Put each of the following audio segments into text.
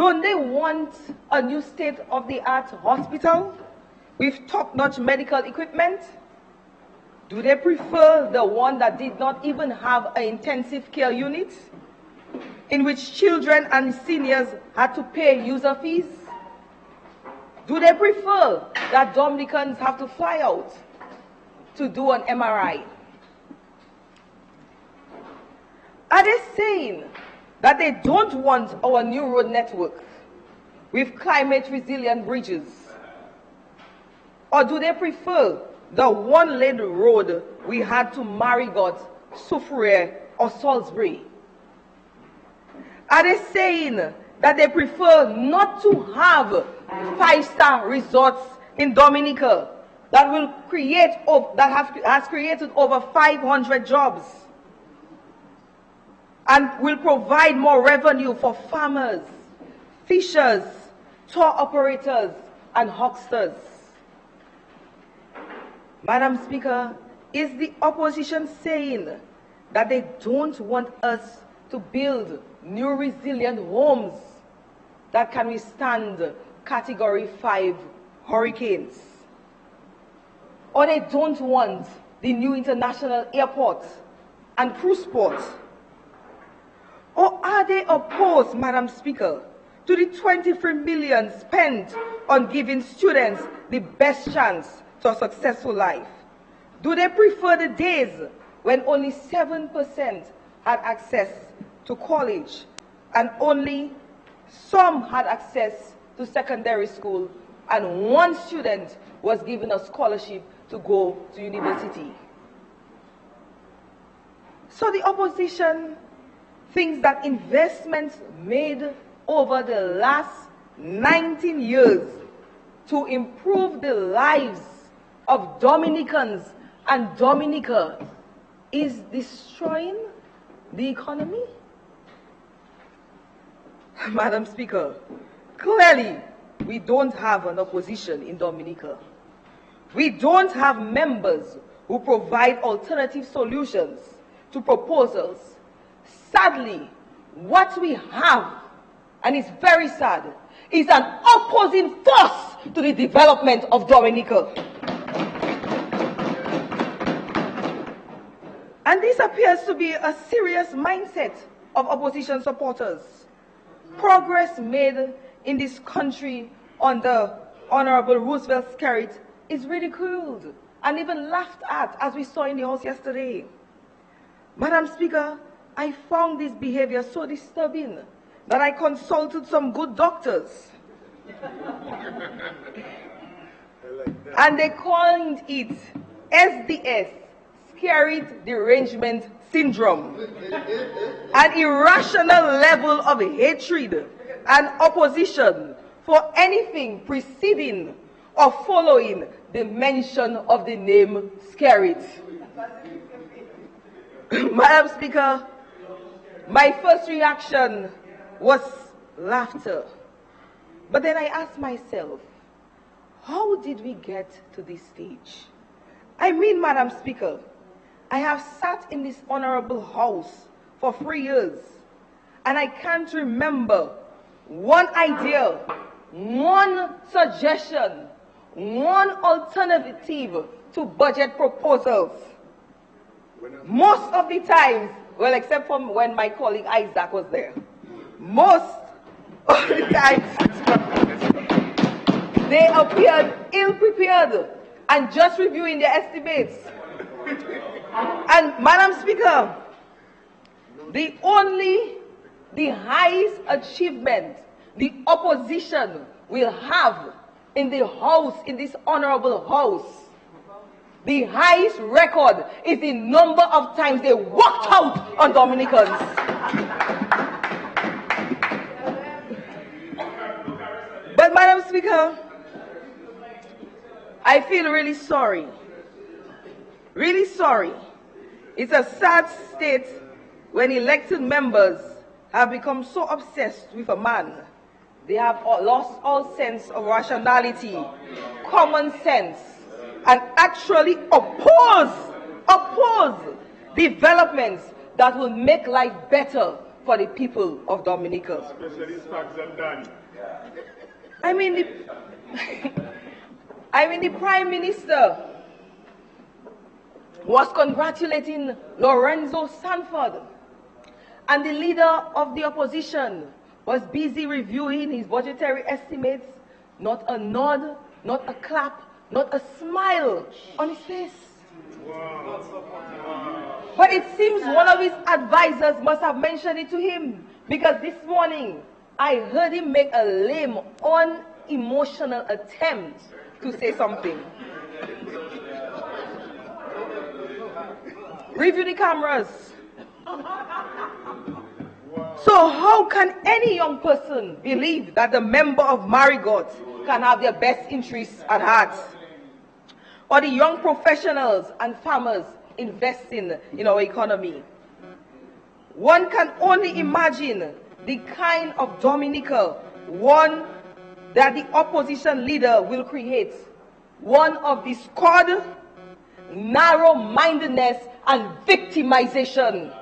Don't they want a new state-of-the-art hospital with top-notch medical equipment? Do they prefer the one that did not even have an intensive care unit, in which children and seniors had to pay user fees? Do they prefer that Dominicans have to fly out to do an MRI? Are they saying that they don't want our new road network with climate-resilient bridges? Or do they prefer the one-lane road we had to Marigot, Soufriere, or Salisbury? Are they saying that they prefer not to have five-star resorts in Dominica that will create, has created over 500 jobs and will provide more revenue for farmers, fishers, tour operators, and hucksters? Madam Speaker, is the opposition saying that they don't want us to build new resilient homes that can withstand Category 5 hurricanes? Or they don't want the new international airport and cruise port? Or are they opposed, Madam Speaker, to the 23 million spent on giving students the best chance to a successful life? Do they prefer the days when only 7% had access to college and only some had access to secondary school and one student was given a scholarship to go to university? So the opposition thinks that investments made over the last 19 years to improve the lives of Dominicans and Dominica is destroying the economy? Madam Speaker, clearly we don't have an opposition in Dominica. We don't have members who provide alternative solutions to proposals. Sadly, what we have, and it's very sad, is an opposing force to the development of Dominica. And this appears to be a serious mindset of opposition supporters. Progress made in this country under Honorable Roosevelt Skerrit is ridiculed and even laughed at, as we saw in the House yesterday. Madam Speaker, I found this behavior so disturbing that I consulted some good doctors. And they called it SDS, Skerrit Derangement Syndrome, an irrational level of hatred and opposition for anything preceding or following the mention of the name Skerrit. Madam Speaker, my first reaction was laughter. But then I asked myself, how did we get to this stage? I mean, Madam Speaker, I have sat in this honorable house for 3 years, and I can't remember one idea, one suggestion, one alternative to budget proposals. Most of the times, well, except for when my colleague Isaac was there, most of the times they appeared ill-prepared and just reviewing their estimates. And Madam Speaker, the highest achievement the opposition will have in the House, in this honorable House, the highest record is the number of times they walked out on Dominicans. But Madam Speaker, I feel really sorry. Really sorry. It's a sad state when elected members have become so obsessed with a man. They have lost all sense of rationality, common sense, and actually oppose developments that will make life better for the people of Dominica. Especially Spags and Danny. I mean, the Prime Minister was congratulating Lorenzo Sanford, and the leader of the opposition was busy reviewing his budgetary estimates. Not a nod, not a clap, not a smile on his face. Wow. But it seems one of his advisors must have mentioned it to him, because this morning I heard him make a lame, unemotional attempt to say something. Review the cameras. So how can any young person believe that the member of Marigot can have their best interests at heart? Or the young professionals and farmers investing in our economy? One can only imagine the kind of Dominica one that the opposition leader will create. One of discord, narrow-mindedness, and victimization.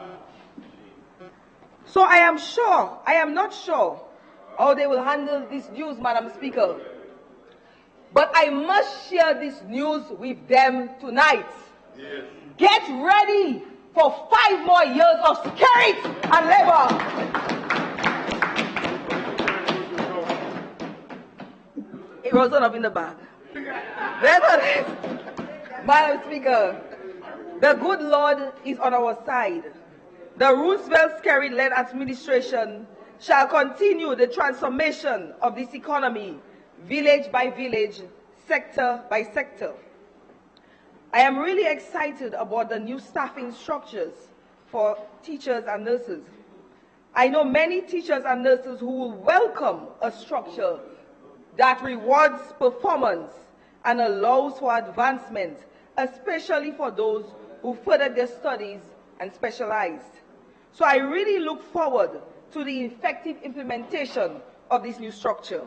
So I am not sure how they will handle this news, Madam Speaker. But I must share this news with them tonight. Yes. Get ready for 5 more years of spirit and labor. It was up in the bag. Nevertheless, Madam Speaker, the good Lord is on our side. The Roosevelt-Skerry-led administration shall continue the transformation of this economy, village by village, sector by sector. I am really excited about the new staffing structures for teachers and nurses. I know many teachers and nurses who will welcome a structure that rewards performance and allows for advancement, especially for those who furthered their studies and specialized. So I really look forward to the effective implementation of this new structure.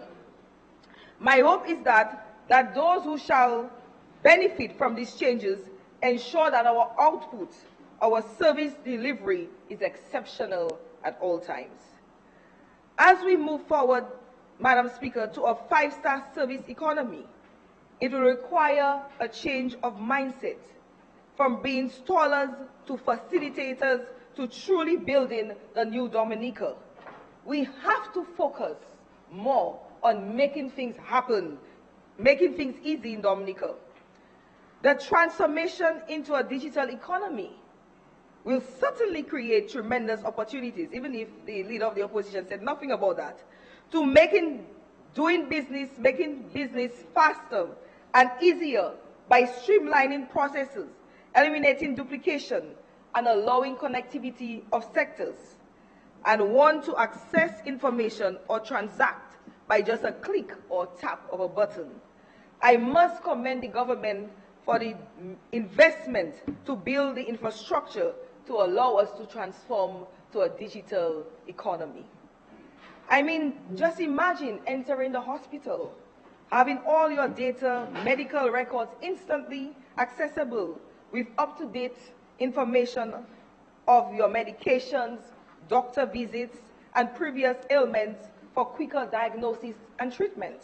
My hope is that those who shall benefit from these changes ensure that our output, our service delivery is exceptional at all times. As we move forward, Madam Speaker, to a 5-star service economy, it will require a change of mindset from being stallers to facilitators to truly building the new Dominica. We have to focus more on making things happen, making things easy in Dominica. The transformation into a digital economy will certainly create tremendous opportunities, even if the leader of the opposition said nothing about that, to making business faster and easier by streamlining processes, eliminating duplication, and allowing connectivity of sectors, and want to access information or transact by just a click or tap of a button. I must commend the government for the investment to build the infrastructure to allow us to transform to a digital economy. I mean, just imagine entering the hospital, having all your data, medical records instantly accessible with up-to-date information of your medications, doctor visits, and previous ailments for quicker diagnosis and treatment.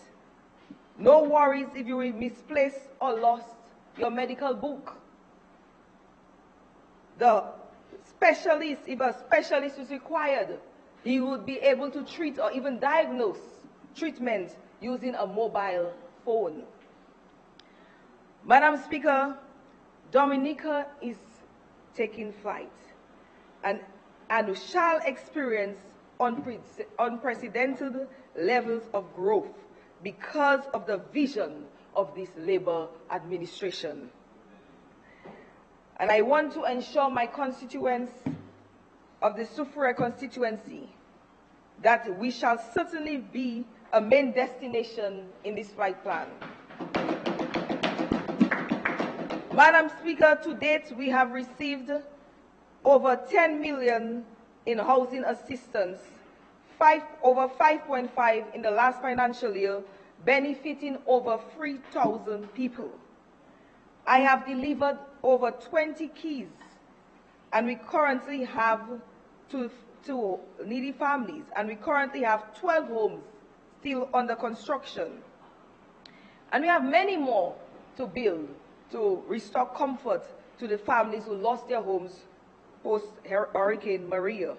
No worries if you will misplace or lost your medical book. If a specialist is required, he would be able to treat or even diagnose treatment using a mobile phone. Madam Speaker, Dominica is taking flight and shall experience unprecedented levels of growth because of the vision of this Labour administration. And I want to ensure my constituents of the Suffolk constituency that we shall certainly be a main destination in this flight plan. Madam Speaker, to date we have received over 10 million in housing assistance, over 5.5 in the last financial year, benefiting over 3,000 people. I have delivered over 20 keys, and we currently have to needy families, and we currently have 12 homes still under construction. And we have many more to build to restore comfort to the families who lost their homes post-Hurricane Maria.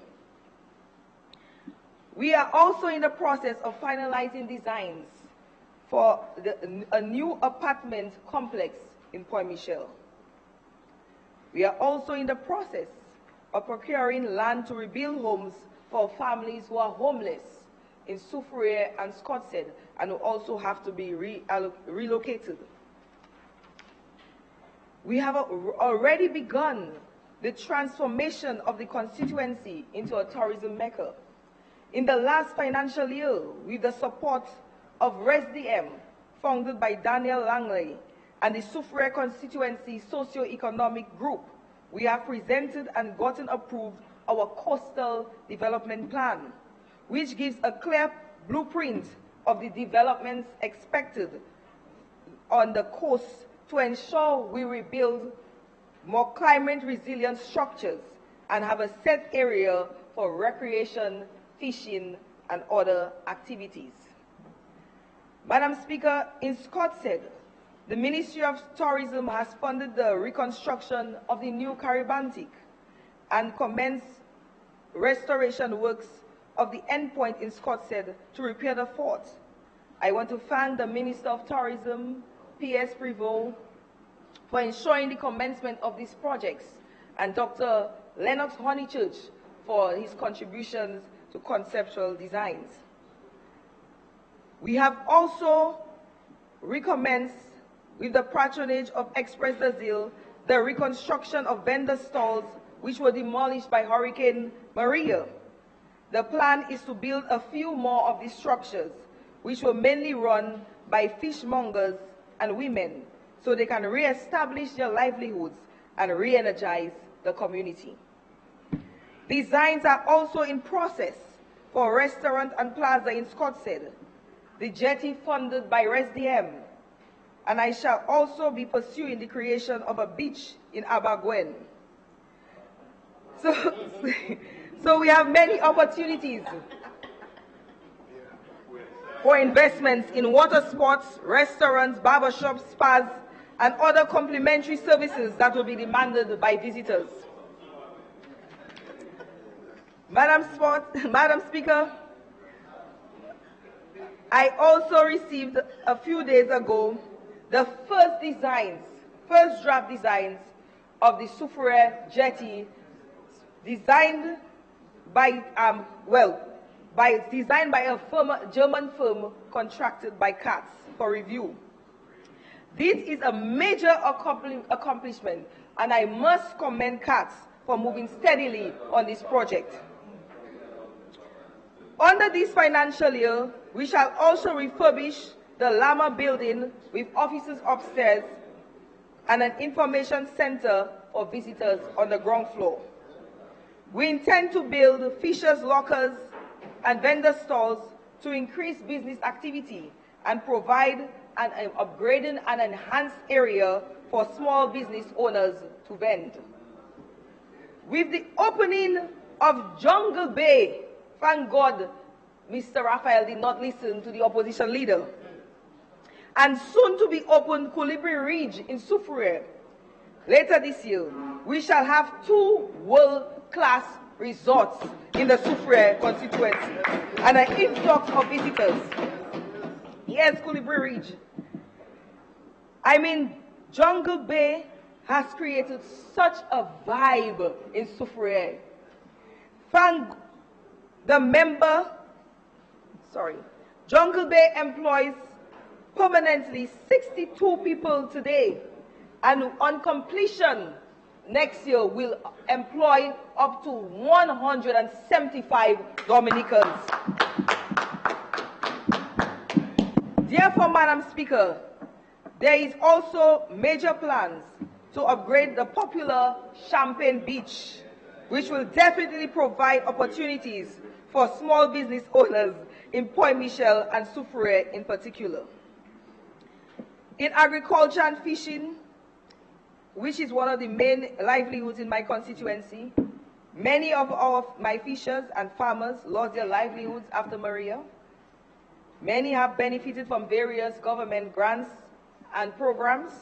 We are also in the process of finalizing designs for a new apartment complex in Point Michel. We are also in the process of procuring land to rebuild homes for families who are homeless in Soufriere and Scotshead and who also have to be relocated. We have already begun the transformation of the constituency into a tourism mecca. In the last financial year, with the support of ResDM, founded by Daniel Langley, and the Soufriere Constituency Socio-Economic Group, we have presented and gotten approved our coastal development plan, which gives a clear blueprint of the developments expected on the coast to ensure we rebuild more climate-resilient structures and have a set area for recreation, fishing, and other activities. Madam Speaker, in Scotshead, the Ministry of Tourism has funded the reconstruction of the new Caribantic and commenced restoration works of the endpoint in Scotshead to repair the fort. I want to thank the Minister of Tourism, P.S. Prevost, for ensuring the commencement of these projects, and Dr. Lennox Honeychurch for his contributions to conceptual designs. We have also recommenced, with the patronage of Express Brazil, the reconstruction of vendor stalls which were demolished by Hurricane Maria. The plan is to build a few more of these structures, which were mainly run by fishmongers and women, so they can re-establish their livelihoods and re-energize the community. Designs are also in process for a restaurant and plaza in Scotshead, the jetty funded by ResDM, and I shall also be pursuing the creation of a beach in Abaguen. So we have many opportunities for investments in water sports, restaurants, barbershops, spas, and other complementary services that will be demanded by visitors. Madam Speaker, I also received a few days ago the first draft designs of the Soufriere jetty, designed by a German firm contracted by CATS for review. This is a major accomplishment, and I must commend CATS for moving steadily on this project. Under this financial year, we shall also refurbish the Lama building with offices upstairs and an information center for visitors on the ground floor. We intend to build fishers' lockers and vendor stalls to increase business activity and provide an upgraded and enhanced area for small business owners to vend. With the opening of Jungle Bay, thank God Mr. Raphael did not listen to the opposition leader, and soon to be opened Colibri Ridge in Soufriere, later this year, we shall have 2 world-class resorts in the Soufriere constituency and an influx of visitors. Yes, Colibri Ridge. I mean, Jungle Bay has created such a vibe in Soufriere. Thank the member, Jungle Bay employs permanently 62 people today, and on completion next year will employ up to 175 Dominicans. Therefore, Madam Speaker, there is also major plans to upgrade the popular Champagne Beach, which will definitely provide opportunities for small business owners in Point Michel and Soufriere in particular. In agriculture and fishing, which is one of the main livelihoods in my constituency, Many of my fishers and farmers lost their livelihoods after Maria. Many have benefited from various government grants and programs,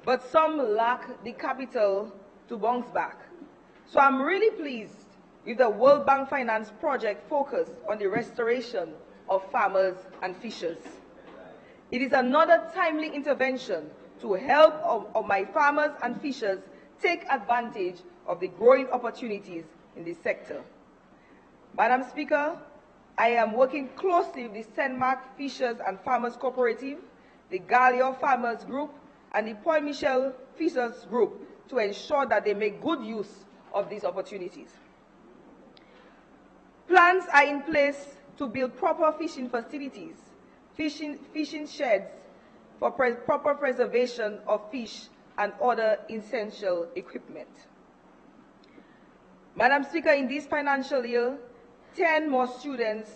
but some lack the capital to bounce back. So I'm really pleased with the World Bank Finance project focused on the restoration of farmers and fishers. It is another timely intervention to help of my farmers and fishers take advantage of the growing opportunities in this sector. Madam Speaker, I am working closely with the Senmark Fishers and Farmers Cooperative, the Gallia Farmers Group, and the Point Michel Fishers Group to ensure that they make good use of these opportunities. Plans are in place to build proper fishing facilities, fishing sheds for proper preservation of fish and other essential equipment. Madam Speaker, in this financial year, 10 more students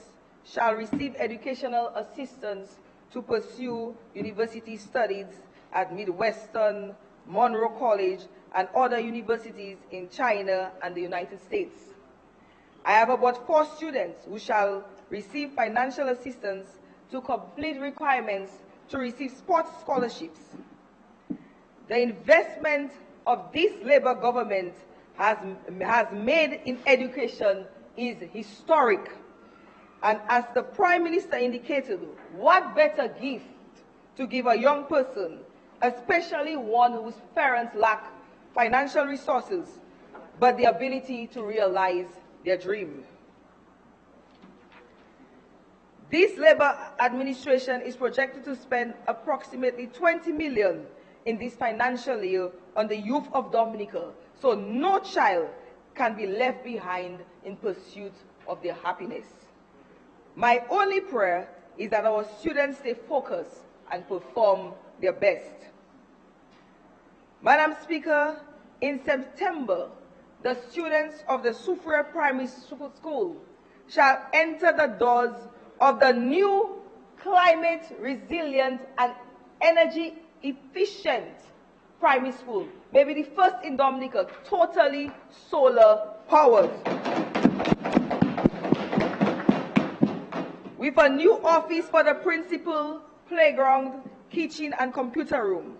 shall receive educational assistance to pursue university studies at Midwestern, Monroe College, and other universities in China and the United States. I have about 4 students who shall receive financial assistance to complete requirements to receive sports scholarships. The investment of this Labour government has made in education is historic. And as the Prime Minister indicated, what better gift to give a young person, especially one whose parents lack financial resources, but the ability to realize their dream. This Labour administration is projected to spend approximately 20 million in this financial year on the youth of Dominica, so no child can be left behind in pursuit of their happiness. My only prayer is that our students stay focused and perform their best. Madam Speaker, in September, the students of the Soufriere Primary School shall enter the doors of the new climate resilient and energy efficient primary school, maybe the first in Dominica, totally solar powered. With a new office for the principal, playground, kitchen, and computer room.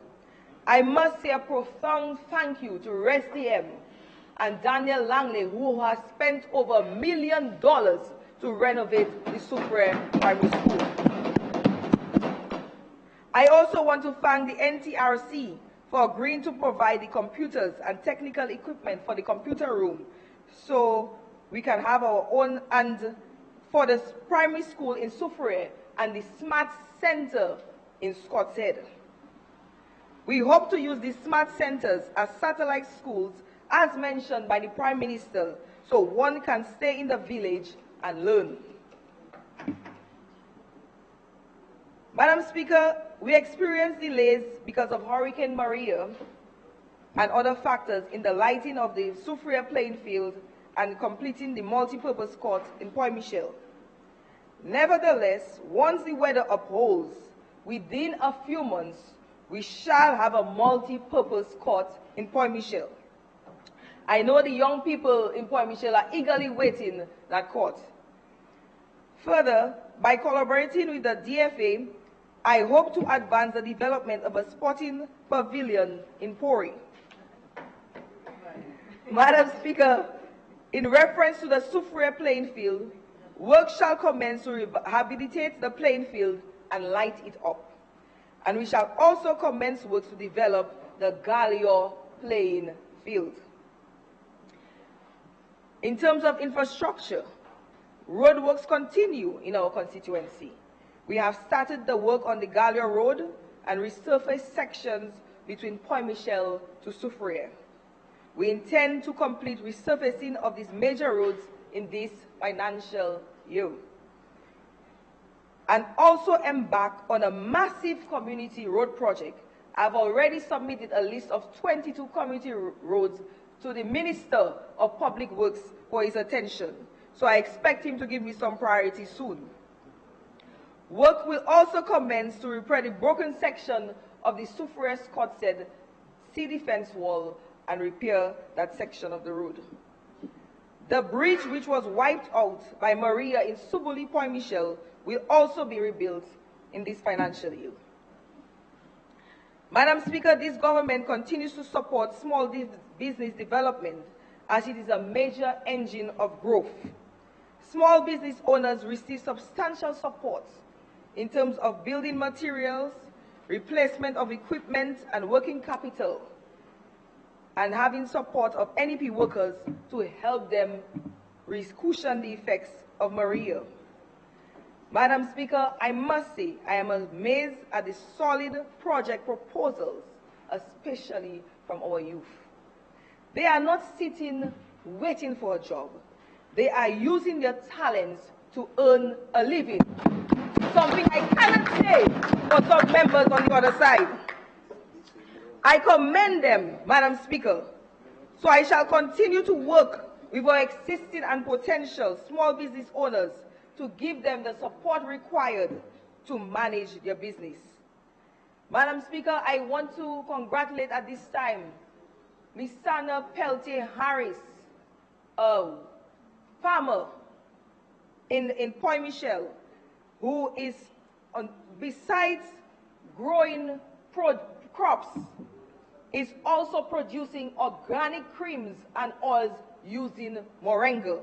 I must say a profound thank you to ResDM and Daniel Langley, who has spent over $1 million to renovate the Soufriere Primary School. I also want to thank the NTRC for agreeing to provide the computers and technical equipment for the computer room so we can have our own, and for the primary school in Soufriere and the Smart Center in Scott's Head. We hope to use these smart centers as satellite schools, as mentioned by the Prime Minister, so one can stay in the village and learn. Madam Speaker, we experienced delays because of Hurricane Maria and other factors in the lighting of the Soufriere playing field and completing the multi-purpose court in Point Michel. Nevertheless, once the weather upholds, within a few months, we shall have a multi-purpose court in Point Michel. I know the young people in Point Michel are eagerly waiting that court. Further, by collaborating with the DFA, I hope to advance the development of a sporting pavilion in Pori. Madam Speaker, in reference to the Soufriere playing field, work shall commence to rehabilitate the playing field and light it up. And we shall also commence work to develop the Gallia playing field. In terms of infrastructure, roadworks continue in our constituency. We have started the work on the Gallia Road and resurfaced sections between Point Michel to Soufriere. We intend to complete resurfacing of these major roads in this financial year, and also embark on a massive community road project. I've already submitted a list of 22 community roads to the Minister of Public Works for his attention, so I expect him to give me some priority soon. Work will also commence to repair the broken section of the Soufriere Scottshead sea defense wall and repair that section of the road. The bridge which was wiped out by Maria in Subuli Point Michel will also be rebuilt in this financial year. Madam Speaker, this government continues to support small business development as it is a major engine of growth. Small business owners receive substantial support in terms of building materials, replacement of equipment and working capital, and having support of NEP workers to help them cushion the effects of Maria. Madam Speaker, I must say I am amazed at the solid project proposals, especially from our youth. They are not sitting waiting for a job. They are using their talents to earn a living. Something I cannot say for some members on the other side. I commend them, Madam Speaker. So I shall continue to work with our existing and potential small business owners to give them the support required to manage their business. Madam Speaker, I want to congratulate at this time Ms. Sana Peltier Harris, a farmer in Point Michel, who is, besides growing crops, is also producing organic creams and oils using moringa.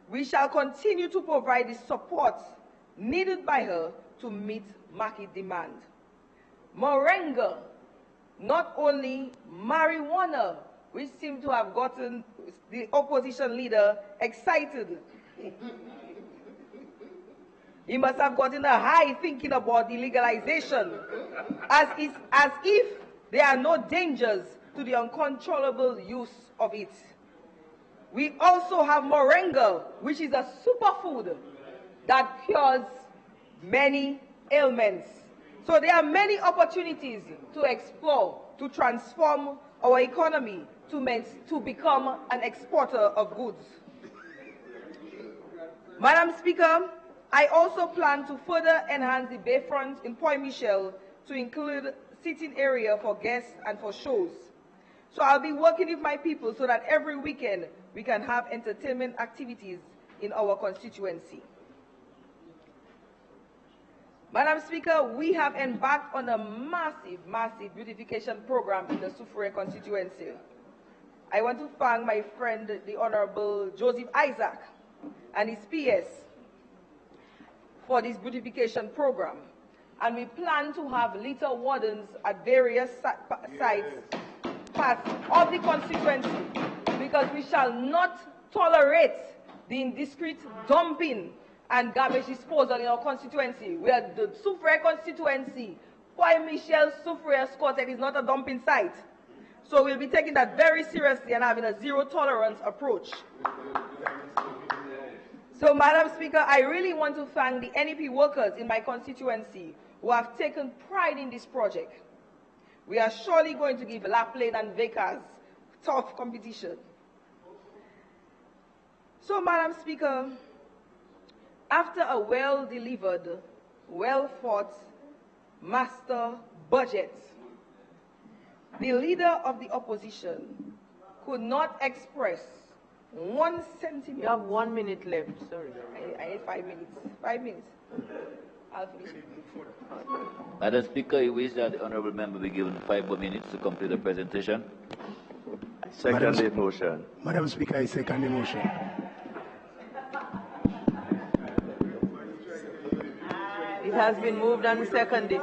We shall continue to provide the support needed by her to meet market demand. Moringa, not only marijuana, which seemed to have gotten the opposition leader excited. He must have gotten a high thinking about the legalization, as if there are no dangers to the uncontrollable use of it. We also have moringa, which is a superfood that cures many ailments. So there are many opportunities to explore, to transform our economy, to become an exporter of goods. Madam Speaker, I also plan to further enhance the bayfront in Point Michel to include sitting area for guests and for shows. So I'll be working with my people so that every weekend we can have entertainment activities in our constituency. Madam Speaker, we have embarked on a massive beautification program in the Soufriere constituency. I want to thank my friend, the Honorable Joseph Isaac, and his PS for this beautification program. And we plan to have litter wardens at various sites, parts of the constituency, because we shall not tolerate the indiscreet dumping and garbage disposal in our constituency. We are the Soufriere constituency. Point Michel Soufriere Quartet is not a dumping site. So we'll be taking that very seriously and having a zero tolerance approach. So, Madam Speaker, I really want to thank the NEP workers in my constituency who have taken pride in this project. We are surely going to give Laplaine and Vickers tough competition. So, Madam Speaker, after a well-delivered, well-thought master budget, the leader of the opposition could not express 1 centimeter. You have 1 minute left, sorry. I need 5 minutes. 5 minutes. I'll finish. Madam Speaker, I wish that the honourable member be given 5 more minutes to complete the presentation. Second the motion. Madam Speaker, I second the motion. It has been moved and seconded.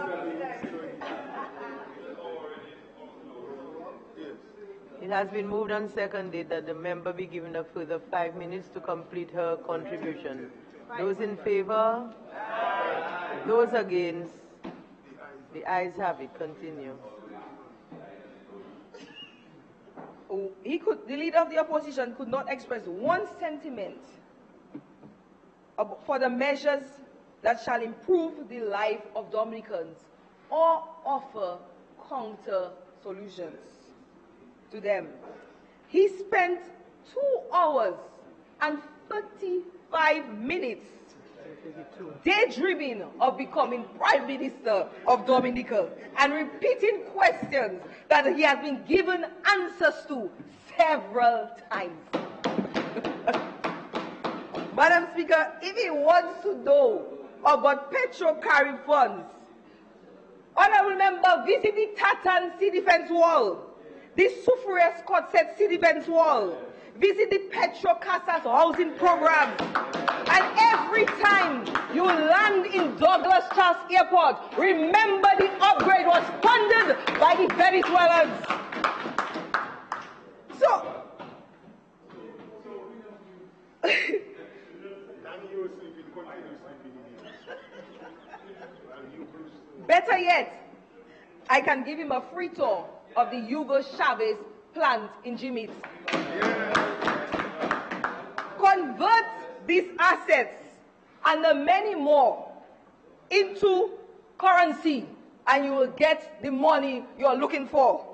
It has been moved and seconded that the member be given a further 5 minutes to complete her contribution. Those in favor? Those against? The ayes have it. Continue. The leader of the opposition could not express 1 sentiment for the measures that shall improve the life of Dominicans or offer counter solutions to them. He spent 2 hours and 35 minutes daydreaming of becoming Prime Minister of Dominica and repeating questions that he has been given answers to several times. Madam Speaker, if he wants to know about petrol carry funds, honorable member, visit the Tatan Sea Defense Wall, the Sufurious Corset Sea Defense Wall, visit the Petro Casas housing programs, and every time you land in Douglas Charles Airport, remember the upgrade was funded by the Venezuelans. So, better yet, I can give him a free tour of the Hugo Chavez plant in Jimmy. Convert these assets and the many more into currency, and you will get the money you are looking for.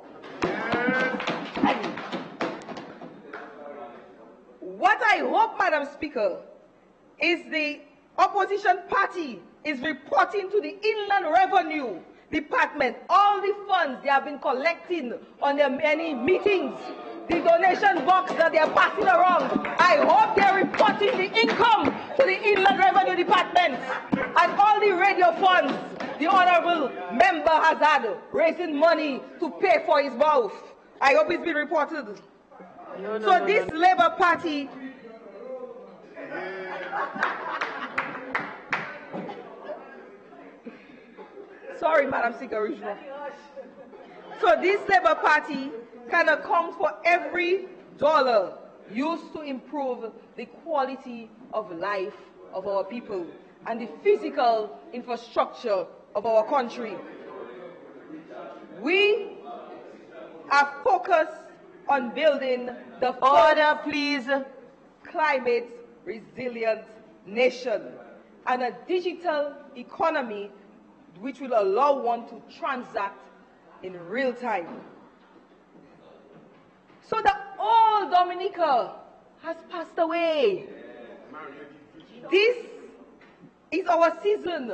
What I hope, Madam Speaker, is the opposition party is reporting to the Inland Revenue Department all the funds they have been collecting on their many meetings, the donation box that they are passing around. I hope they are reporting the income to the Inland Revenue Department and all the radio funds the honorable member has had raising money to pay for his mouth. I hope it's been reported. So this Labour Party sorry, Madam Speaker. So this Labour Party can account for every dollar used to improve the quality of life of our people and the physical infrastructure of our country. We are focused on building the order, please, climate resilient nation and a digital economy which will allow one to transact in real time. So the old Dominica has passed away. This is our season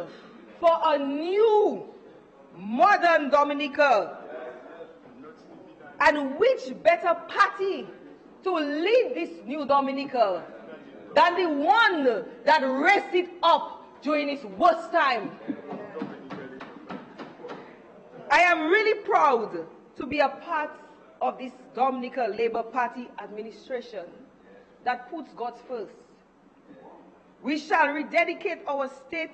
for a new, modern Dominica. And which better party to lead this new Dominica than the one that raised it up during its worst time? I am really proud to be a part of this Dominica Labour Party administration that puts God first. We shall rededicate our state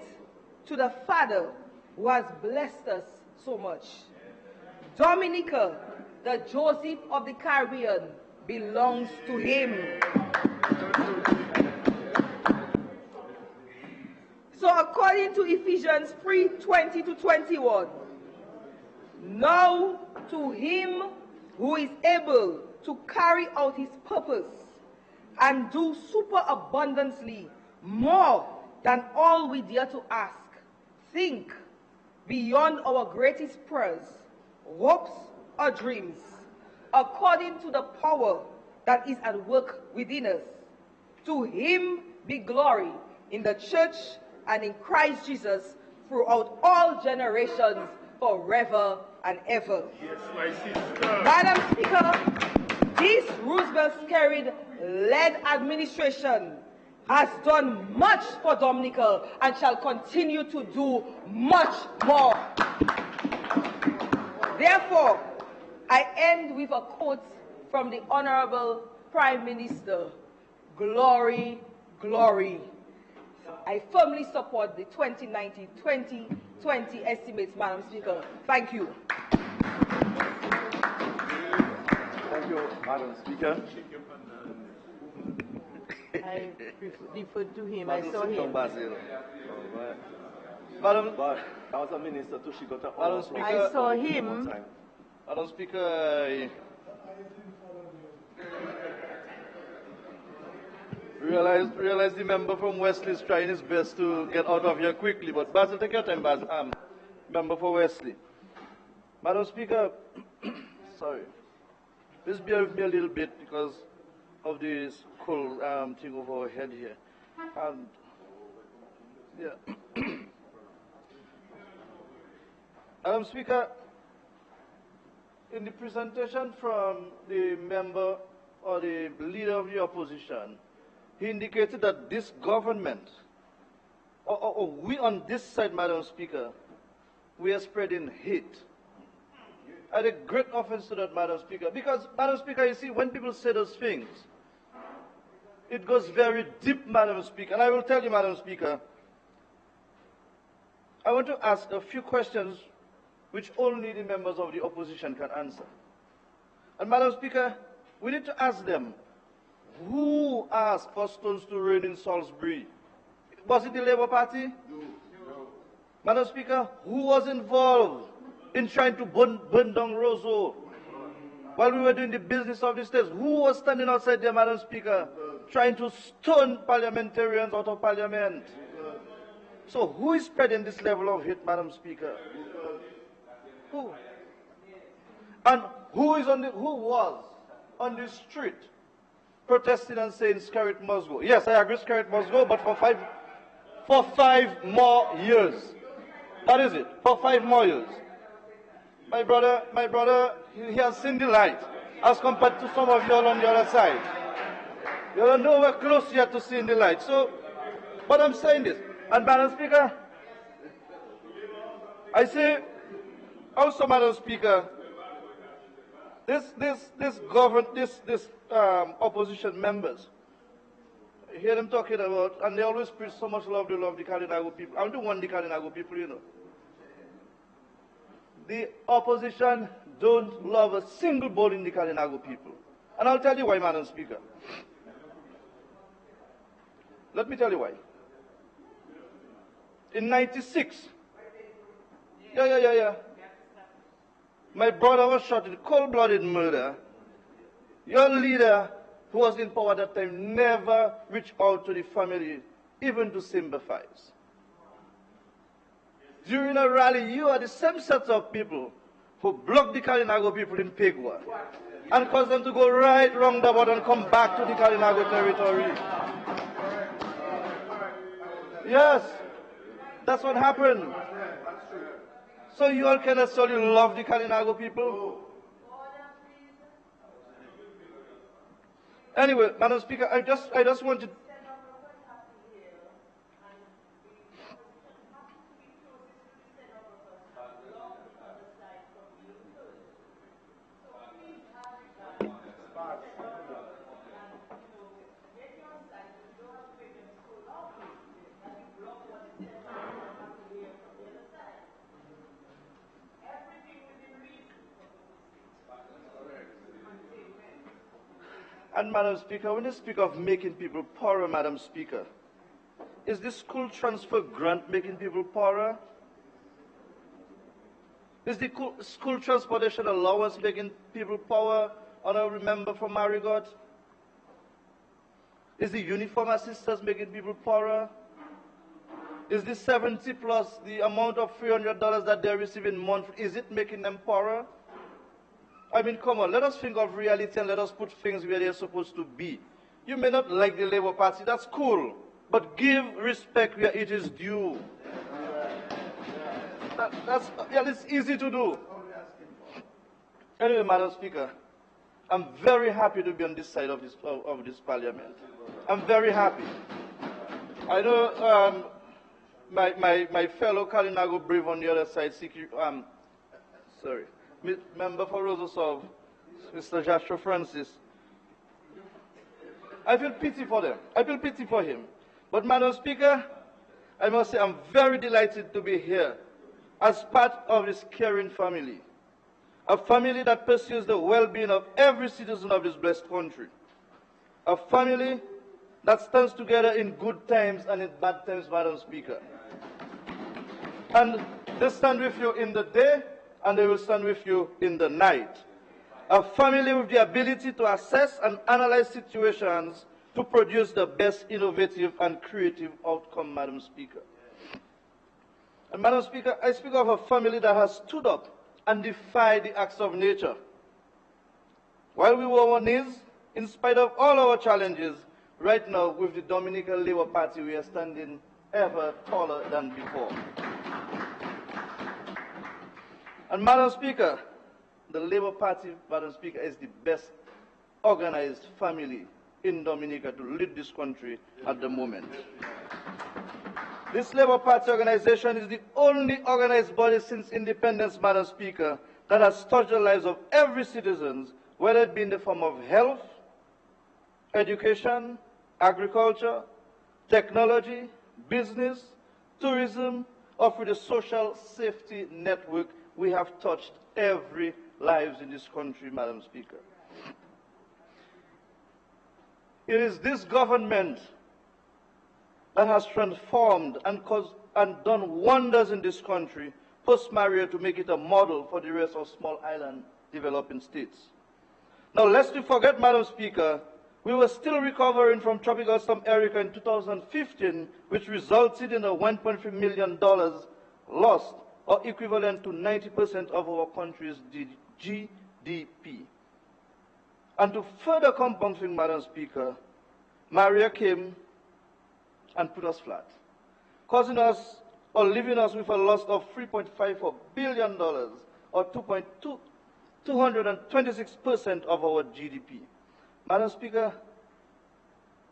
to the Father who has blessed us so much. Dominica, the Joseph of the Caribbean, belongs to him. So according to Ephesians 3:20-21, now to him who is able to carry out his purpose and do superabundantly more than all we dare to ask, think beyond our greatest prayers, hopes, or dreams, according to the power that is at work within us. To him be glory in the church and in Christ Jesus throughout all generations, forever and ever. Yes, my sister. Madam Speaker, this Roosevelt-Skerrit-led administration has done much for Dominica and shall continue to do much more. Therefore, I end with a quote from the Honorable Prime Minister, "Glory, glory." I firmly support the 2019-2020 estimates, Madam Speaker. Thank you. Thank you, Madam Speaker. I referred to him. I saw him. Madam, but I was a minister too. She got a Madam Speaker. I saw him. Madam Speaker, realize the member from Wesley is trying his best to get out of here quickly, but Basil, take your time, Basil. Member for Wesley. Madam Speaker, sorry. Please bear with me a little bit because of this cool thing over our head here. Yeah. Madam Speaker, in the presentation from the member or the leader of the opposition, he indicated that this government, or we on this side, Madam Speaker, we are spreading hate. I take great offense to that, Madam Speaker, because, Madam Speaker, you see, when people say those things, it goes very deep, Madam Speaker. And I will tell you, Madam Speaker, I want to ask a few questions which only the members of the opposition can answer. And, Madam Speaker, we need to ask them, who asked for stones to rain in Salisbury? Was it the Labour Party? No. Madam Speaker, who was involved in trying to burn down Roseau while we were doing the business of the states? Who was standing outside there, Madam Speaker, trying to stone parliamentarians out of parliament? So who is spreading this level of hate, Madam Speaker? Who? And who was on the street protesting and saying Skerrit must go? Yes, I agree, Skerrit must go, but for five more years. That is it, for 5 more years. My brother, he has seen the light, as compared to some of you all on the other side. You are nowhere close yet to seeing the light. So, but I'm saying this, and Madam Speaker, I say, also, Madam Speaker, this opposition members, I hear them talking about, and they always preach so much love, they love the Kalinago people. I don't want the Kalinago people, you know. The opposition don't love a single bone in the Kalinago people. And I'll tell you why, Madam Speaker. Let me tell you why. In '96, my brother was shot in cold-blooded murder. Your leader, who was in power at that time, never reached out to the family, even to sympathize. During a rally, you are the same set of people who blocked the Kalinago people in Pigwa and caused them to go right roundabout and come back to the Kalinago territory. Yes, that's what happened. So you all can actually love the Kalinago people? Anyway, Madam Speaker, I just want to... And Madam Speaker, when you speak of making people poorer, Madam Speaker, is this school transfer grant making people poorer? Is the school transportation allowance making people poorer? Honorable member from Marigot? Is the uniform assistance making people poorer? Is the 70 plus the amount of $300 that they're receiving monthly, is it making them poorer? I mean, come on, let us think of reality and let us put things where they're supposed to be. You may not like the Labour Party, that's cool, but give respect where it is due. It's easy to do. Anyway, Madam Speaker, I'm very happy to be on this side of this parliament. I'm very happy. I know my fellow Kalinago brave on the other side, member for Rososov, Mr. Joshua Francis. I feel pity for them. I feel pity for him. But, Madam Speaker, I must say I'm very delighted to be here as part of this caring family. A family that pursues the well-being of every citizen of this blessed country. A family that stands together in good times and in bad times, Madam Speaker. And they stand with you in the day, and they will stand with you in the night. A family with the ability to assess and analyze situations to produce the best innovative and creative outcome, Madam Speaker. And Madam Speaker, I speak of a family that has stood up and defied the acts of nature. While we were on our knees, in spite of all our challenges, right now with the Dominican Labour Party, we are standing ever taller than before. And Madam Speaker, the Labour Party, Madam Speaker, is the best organized family in Dominica to lead this country at the moment. This Labour Party organization is the only organized body since independence, Madam Speaker, that has touched the lives of every citizen, whether it be in the form of health, education, agriculture, technology, business, tourism, or through the social safety network. We have touched every lives in this country, Madam Speaker. It is this government that has transformed and done wonders in this country post-Maria to make it a model for the rest of small island developing states. Now, lest we forget, Madam Speaker, we were still recovering from Tropical Storm Erica in 2015, which resulted in a $1.3 million lost, or equivalent to 90% of our country's GDP. And to further compound things, Madam Speaker, Maria came and put us flat, causing us or leaving us with a loss of $3.54 billion, or 226% of our GDP. Madam Speaker,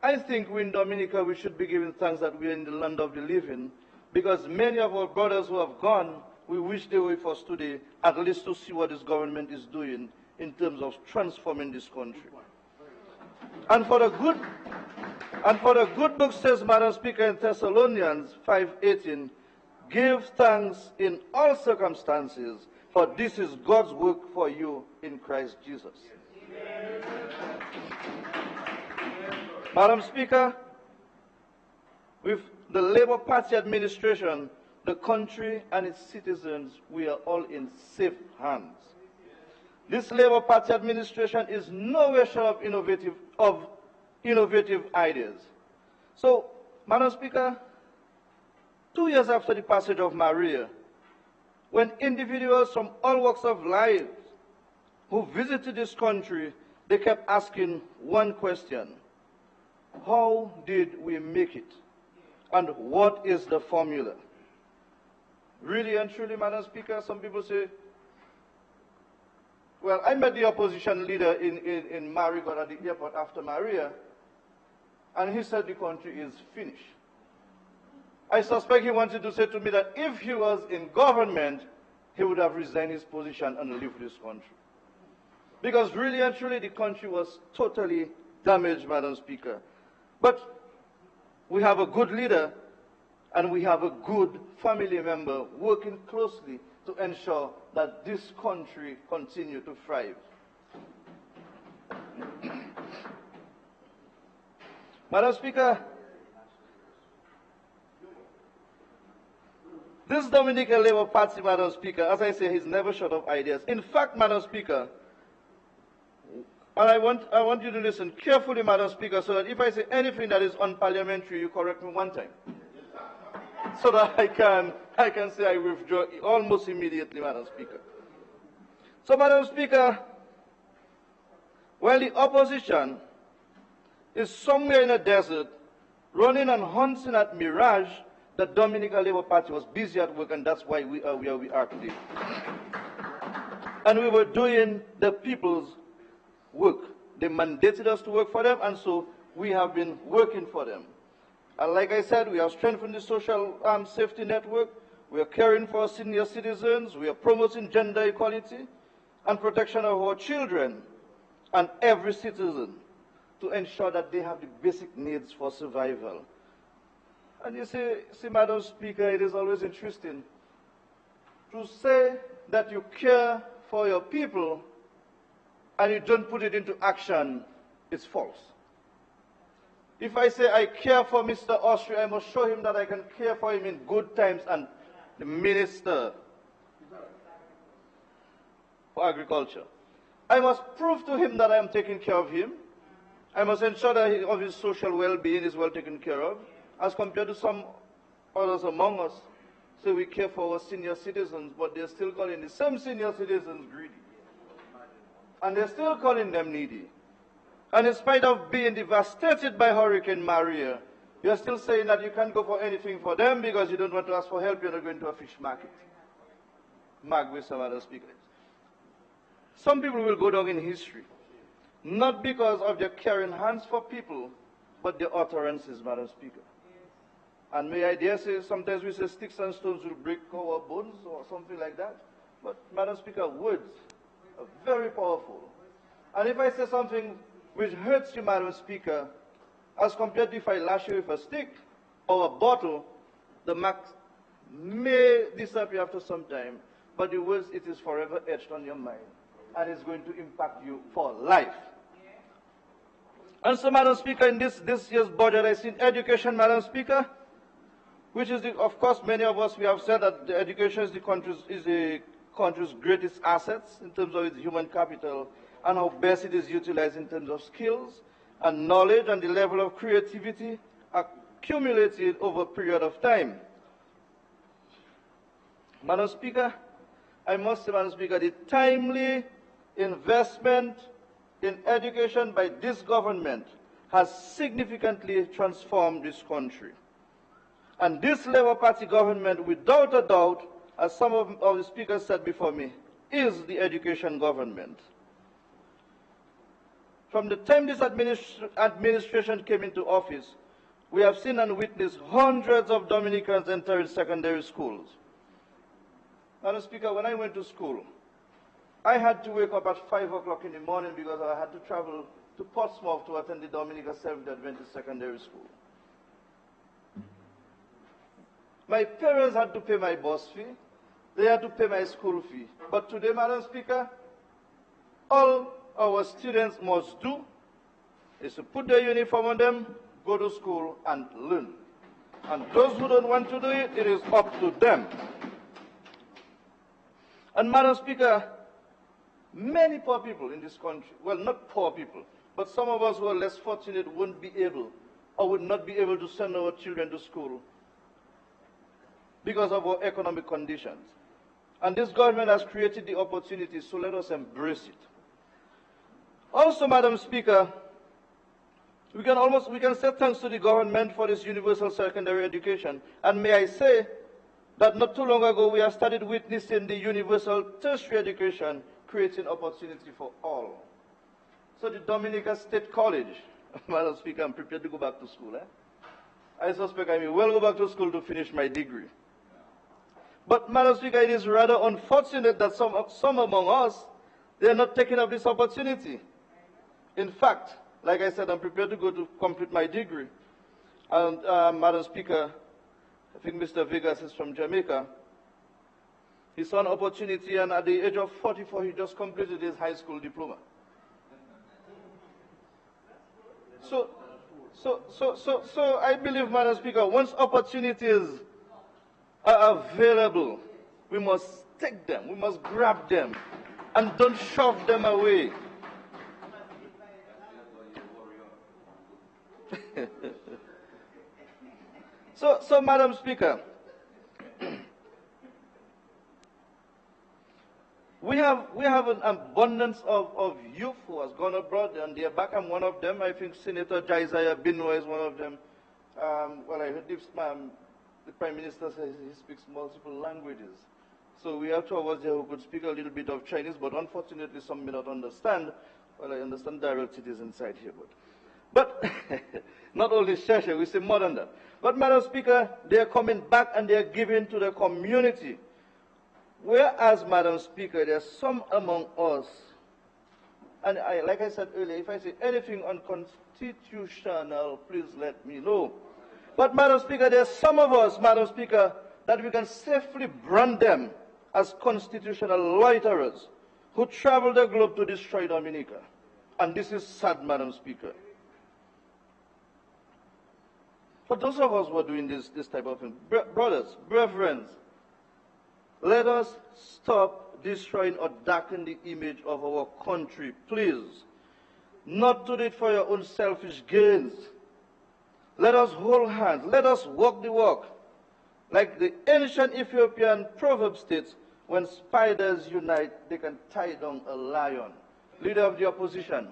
I think we in Dominica, we should be giving thanks that we are in the land of the living, because many of our brothers who have gone, we wish they were with us today, at least to see what this government is doing in terms of transforming this country. And for the good book says, Madam Speaker, in Thessalonians 5:18, give thanks in all circumstances, for this is God's work for you in Christ Jesus. Madam Speaker, with the Labour Party administration, the country and its citizens, we are all in safe hands. This Labour Party administration is nowhere short of innovative ideas. So, Madam Speaker, 2 years after the passage of Maria, when individuals from all walks of life who visited this country, they kept asking one question: how did we make it? And what is the formula? Really and truly, Madam Speaker, some people say, well, I met the opposition leader in Marigot at the airport after Maria, and he said the country is finished. I suspect he wanted to say to me that if he was in government, he would have resigned his position and left this country. Because really and truly, the country was totally damaged, Madam Speaker. But we have a good leader, and we have a good family member working closely to ensure that this country continue to thrive. Madam Speaker, this Dominican Labour Party, Madam Speaker, as I say, is never short of ideas. In fact, Madam Speaker, and I want you to listen carefully, Madam Speaker, so that if I say anything that is unparliamentary, you correct me one time. So that I can say I withdraw almost immediately, Madam Speaker. So, Madam Speaker, while the opposition is somewhere in a desert, running and hunting at mirage, the Dominican Labour Party was busy at work, and that's why we are where we are today. And we were doing the people's work. They mandated us to work for them, and so we have been working for them. And like I said, we have strengthened the social safety network. We are caring for our senior citizens. We are promoting gender equality and protection of our children and every citizen to ensure that they have the basic needs for survival. And you see, Madam Speaker, it is always interesting to say that you care for your people and you don't put it into action. It's false. If I say I care for Mr. Austria, I must show him that I can care for him in good times. And the Minister for Agriculture, I must prove to him that I am taking care of him. I must ensure that of his social well-being is well taken care of, as compared to some others among us. So we care for our senior citizens, but they're still calling the same senior citizens greedy. And they're still calling them needy. And in spite of being devastated by Hurricane Maria, you're still saying that you can't go for anything for them because you don't want to ask for help, you're not going to a fish market. Mark with some other speakers. Some people will go down in history. not because of their caring hands for people, but their utterances, Madam Speaker. And may I dare say, sometimes we say sticks and stones will break our bones or something like that. But, Madam Speaker, words are very powerful. And if I say something which hurts you, Madam Speaker, as compared to if I lash you with a stick or a bottle, the mark may disappear after some time, but the words, it is forever etched on your mind, and it's going to impact you for life. And so, Madam Speaker, in this year's budget, I see education, Madam Speaker, which is, of course, many of us, we have said that the education is the country's greatest assets in terms of its human capital, and how best it is utilized in terms of skills and knowledge and the level of creativity accumulated over a period of time. Madam Speaker, I must say, Madam Speaker, the timely investment in education by this government has significantly transformed this country. And this Labour Party government, without a doubt, as some of the speakers said before me, is the education government. From the time this administration came into office, we have seen and witnessed hundreds of Dominicans entering secondary schools. Madam Speaker, when I went to school, I had to wake up at 5 o'clock in the morning because I had to travel to Portsmouth to attend the Dominica Seventh Adventist Secondary School. My parents had to pay my bus fee. They had to pay my school fee. But today, Madam Speaker, all our students must do is to put their uniform on them, go to school, and learn. And those who don't want to do it, it is up to them. And, Madam Speaker, many poor people in this country, well, not poor people, but some of us who are less fortunate won't be able or would not be able to send our children to school because of our economic conditions. And this government has created the opportunity, so let us embrace it. Also, Madam Speaker, we can say thanks to the government for this universal secondary education. And may I say that not too long ago we have started witnessing the universal tertiary education creating opportunity for all. So the Dominica State College, Madam Speaker, I'm prepared to go back to school. I suspect I may well go back to school to finish my degree. But, Madam Speaker, it is rather unfortunate that some among us, they are not taking up this opportunity. In fact, like I said, I'm prepared to go to complete my degree. And, Madam Speaker, I think Mr. Vegas is from Jamaica. He saw an opportunity, and at the age of 44, he just completed his high school diploma. So I believe, Madam Speaker, once opportunities are available, we must take them, we must grab them, and don't shove them away. So, Madam Speaker, we have an abundance of youth who has gone abroad, and they are back. I'm one of them. I think Senator Jaiziah Binwa is one of them. Well, I heard the Prime Minister says he speaks multiple languages. So we have two of us here who could speak a little bit of Chinese, but unfortunately some may not understand. Well, I understand direct it is inside here, but not only Shasha, we say more than that. But, Madam Speaker, they are coming back and they are giving to the community. Whereas, Madam Speaker, there are some among us, and like I said earlier, if I say anything unconstitutional, please let me know. But, Madam Speaker, there are some of us, Madam Speaker, that we can safely brand them as constitutional loiterers who travel the globe to destroy Dominica. And this is sad, Madam Speaker. For those of us who are doing this type of thing, brothers, brethren, let us stop destroying or darkening the image of our country, please. Not to do it for your own selfish gains. Let us hold hands. Let us walk the walk. Like the ancient Ethiopian proverb states, when spiders unite, they can tie down a lion. Leader of the opposition.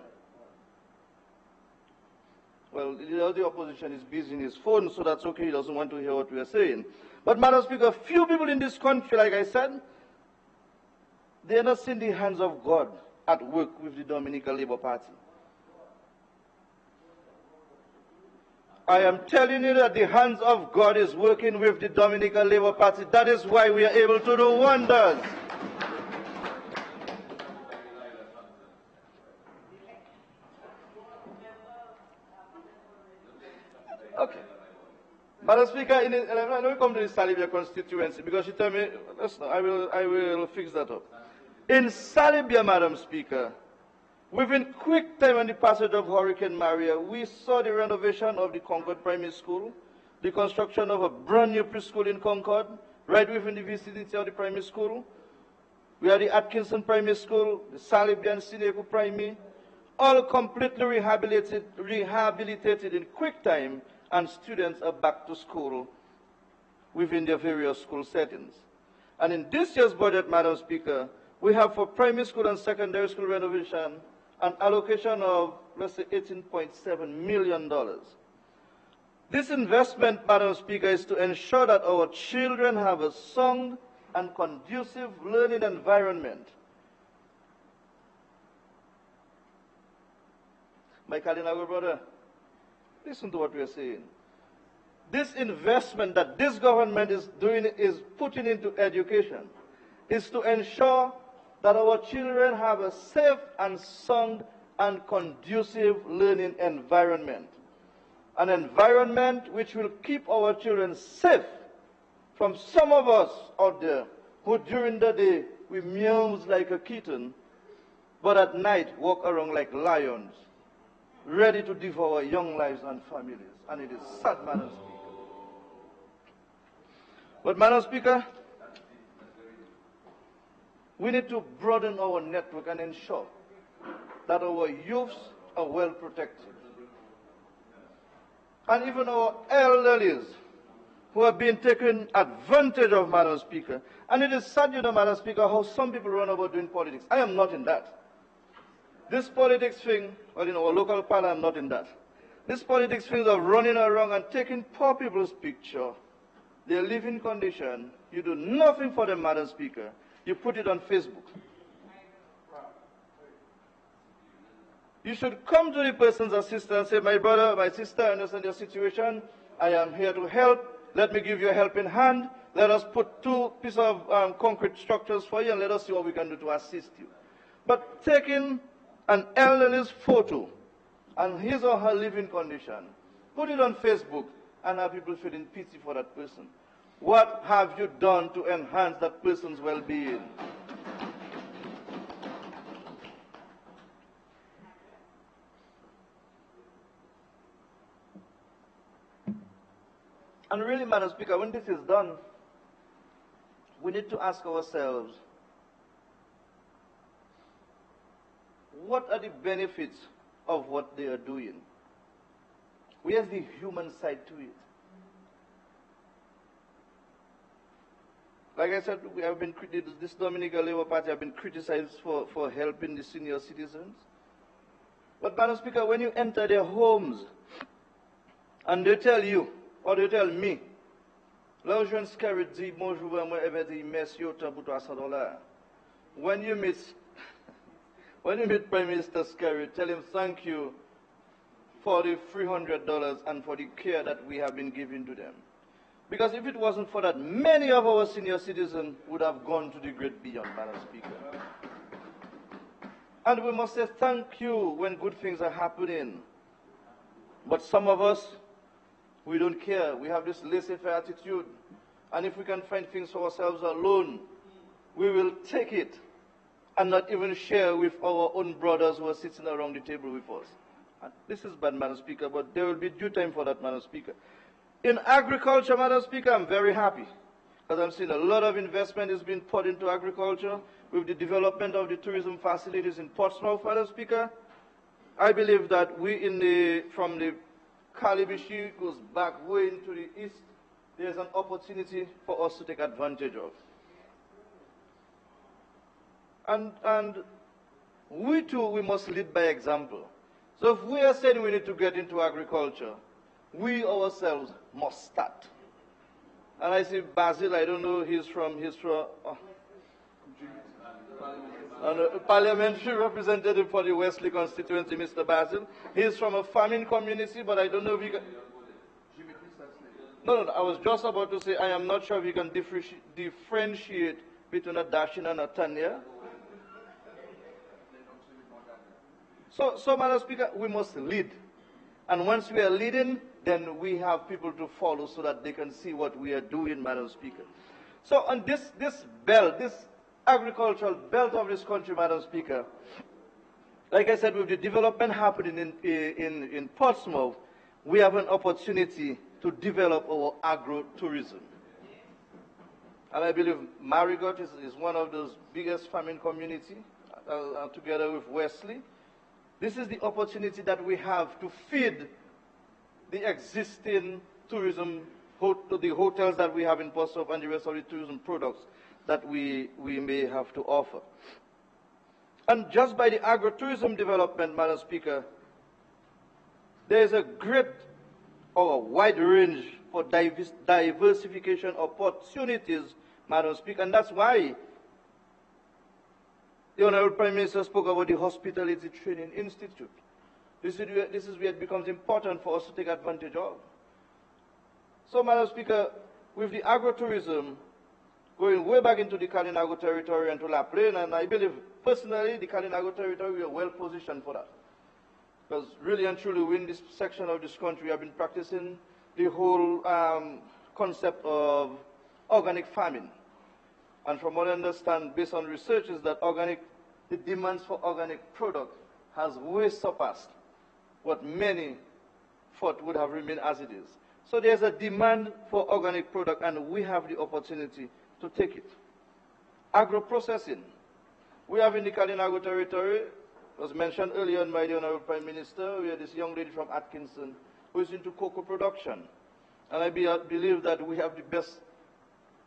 Well, the leader of the opposition is busy in his phone, so that's okay. He doesn't want to hear what we are saying. But, Madam Speaker, few people in this country, like I said, they are not seeing the hands of God at work with the Dominican Labour Party. I am telling you that the hands of God is working with the Dominica Labour Party. That is why we are able to do wonders. Okay. Madam Speaker, I know we come to the Salibia constituency because she told me, listen, I will fix that up. In Salibia, Madam Speaker, within quick time on the passage of Hurricane Maria, we saw the renovation of the Concord Primary School, the construction of a brand new preschool in Concord, right within the vicinity of the primary school. We had the Atkinson Primary School, the Salibia and Sineku Primary, all completely rehabilitated in quick time, and students are back to school within their various school settings. And in this year's budget, Madam Speaker, we have for primary school and secondary school renovation an allocation of, let's say, $18.7 million. This investment, Madam Speaker, is to ensure that our children have a sound and conducive learning environment. My Kalinago brother, listen to what we are saying. This investment that this government is doing, is putting into education, is to ensure that our children have a safe and sound and conducive learning environment. An environment which will keep our children safe from some of us out there who during the day we meows like a kitten, but at night walk around like lions, ready to devour young lives and families. And it is sad, Madam Speaker. But, Madam Speaker, we need to broaden our network and ensure that our youths are well protected. And even our elderlies who are being taken advantage of, Madam Speaker. And it is sad, you know, Madam Speaker, how some people run about doing politics. I am not in that. This politics thing, well, in our local parliament, I'm not in that. This politics thing of running around and taking poor people's picture, their living condition, you do nothing for them, Madam Speaker. You put it on Facebook. You should come to the person's assistance and say, my brother, my sister, I understand your situation. I am here to help. Let me give you a helping hand. Let us put 2 pieces of concrete structures for you and let us see what we can do to assist you. But taking an elderly's photo and his or her living condition, put it on Facebook and have people feeling pity for that person. What have you done to enhance that person's well-being? And really, Madam Speaker, when this is done, we need to ask ourselves, what are the benefits of what they are doing? Where's the human side to it? Like I said, we have been this Dominica Labour Party have been criticized for helping the senior citizens. But, Madam Speaker, when you enter their homes and they tell you, or they tell me, when you meet Prime Minister Scary, tell him thank you for the $300 and for the care that we have been giving to them. Because if it wasn't for that, many of our senior citizens would have gone to the great beyond, Madam Speaker. And we must say thank you when good things are happening. But some of us, we don't care. We have this laissez-faire attitude. And if we can find things for ourselves alone, we will take it and not even share with our own brothers who are sitting around the table with us. And this is bad, Madam Speaker, but there will be due time for that, Madam Speaker. In agriculture, Madam Speaker, I'm very happy because I'm seeing a lot of investment is being put into agriculture with the development of the tourism facilities in Portsmouth, Madam Speaker. I believe that we from the Kalibishi goes back way into the east, there's an opportunity for us to take advantage of. And we too, we must lead by example. So if we are saying we need to get into agriculture, we ourselves must start. And I see Basil, I don't know, he's from a parliamentary representative for the Wesley constituency, Mr. Basil. He's from a farming community, but I don't know if he can, No, I was just about to say I am not sure if you can differentiate between a Dashin and a Tanya. So, Madam Speaker, we must lead. And once we are leading, then we have people to follow so that they can see what we are doing, Madam Speaker. So on this belt, this agricultural belt of this country, Madam Speaker, like I said, with the development happening in Portsmouth, we have an opportunity to develop our agro-tourism. And I believe Marigot is one of those biggest farming communities, together with Wesley. This is the opportunity that we have to feed the existing tourism, the hotels that we have in Portsmouth and the rest of the tourism products that we may have to offer. And just by the agritourism development, Madam Speaker, there is a great or a wide range for diversification opportunities, Madam Speaker, and that's why the Honorable Prime Minister spoke about the Hospitality Training Institute. This is where it becomes important for us to take advantage of. So, Madam Speaker, with the agritourism going way back into the Kalinago territory and to La Plaine, and I believe personally the Kalinago territory, we are well positioned for that. Because really and truly, we in this section of this country have been practicing the whole concept of organic farming. And from what I understand, based on research, is that the demands for organic product has way surpassed what many thought would have remained as it is. So there's a demand for organic product, and we have the opportunity to take it. Agro-processing. We have in the Kalinago territory, was mentioned earlier by the Honorable Prime Minister, we have this young lady from Atkinson who is into cocoa production. And I believe that we have the best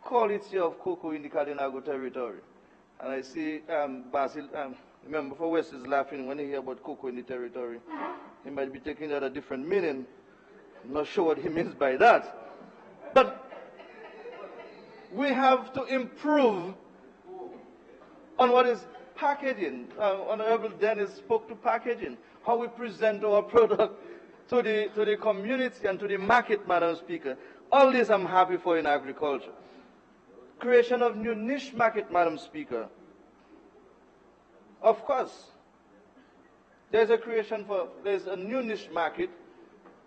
quality of cocoa in the Kalinago territory. And I see Basil, member for West, is laughing when he hears about cocoa in the territory. He might be taking that a different meaning. I'm not sure what he means by that. But we have to improve on what is packaging. Honorable Dennis spoke to packaging, how we present our product to the community and to the market, Madam Speaker. All this I'm happy for in agriculture. Creation of new niche market, Madam Speaker. Of course, there's a new niche market.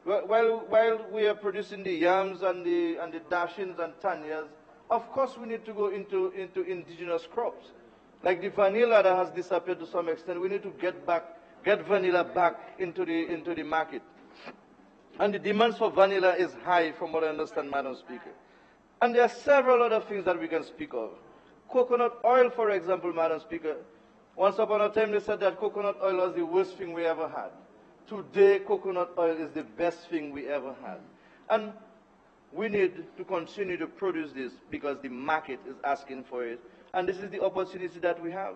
While we are producing the yams and the dashins and tanyas, of course we need to go into indigenous crops. Like the vanilla that has disappeared to some extent, we need to get vanilla back into the market. And the demands for vanilla is high from what I understand, Madam Speaker. And there are several other things that we can speak of. Coconut oil, for example, Madam Speaker. Once upon a time they said that coconut oil was the worst thing we ever had. Today, coconut oil is the best thing we ever had. And we need to continue to produce this because the market is asking for it. And this is the opportunity that we have.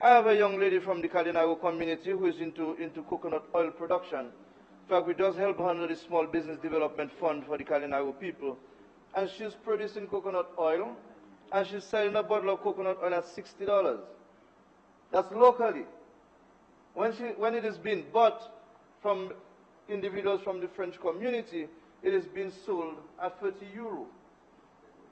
I have a young lady from the Kalinago community who is into coconut oil production. In fact, we just help her under the Small Business Development Fund for the Kalinago people. And she's producing coconut oil, and she's selling a bottle of coconut oil at $60. That's locally. When it is being bought from individuals from the French community, it is being sold at €30.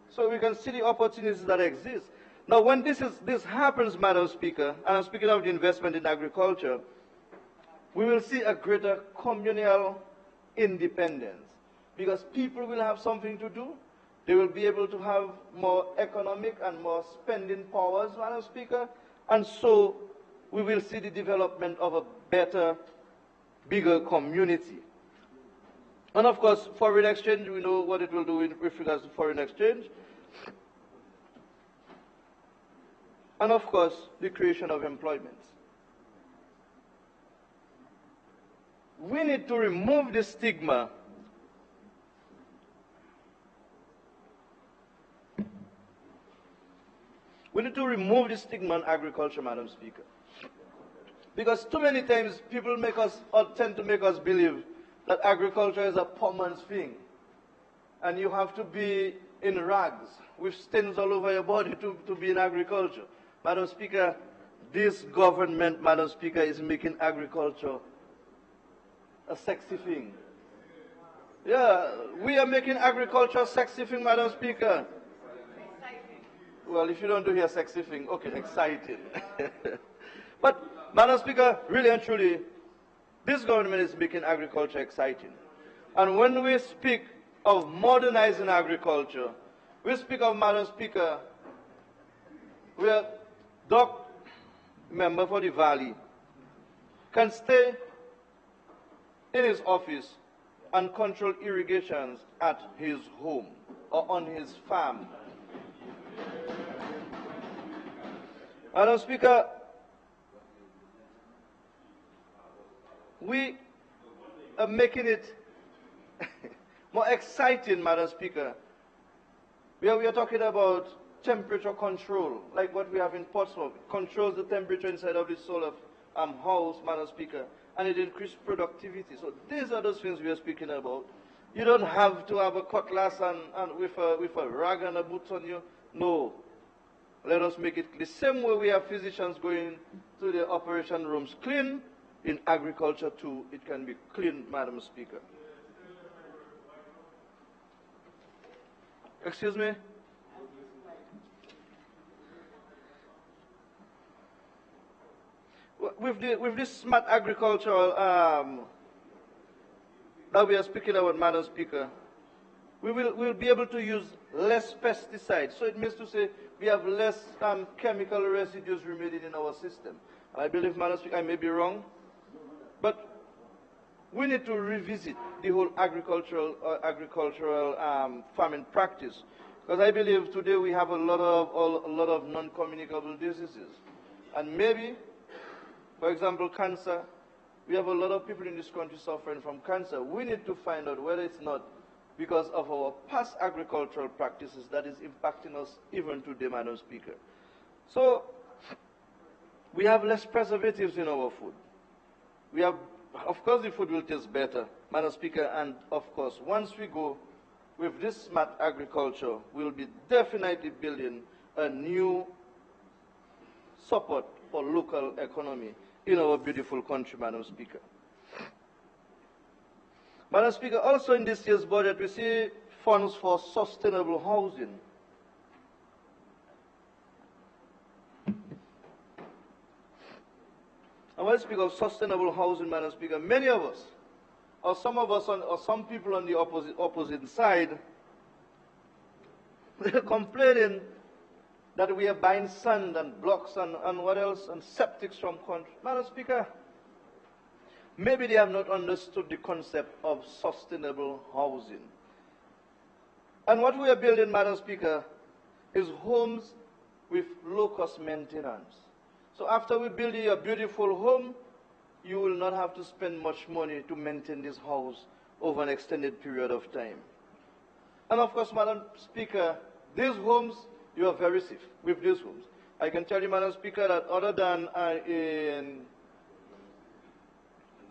So we can see the opportunities that exist. Now, when this happens, Madam Speaker, and I'm speaking of the investment in agriculture, we will see a greater communal independence because people will have something to do. They will be able to have more economic and more spending powers, Madam Speaker, and so we will see the development of a better, bigger community. And of course, foreign exchange, we know what it will do with regards to foreign exchange. And of course, the creation of employment. We need to remove the stigma in agriculture, Madam Speaker. Because too many times people tend to make us believe that agriculture is a poor man's thing. And you have to be in rags with stains all over your body to be in agriculture. Madam Speaker, this government, Madam Speaker, is making agriculture a sexy thing. Yeah, we are making agriculture sexy thing, Madam Speaker. Exciting. Well, if you don't do here sexy thing, okay, exciting. But, Madam Speaker, really and truly, this government is making agriculture exciting. And when we speak of modernizing agriculture, we speak of, Madam Speaker, where Doc, member for the Valley, can stay in his office and control irrigations at his home or on his farm. Madam Speaker, we are making it more exciting, Madam Speaker. We are talking about temperature control, like what we have in Portsmouth. It controls the temperature inside of the solar house, Madam Speaker, and it increases productivity. So these are those things we are speaking about. You don't have to have a cutlass and with a rag and a boot on you. No. Let us make it the same way we have physicians going to the operation rooms clean. In agriculture too, it can be clean, Madam Speaker. Excuse me? With this smart agriculture that we are speaking about, Madam Speaker, we'll be able to use less pesticides. So it means to say we have less chemical residues remaining in our system. I believe, Madam Speaker, I may be wrong, but we need to revisit the whole agricultural farming practice, because I believe today we have a lot of non-communicable diseases, and maybe, for example, cancer. We have a lot of people in this country suffering from cancer. We need to find out whether it's not because of our past agricultural practices that is impacting us even today, Madam Speaker. So we have less preservatives in our food. We have, of course, the food will taste better, Madam Speaker, and of course, once we go with this smart agriculture, we'll be definitely building a new support for local economy in our beautiful country, Madam Speaker. Madam Speaker, also in this year's budget, we see funds for sustainable housing. And when I speak of sustainable housing, Madam Speaker, many of us, or some of us, or some people on the opposite side, they're complaining that we are buying sand and blocks and what else, and septics from country. Madam Speaker, maybe they have not understood the concept of sustainable housing. And what we are building, Madam Speaker, is homes with low-cost maintenance. So after we build you a beautiful home, you will not have to spend much money to maintain this house over an extended period of time. And of course, Madam Speaker, these homes, you are very safe with these homes. I can tell you, Madam Speaker, that other than in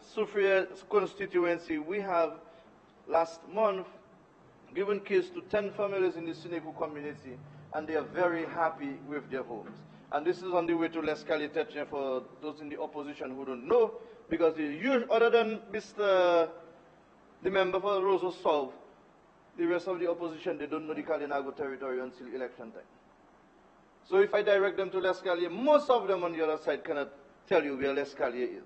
Sufria's constituency, we have last month given keys to 10 families in the Senegal community, and they are very happy with their homes. And this is on the way to Lescali Tetchen for those in the opposition who don't know, because other than the member for Roseau Solve, the rest of the opposition, they don't know the Kalinago territory until election time. So if I direct them to Lescalier, most of them on the other side cannot tell you where Lescalier is.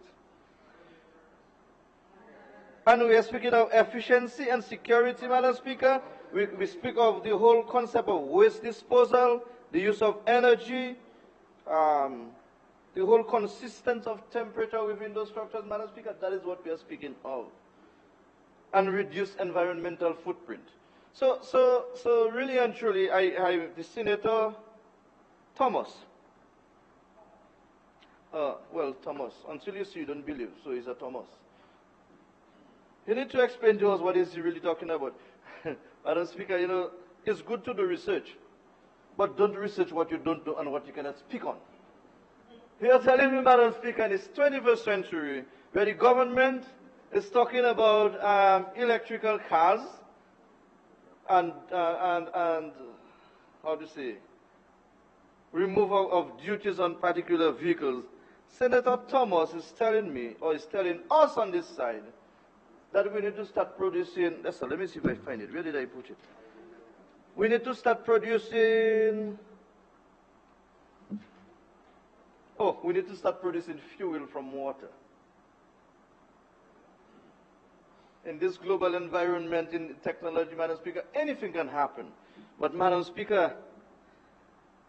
And we are speaking of efficiency and security, Madam Speaker. We speak of the whole concept of waste disposal, the use of energy, the whole consistency of temperature within those structures, Madam Speaker. That is what we are speaking of. And reduce environmental footprint. So really and truly, the Senator Thomas. Well, Thomas, until you see, you don't believe, so he's a Thomas. You need to explain to us what is he really talking about. Madam Speaker, you know, it's good to do research, but don't research what you don't know and what you cannot speak on. You are telling me, Madam Speaker, in this 21st century, where the government is talking about electrical cars and how to say, removal of duties on particular vehicles, Senator Thomas is telling me, or is telling us on this side, that we need to start producing, let me see if I find it. Where did I put it? We need to start producing, we need to start producing fuel from water. In this global environment, in technology, Madam Speaker, anything can happen. But, Madam Speaker,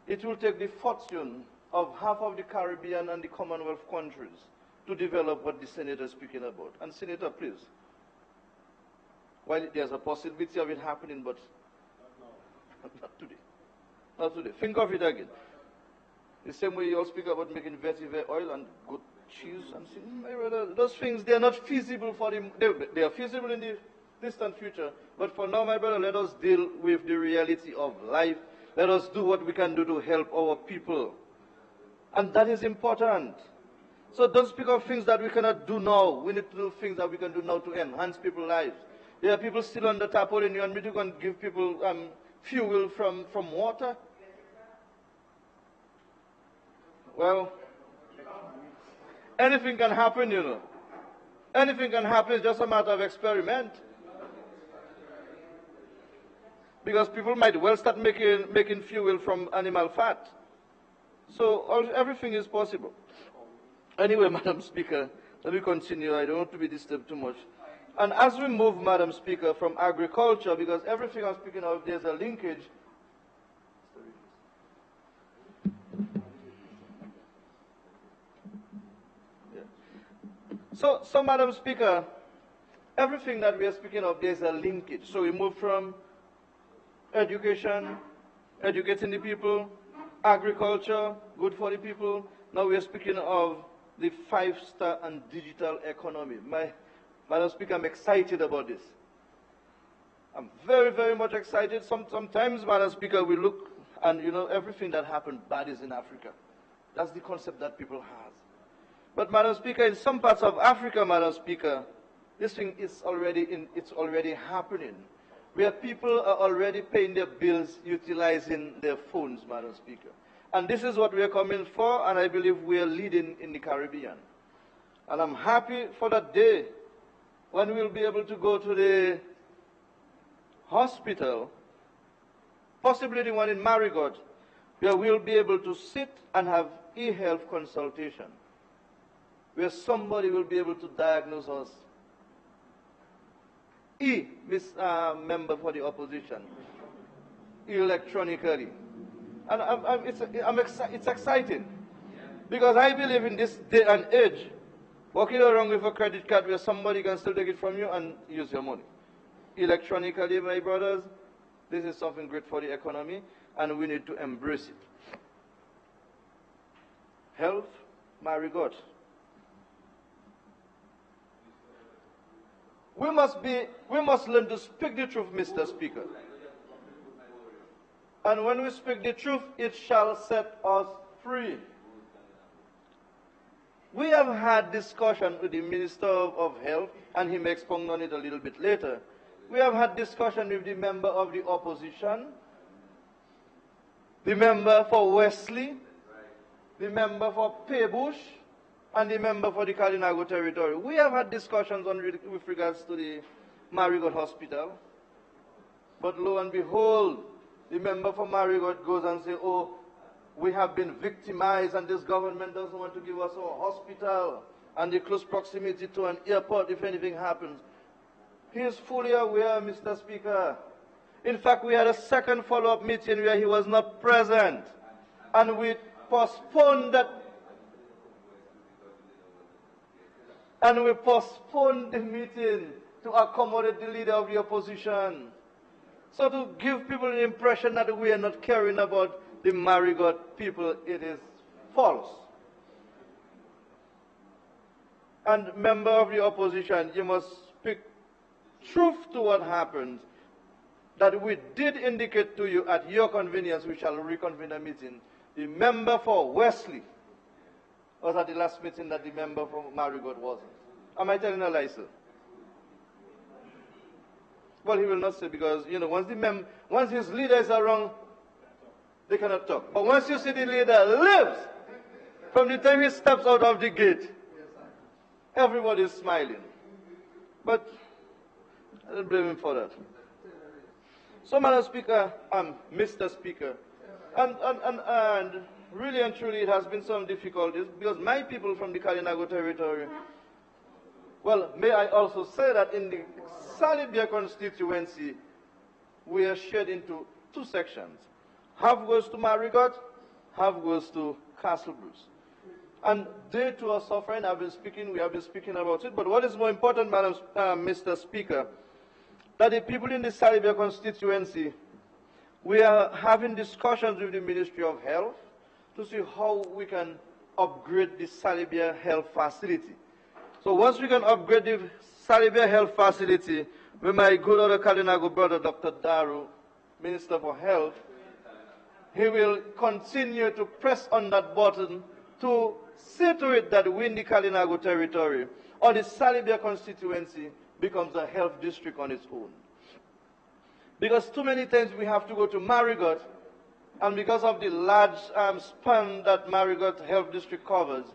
it will take the fortune of half of the Caribbean and the Commonwealth countries to develop what the Senator is speaking about. And, Senator, please, while there's a possibility of it happening, but not today. Not today. Think of it again. The same way you all speak about making vetiver oil and good cheese and those things, they are not feasible for them. They are feasible in the distant future. But for now, my brother, let us deal with the reality of life. Let us do what we can do to help our people. And that is important. So don't speak of things that we cannot do now. We need to do things that we can do now to enhance people's lives. There are people still on the tarpaulin. You want me to go and give people fuel from water? Well, anything can happen, you know. Anything can happen. It's just a matter of experiment. Because people might well start making fuel from animal fat. So everything is possible. Anyway, Madam Speaker, let me continue. I don't want to be disturbed too much. And as we move, Madam Speaker, from agriculture, because everything I'm speaking of, there's a linkage. So, Madam Speaker, everything that we are speaking of, there's a linkage. So we move from education, educating the people, agriculture, good for the people. Now we are speaking of the 5-star and digital economy. Madam Speaker, I'm excited about this. I'm very, very much excited. Sometimes, Madam Speaker, we look and, you know, everything that happened bad is in Africa. That's the concept that people have. But, Madam Speaker, in some parts of Africa, Madam Speaker, this thing is it's already happening, where people are already paying their bills utilizing their phones, Madam Speaker. And this is what we are coming for, and I believe we are leading in the Caribbean. And I'm happy for that day when we'll be able to go to the hospital, possibly the one in Marigot, where we'll be able to sit and have e-health consultation, where somebody will be able to diagnose us. Member for the opposition, electronically. And it's exciting, because I believe in this day and age, walking around with a credit card where somebody can still take it from you and use your money. Electronically, my brothers, this is something great for the economy, and we need to embrace it. Health, Marigot. We must learn to speak the truth, Mr. Speaker. And when we speak the truth, it shall set us free. We have had discussion with the Minister of Health, and he may expound on it a little bit later. We have had discussion with the member of the opposition, the member for Wesley, the member for Paybush, and the member for the Kalinago territory. We have had discussions with regards to the Marigot Hospital. But lo and behold, the member for Marigot goes and says, oh, we have been victimized and this government doesn't want to give us a hospital and the close proximity to an airport if anything happens. He is fully aware, Mr. Speaker. In fact, we had a second follow-up meeting where he was not present, and we postponed that. And we postponed the meeting to accommodate the leader of the opposition. So to give people the impression that we are not caring about the Marigot people, it is false. And member of the opposition, you must speak truth to what happened, that we did indicate to you at your convenience we shall reconvene a meeting. The member for Wesley was at the last meeting that the member from Marigot wasn't. Am I telling a lie, sir? Well, he will not say, because, you know, once his leader is around, they cannot talk. But once you see the leader lives, from the time he steps out of the gate, everybody is smiling. But I don't blame him for that. So, Madam Speaker, Mr. Speaker, and really and truly it has been some difficulties because my people from the Kalinago territory, well, may I also say that in the Salibia constituency, we are shared into two sections. Half goes to Marigot, half goes to Castle Bruce. And they too are suffering. We have been speaking about it. But what is more important, Mr. Speaker, that the people in the Salibia constituency, we are having discussions with the Ministry of Health to see how we can upgrade the Salibia Health Facility. So once we can upgrade the Salibia Health Facility, with my good other Kalinago brother, Dr. Daru, Minister for Health, he will continue to press on that button to see to it that we in the Kalinago territory or the Salibia constituency becomes a health district on its own. Because too many times we have to go to Marigot, and because of the large span that Marigot Health District covers,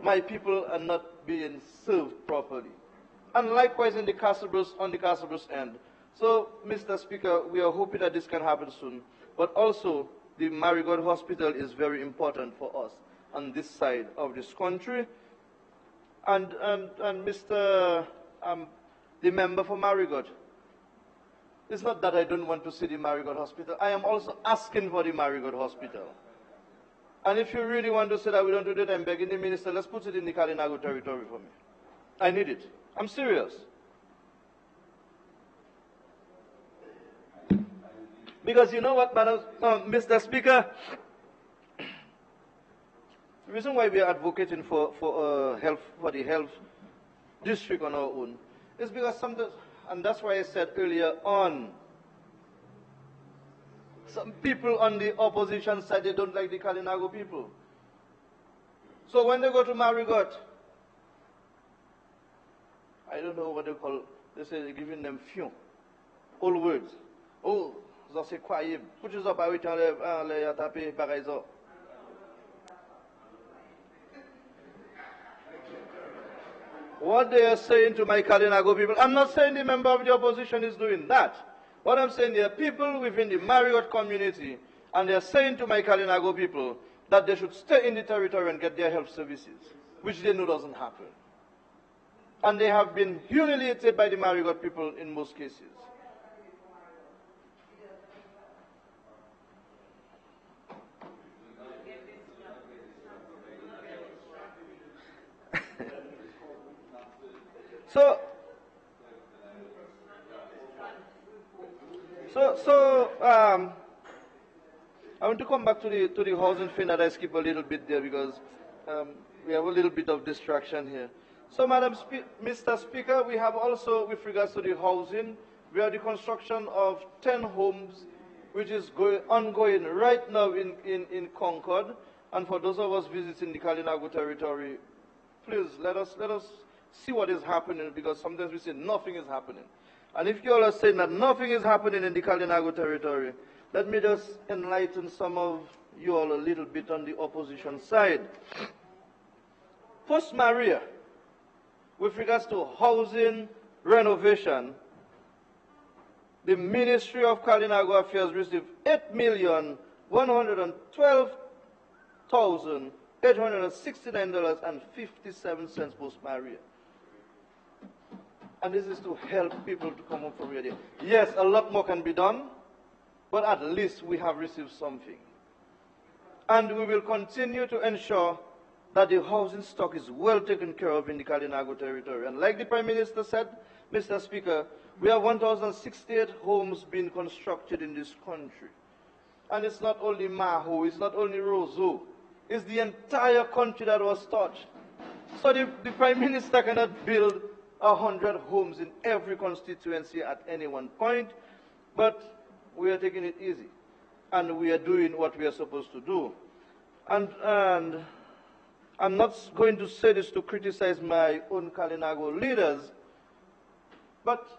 my people are not being served properly. And likewise in the Castle Bruce, on the Castle Bruce end. So, Mr. Speaker, we are hoping that this can happen soon. But also, the Marigot Hospital is very important for us on this side of this country. And Mr. The member for Marigot, it's not that I don't want to see the Marigot Hospital. I am also asking for the Marigot Hospital. And if you really want to say that we don't do that, I'm begging the minister, let's put it in the Kalinago territory for me. I need it. I'm serious. Because you know what, Mr. Speaker? The reason why we are advocating for the health district on our own is because sometimes, and that's why I said earlier on, some people on the opposition side, they don't like the Kalinago people. So when they go to Marigot, I don't know what they call, they say they're giving them few old words. Oh, ça c'est quoi? Put you up, I will tell you, taper pareil ça. What they are saying to my Kalinago people, I'm not saying the member of the opposition is doing that. What I'm saying, there are people within the Marigot community, and they are saying to my Kalinago people that they should stay in the territory and get their health services, which they know doesn't happen. And they have been humiliated by the Marigot people in most cases. So, I want to come back to the housing thing that I skip a little bit there because we have a little bit of distraction here. So, Mr. Speaker, we have also, with regards to the housing, we have the construction of 10 homes, which is ongoing right now in Concord. And for those of us visiting the Kalinago territory, please let us see what is happening, because sometimes we say nothing is happening. And if you all are saying that nothing is happening in the Kalinago territory, let me just enlighten some of you all a little bit on the opposition side. Post Maria, with regards to housing renovation, the Ministry of Kalinago Affairs received $8,112,869.57 post Maria. And this is to help people to come up from here. Yes, a lot more can be done, but at least we have received something. And we will continue to ensure that the housing stock is well taken care of in the Kalinago territory. And like the Prime Minister said, Mr. Speaker, we have 1,068 homes being constructed in this country. And it's not only Maho, it's not only Roseau, it's the entire country that was touched. So the Prime Minister cannot build 100 homes in every constituency at any one point, but we are taking it easy, and we are doing what we are supposed to do. And I'm not going to say this to criticize my own Kalinago leaders, but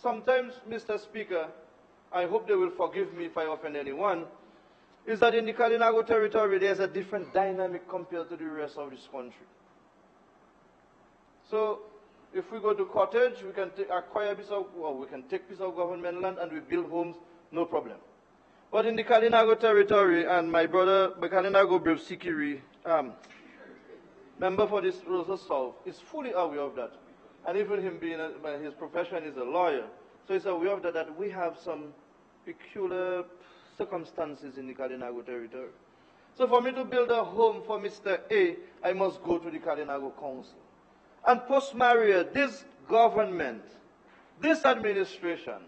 sometimes, Mr. Speaker, I hope they will forgive me if I offend anyone, is that in the Kalinago territory there's a different dynamic compared to the rest of this country. So If we go to cottage, we can acquire a piece of, well, we can take piece of government land and we build homes, no problem. But in the Kalinago territory, and my brother, Kalinago Brave Sikiri, member for this Rosa South, is fully aware of that. And even him being, his profession is a lawyer, so he's aware of that we have some peculiar circumstances in the Kalinago territory. So for me to build a home for Mr. A, I must go to the Kalinago Council. And post-Maria, this government, this administration,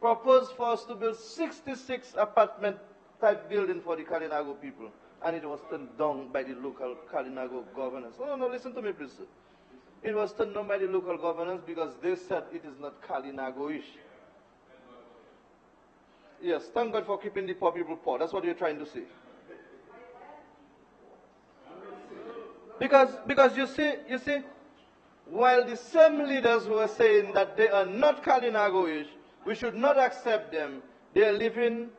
proposed for us to build 66 apartment-type building for the Kalinago people, and it was turned down by the local Kalinago governors. No, listen to me, please, sir. It was turned down by the local governors because they said it is not Kalinago-ish. Yes, thank God for keeping the poor people poor. That's what you're trying to say. Because you see, while the same leaders who are saying that they are not Kalinago-ish, we should not accept them, they are living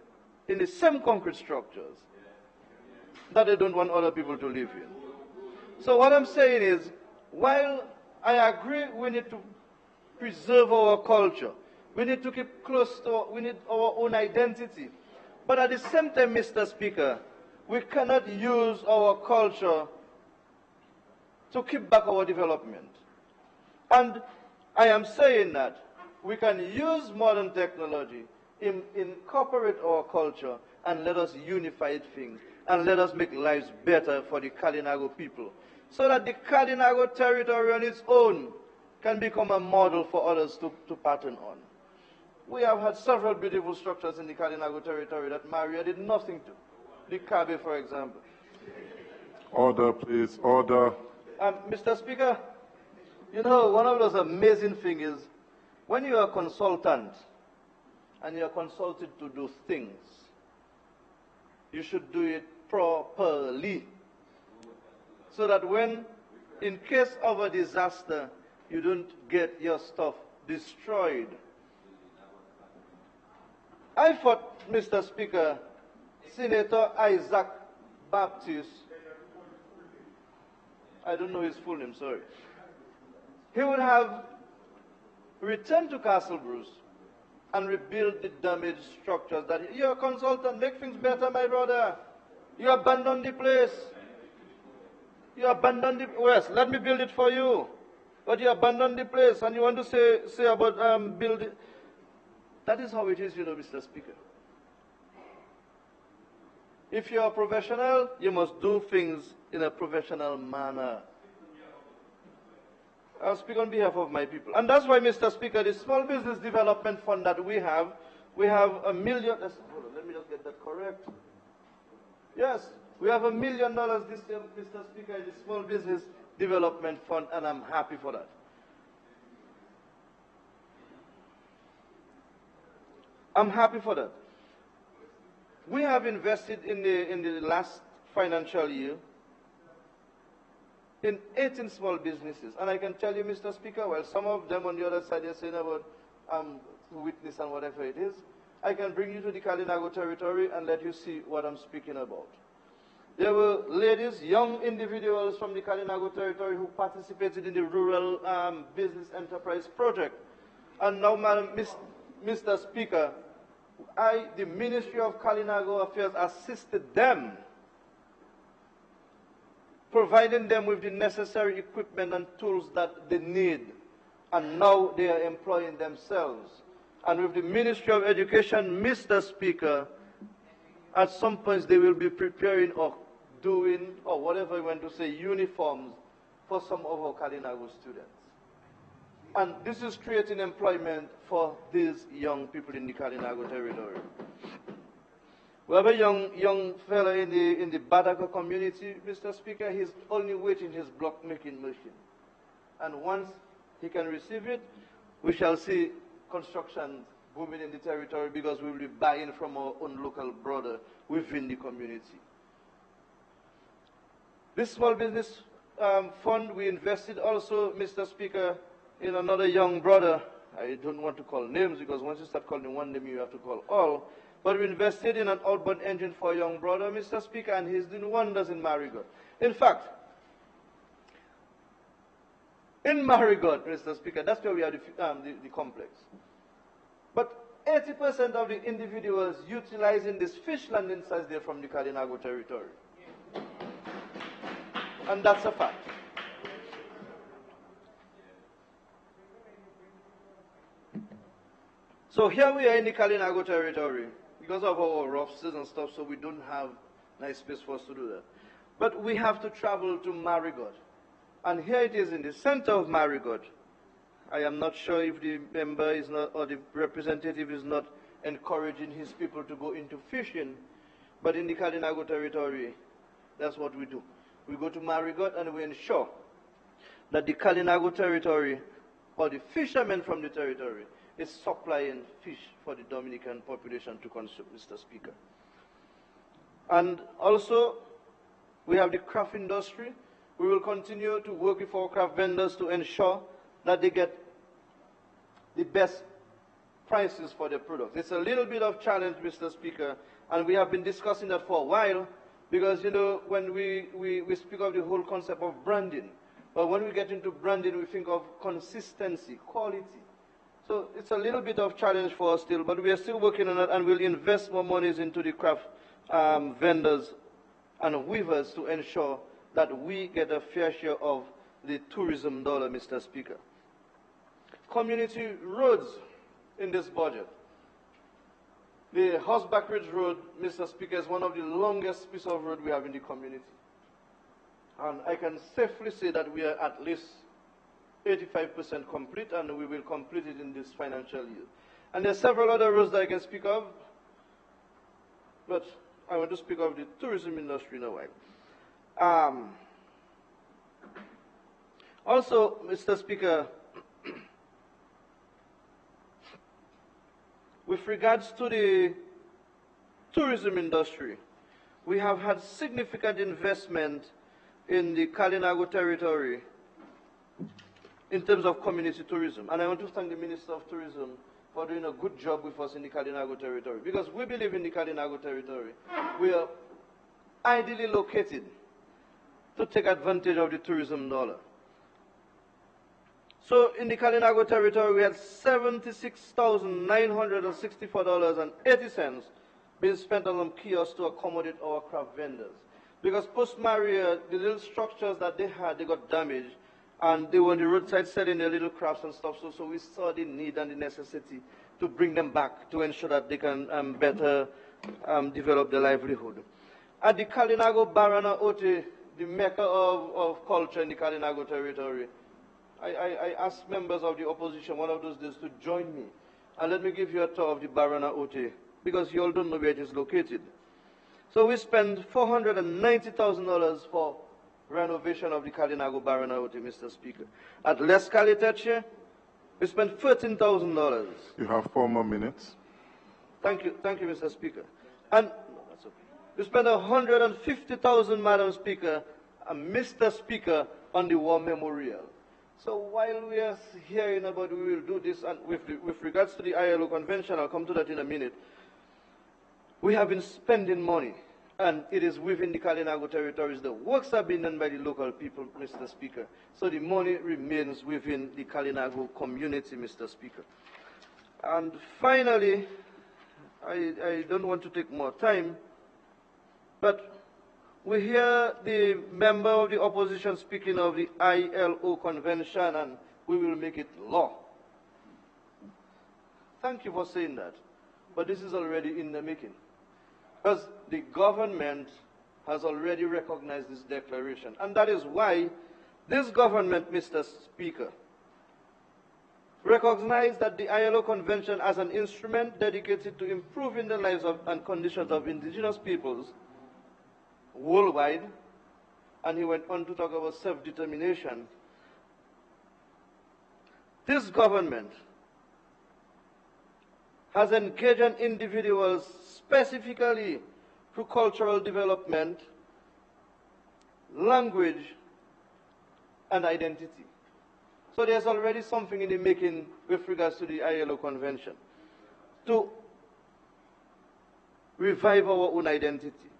in the same concrete structures that they don't want other people to live in. So what I'm saying is, while I agree we need to preserve our culture, we need to keep close to, we need our own identity, but at the same time, Mr. Speaker, we cannot use our culture to keep back our development. And I am saying that we can use modern technology, incorporate our culture, and let us unify things, and let us make lives better for the Kalinago people, so that the Kalinago territory on its own can become a model for others to pattern on. We have had several beautiful structures in the Kalinago territory that Maria did nothing to. The Kabe, for example. Order, please. Order. Mr. Speaker, you know, one of those amazing things is when you are a consultant and you are consulted to do things, you should do it properly, so that when, in case of a disaster, you don't get your stuff destroyed. I thought, Mr. Speaker, Senator Isaac Baptist, I don't know his full name, sorry, he would have returned to Castle Bruce and rebuild the damaged structures. That you're a consultant, make things better, my brother. You abandoned the place. You abandoned the, yes, let me build it for you. But you abandoned the place and you want to say about building. That is how it is, you know, Mr. Speaker. If you're a professional, you must do things in a professional manner. I'll speak on behalf of my people. And that's why, Mr. Speaker, the Small Business Development Fund that we have $1 million, hold on, let me just get that correct. Yes, we have $1 million this year, Mr. Speaker, in the Small Business Development Fund, and I'm happy for that. I'm happy for that. We have invested in the last financial year in 18 small businesses. And I can tell you, Mr. Speaker, while some of them on the other side are saying about witness and whatever it is, I can bring you to the Kalinago territory and let you see what I'm speaking about. There were ladies, young individuals from the Kalinago territory who participated in the Rural Business Enterprise Project. And now, Madam, Mr. Speaker, the Ministry of Kalinago Affairs assisted them, providing them with the necessary equipment and tools that they need. And now they are employing themselves. And with the Ministry of Education, Mr. Speaker, at some point they will be preparing or doing, or whatever you want to say, uniforms for some of our Kalinago students. And this is creating employment for these young people in the Kalinago territory. We have a young fellow in the Badaka community, Mr. Speaker. He's only waiting his block making machine. And once he can receive it, we shall see construction booming in the territory because we will be buying from our own local brother within the community. This small business fund, we invested also, Mr. Speaker, in another young brother. I don't want to call names because once you start calling one name, you have to call all. But we invested in an outbound engine for a young brother, Mr. Speaker, and he's doing wonders in Marigot. In fact, in Marigot, Mr. Speaker, that's where we have the complex. But 80% of the individuals utilizing this fish landing sites there from the Kalinago territory. And that's a fact. So here we are in the Kalinago territory because of our rough seas and stuff, so we don't have nice space for us to do that. But we have to travel to Marigot. And here it is in the center of Marigot. I am not sure if the member is not, or the representative is not encouraging his people to go into fishing, but in the Kalinago territory, that's what we do. We go to Marigot and we ensure that the Kalinago territory, or the fishermen from the territory, is supplying fish for the Dominican population to consume, Mr. Speaker. And also, we have the craft industry. We will continue to work with our craft vendors to ensure that they get the best prices for their products. It's a little bit of challenge, Mr. Speaker, and we have been discussing that for a while, because, you know, when we speak of the whole concept of branding, but when we get into branding, we think of consistency, quality. So it's a little bit of challenge for us still, but we are still working on it, and we'll invest more monies into the craft vendors and weavers to ensure that we get a fair share of the tourism dollar, Mr. Speaker. Community roads in this budget. The Horseback Ridge Road, Mr. Speaker, is one of the longest pieces of road we have in the community. And I can safely say that we are at least 85% complete, and we will complete it in this financial year. And there are several other roads that I can speak of, but I want to speak of the tourism industry in a while. Also, Mr. Speaker, with regards to the tourism industry, we have had significant investment in the Kalinago territory in terms of community tourism. And I want to thank the Minister of Tourism for doing a good job with us in the Kalinago territory, because we believe in the Kalinago territory. We are ideally located to take advantage of the tourism dollar. So in the Kalinago territory, we had $76,964.80 being spent on kiosks to accommodate our craft vendors. Because post-Maria, the little structures that they had, they got damaged, and they were on the roadside selling their little crafts and stuff, so we saw the need and the necessity to bring them back to ensure that they can better develop their livelihood. At the Kalinago Barana Ote, the mecca of culture in the Kalinago territory, I asked members of the opposition one of those days to join me, and let me give you a tour of the Barana Ote, because you all don't know where it is located. So we spent $490,000 for renovation of the Kalinago Barana Ote, Mr. Speaker. At Les Kaliteche, we spent $13,000. You have 4 more minutes. Thank you, Mr. Speaker. And we spent $150,000, Madam Speaker, and Mr. Speaker, on the War Memorial. So while we are hearing about we will do this, and with regards to the ILO Convention, I'll come to that in a minute, we have been spending money, and it is within the Kalinago territories. The works are being done by the local people, Mr. Speaker. So the money remains within the Kalinago community, Mr. Speaker. And finally, I don't want to take more time, but we hear the member of the opposition speaking of the ILO Convention, and we will make it law. Thank you for saying that, but this is already in the making. Because the government has already recognized this declaration. And that is why this government, Mr. Speaker, recognized that the ILO Convention as an instrument dedicated to improving the lives and conditions of indigenous peoples worldwide, and he went on to talk about self-determination. This government has engaged individuals specifically through cultural development, language, and identity. So there's already something in the making with regards to the ILO Convention to revive our own identity.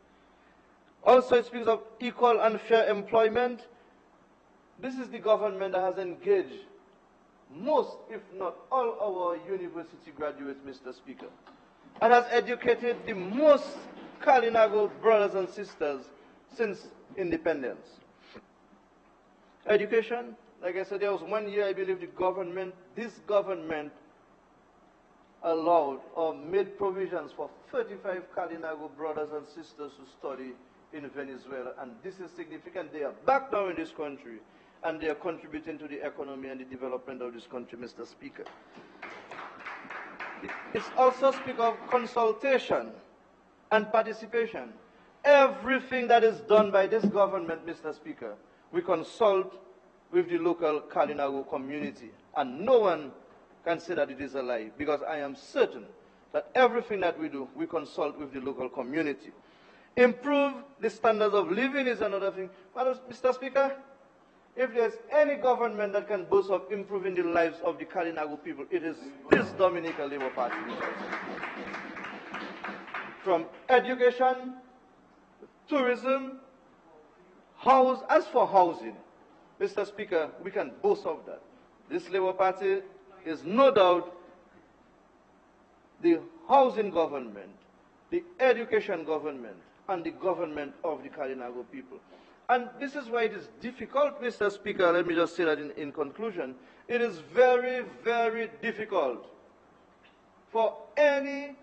Also, it speaks of equal and fair employment, This is the government that has engaged most, if not all, our university graduates, Mr. Speaker, and has educated the most Kalinago brothers and sisters since independence. Education, like I said, there was 1 year, I believe, this government allowed or made provisions for 35 Kalinago brothers and sisters to study in Venezuela, and this is significant. They are back now in this country, and they are contributing to the economy and the development of this country, Mr. Speaker. It also speaks of consultation and participation. Everything that is done by this government, Mr. Speaker, we consult with the local Kalinago community, and no one can say that it is a lie, because I am certain that everything that we do, we consult with the local community. Improve the standards of living is another thing. Mr. Speaker, if there's any government that can boast of improving the lives of the Kalinago people, it is this Dominica Labour Party. From education, tourism, as for housing, Mr. Speaker, we can boast of that. This Labour Party is no doubt the housing government, the education government, and the government of the Kalinago people. And this is why it is difficult, Mr. Speaker, let me just say that in conclusion, it is very, very difficult for any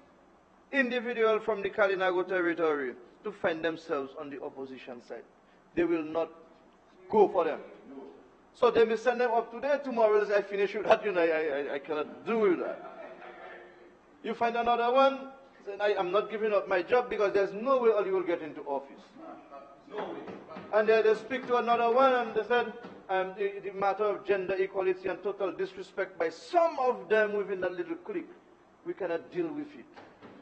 individual from the Kalinago territory to find themselves on the opposition side. They will not go for them. So they may send them up today, tomorrow as I finish with that, I cannot do with that. You find another one, say, I'm not giving up my job because there's no way you will get into office. No way. And they speak to another one and they said, the matter of gender equality and total disrespect by some of them within that little clique, we cannot deal with it.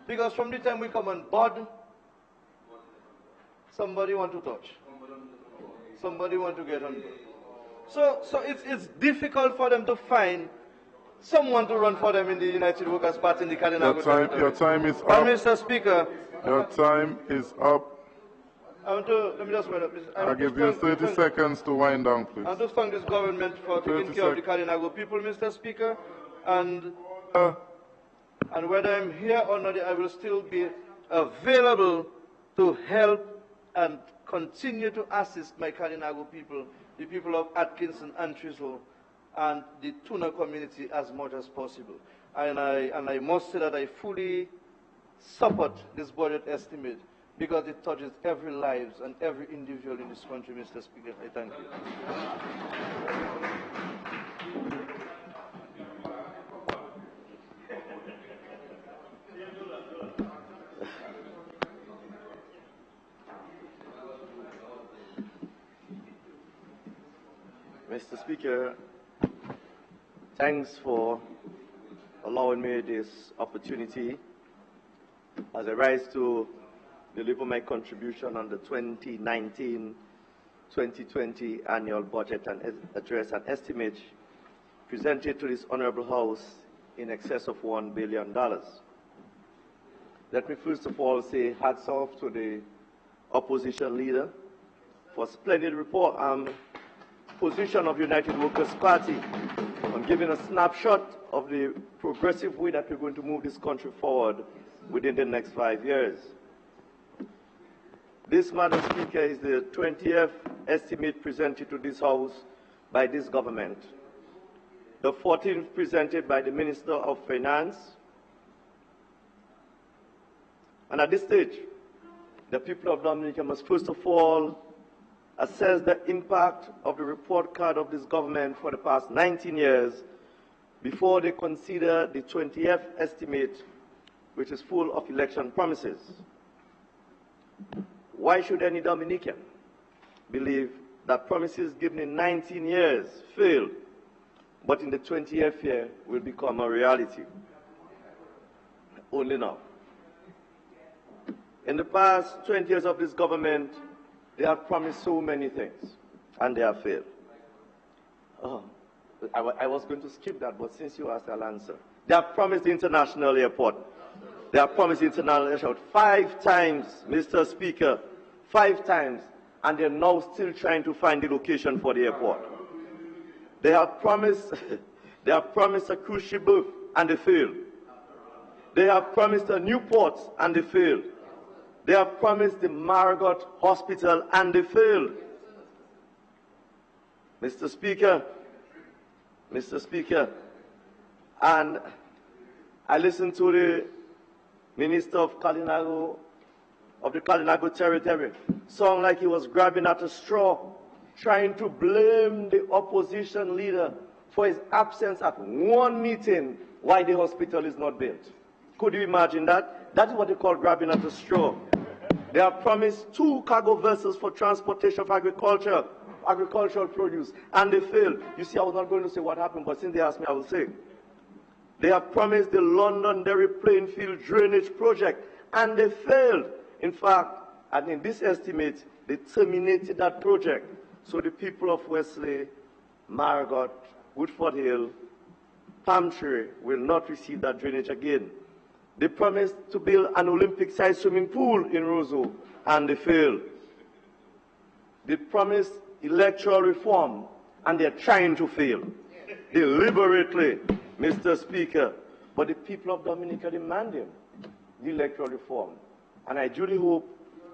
Because from the time we come on board, somebody want to touch. Somebody want to get on board. So it's difficult for them to find someone to run for them in the United Workers' Party in the Kalinago territory. Your time is up. Mr. Speaker. Your time is up. Let me just wait up. I'll give you 30 seconds to wind down, please. I just thank this government for taking care of the Kalinago people, Mr. Speaker. And whether I'm here or not, I will still be available to help and continue to assist my Kalinago people, the people of Atkinson and Thistle, and the Tuna community as much as possible. And I must say that I fully support this budget estimate because it touches every life and every individual in this country, Mr. Speaker. I thank you. Mr. Speaker, thanks for allowing me this opportunity as I rise to deliver my contribution on the 2019-2020 annual budget and address an estimate presented to this Honorable House in excess of $1 billion. Let me first of all say hats off to the opposition leader for a splendid report position of United Workers' Party on giving a snapshot of the progressive way that we're going to move this country forward within the next 5 years. This, Madam Speaker, is the 20th estimate presented to this House by this government, the 14th presented by the Minister of Finance. And at this stage, the people of Dominica must first of all assess the impact of the report card of this government for the past 19 years before they consider the 20th estimate, which is full of election promises. Why should any Dominican believe that promises given in 19 years failed, but in the 20th year will become a reality? Only now. In the past 20 years of this government, they have promised so many things, and they have failed. Oh, I was going to skip that, but since you asked, I'll answer. They have promised the international airport. They have promised the international airport 5 times, Mr. Speaker, 5 times, and they're now still trying to find the location for the airport. They have promised, they have promised a cruise ship berth and they failed. They have promised a new port and they failed. They have promised the Margot Hospital and they failed. Mr. Speaker, and I listened to the Minister of Kalinago, of the Kalinago Territory, sound like he was grabbing at a straw, trying to blame the opposition leader for his absence at one meeting why the hospital is not built. Could you imagine that? That is what they call grabbing at a straw. They have promised 2 cargo vessels for transportation of agricultural produce, and they failed. You see, I was not going to say what happened, but since they asked me, I will say. They have promised the Londonderry Plainfield drainage project, and they failed. In fact, and in this estimate, they terminated that project. So the people of Wesley, Margot, Woodford Hill, Palmtree will not receive that drainage again. They promised to build an Olympic-sized swimming pool in Roseau, and they failed. They promised electoral reform, and they're trying to fail. Deliberately, Mr. Speaker. But the people of Dominica demanding the electoral reform. And I duly hope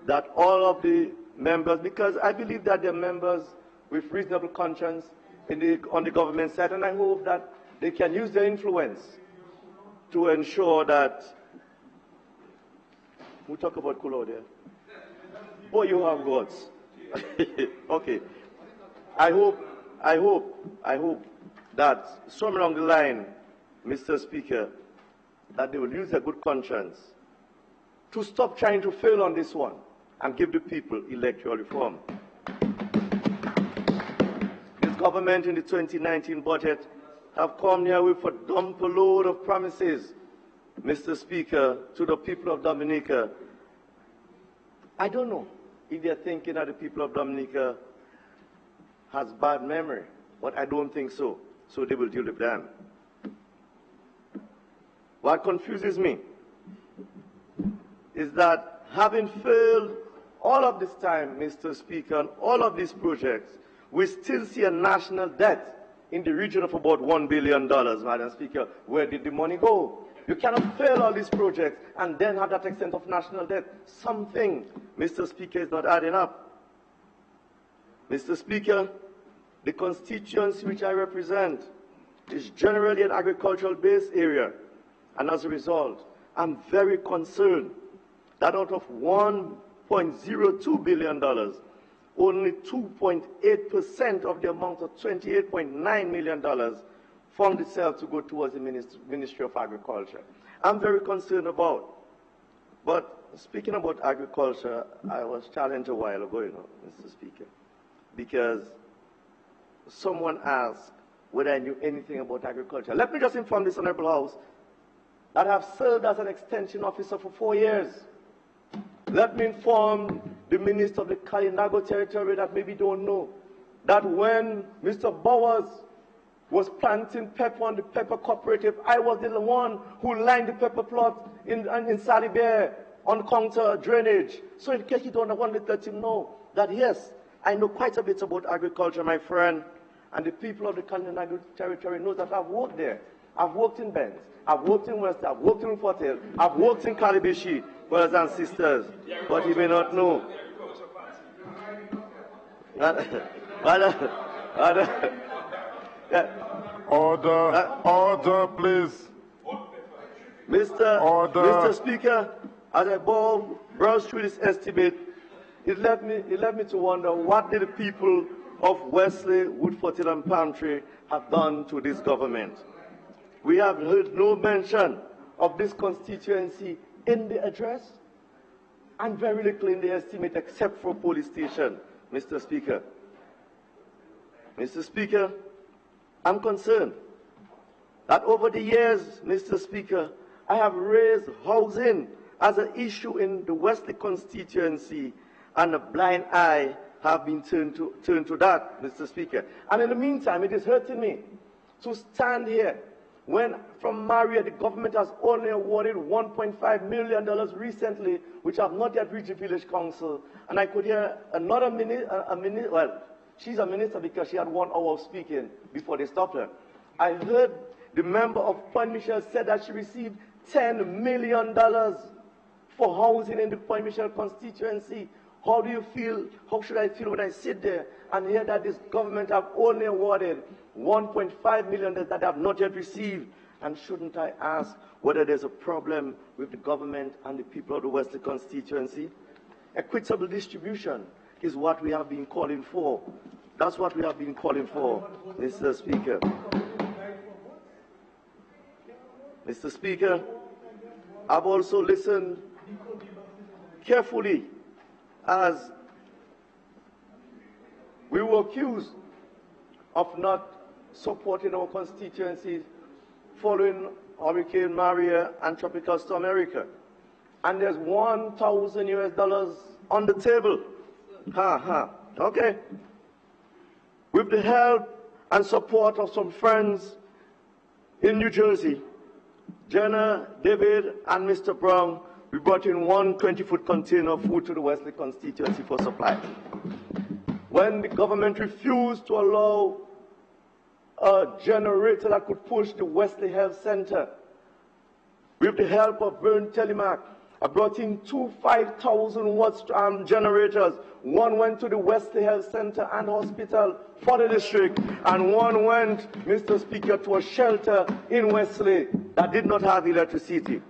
that all of the members, because I believe that they're members with reasonable conscience on the government side, and I hope that they can use their influence to ensure that, we talk about Kulo there. Oh, you have words. Okay. I hope that somewhere along the line, Mr. Speaker, that they will use their good conscience to stop trying to fail on this one and give the people electoral reform. This government in the 2019 budget have come here with a dump a load of promises, Mr. Speaker, to the people of Dominica. I don't know if they're thinking that the people of Dominica has bad memory, but I don't think so. So they will deal with them. What confuses me is that having failed all of this time, Mr. Speaker, on all of these projects, we still see a national debt in the region of about $1 billion, Madam Speaker. Where did the money go? You cannot fail all these projects and then have that extent of national debt. Something, Mr. Speaker, is not adding up. Mr. Speaker, the constituency which I represent is generally an agricultural-based area. And as a result, I'm very concerned that out of $1.02 billion, only 2.8% of the amount of $28.9 million found itself to go towards the Ministry of Agriculture. I'm very concerned about. But speaking about agriculture, I was challenged a while ago, Mr. Speaker, because someone asked whether I knew anything about agriculture. Let me just inform this Honorable House that I have served as an extension officer for 4 years. Let me inform the Minister of the Kalinago Territory that maybe don't know that when Mr. Bowers was planting pepper on the pepper cooperative, I was the one who lined the pepper plot in Salibert on counter drainage. So in case you don't want to let him know that yes, I know quite a bit about agriculture, my friend, and the people of the Kalinago Territory know that I've worked there. I've worked in Benz, I've worked in West, I've worked in Fort Hill, I've worked in Calibishi, brothers and sisters, but you may not know. Order, please. Mr. Speaker, as I browse through this estimate, it led me to wonder what did the people of Wesley, Woodford Hill, and Palmtree have done to this government. We have heard no mention of this constituency in the address, and very little in the estimate except for police station, Mr. Speaker. Mr. Speaker, I'm concerned that over the years, Mr. Speaker, I have raised housing as an issue in the Wesley constituency, and a blind eye have been turned to that, Mr. Speaker. And in the meantime, it is hurting me to stand here when from Maria the government has only awarded $1.5 million recently, which have not yet reached the village council. And I could hear another She's a minister because she had 1 hour of speaking before they stopped her. I heard the member of Point Michel said that she received $10 million for housing in the Point Michel constituency. How do you feel? How should I feel when I sit there and hear that this government have only awarded $1.5 million that they have not yet received? And shouldn't I ask whether there's a problem with the government and the people of the Wesley constituency? Equitable distribution is what we have been calling for. That's what we have been calling for, Mr. Speaker. Mr. Speaker, I've also listened carefully as we were accused of not supporting our constituencies following Hurricane Maria and Tropical Storm Erika. And there's $1,000 on the table. Okay. With the help and support of some friends in New Jersey, Jenna, David, and Mr. Brown, we brought in 1 20-foot container of food to the Wesley constituency for supply. When the government refused to allow a generator that could push the Wesley Health Center, with the help of Vern Telemark, I brought in 2 5,000 watts generators. 1 went to the Wesley Health Center and Hospital for the district, and 1 went, Mr. Speaker, to a shelter in Wesley that did not have electricity.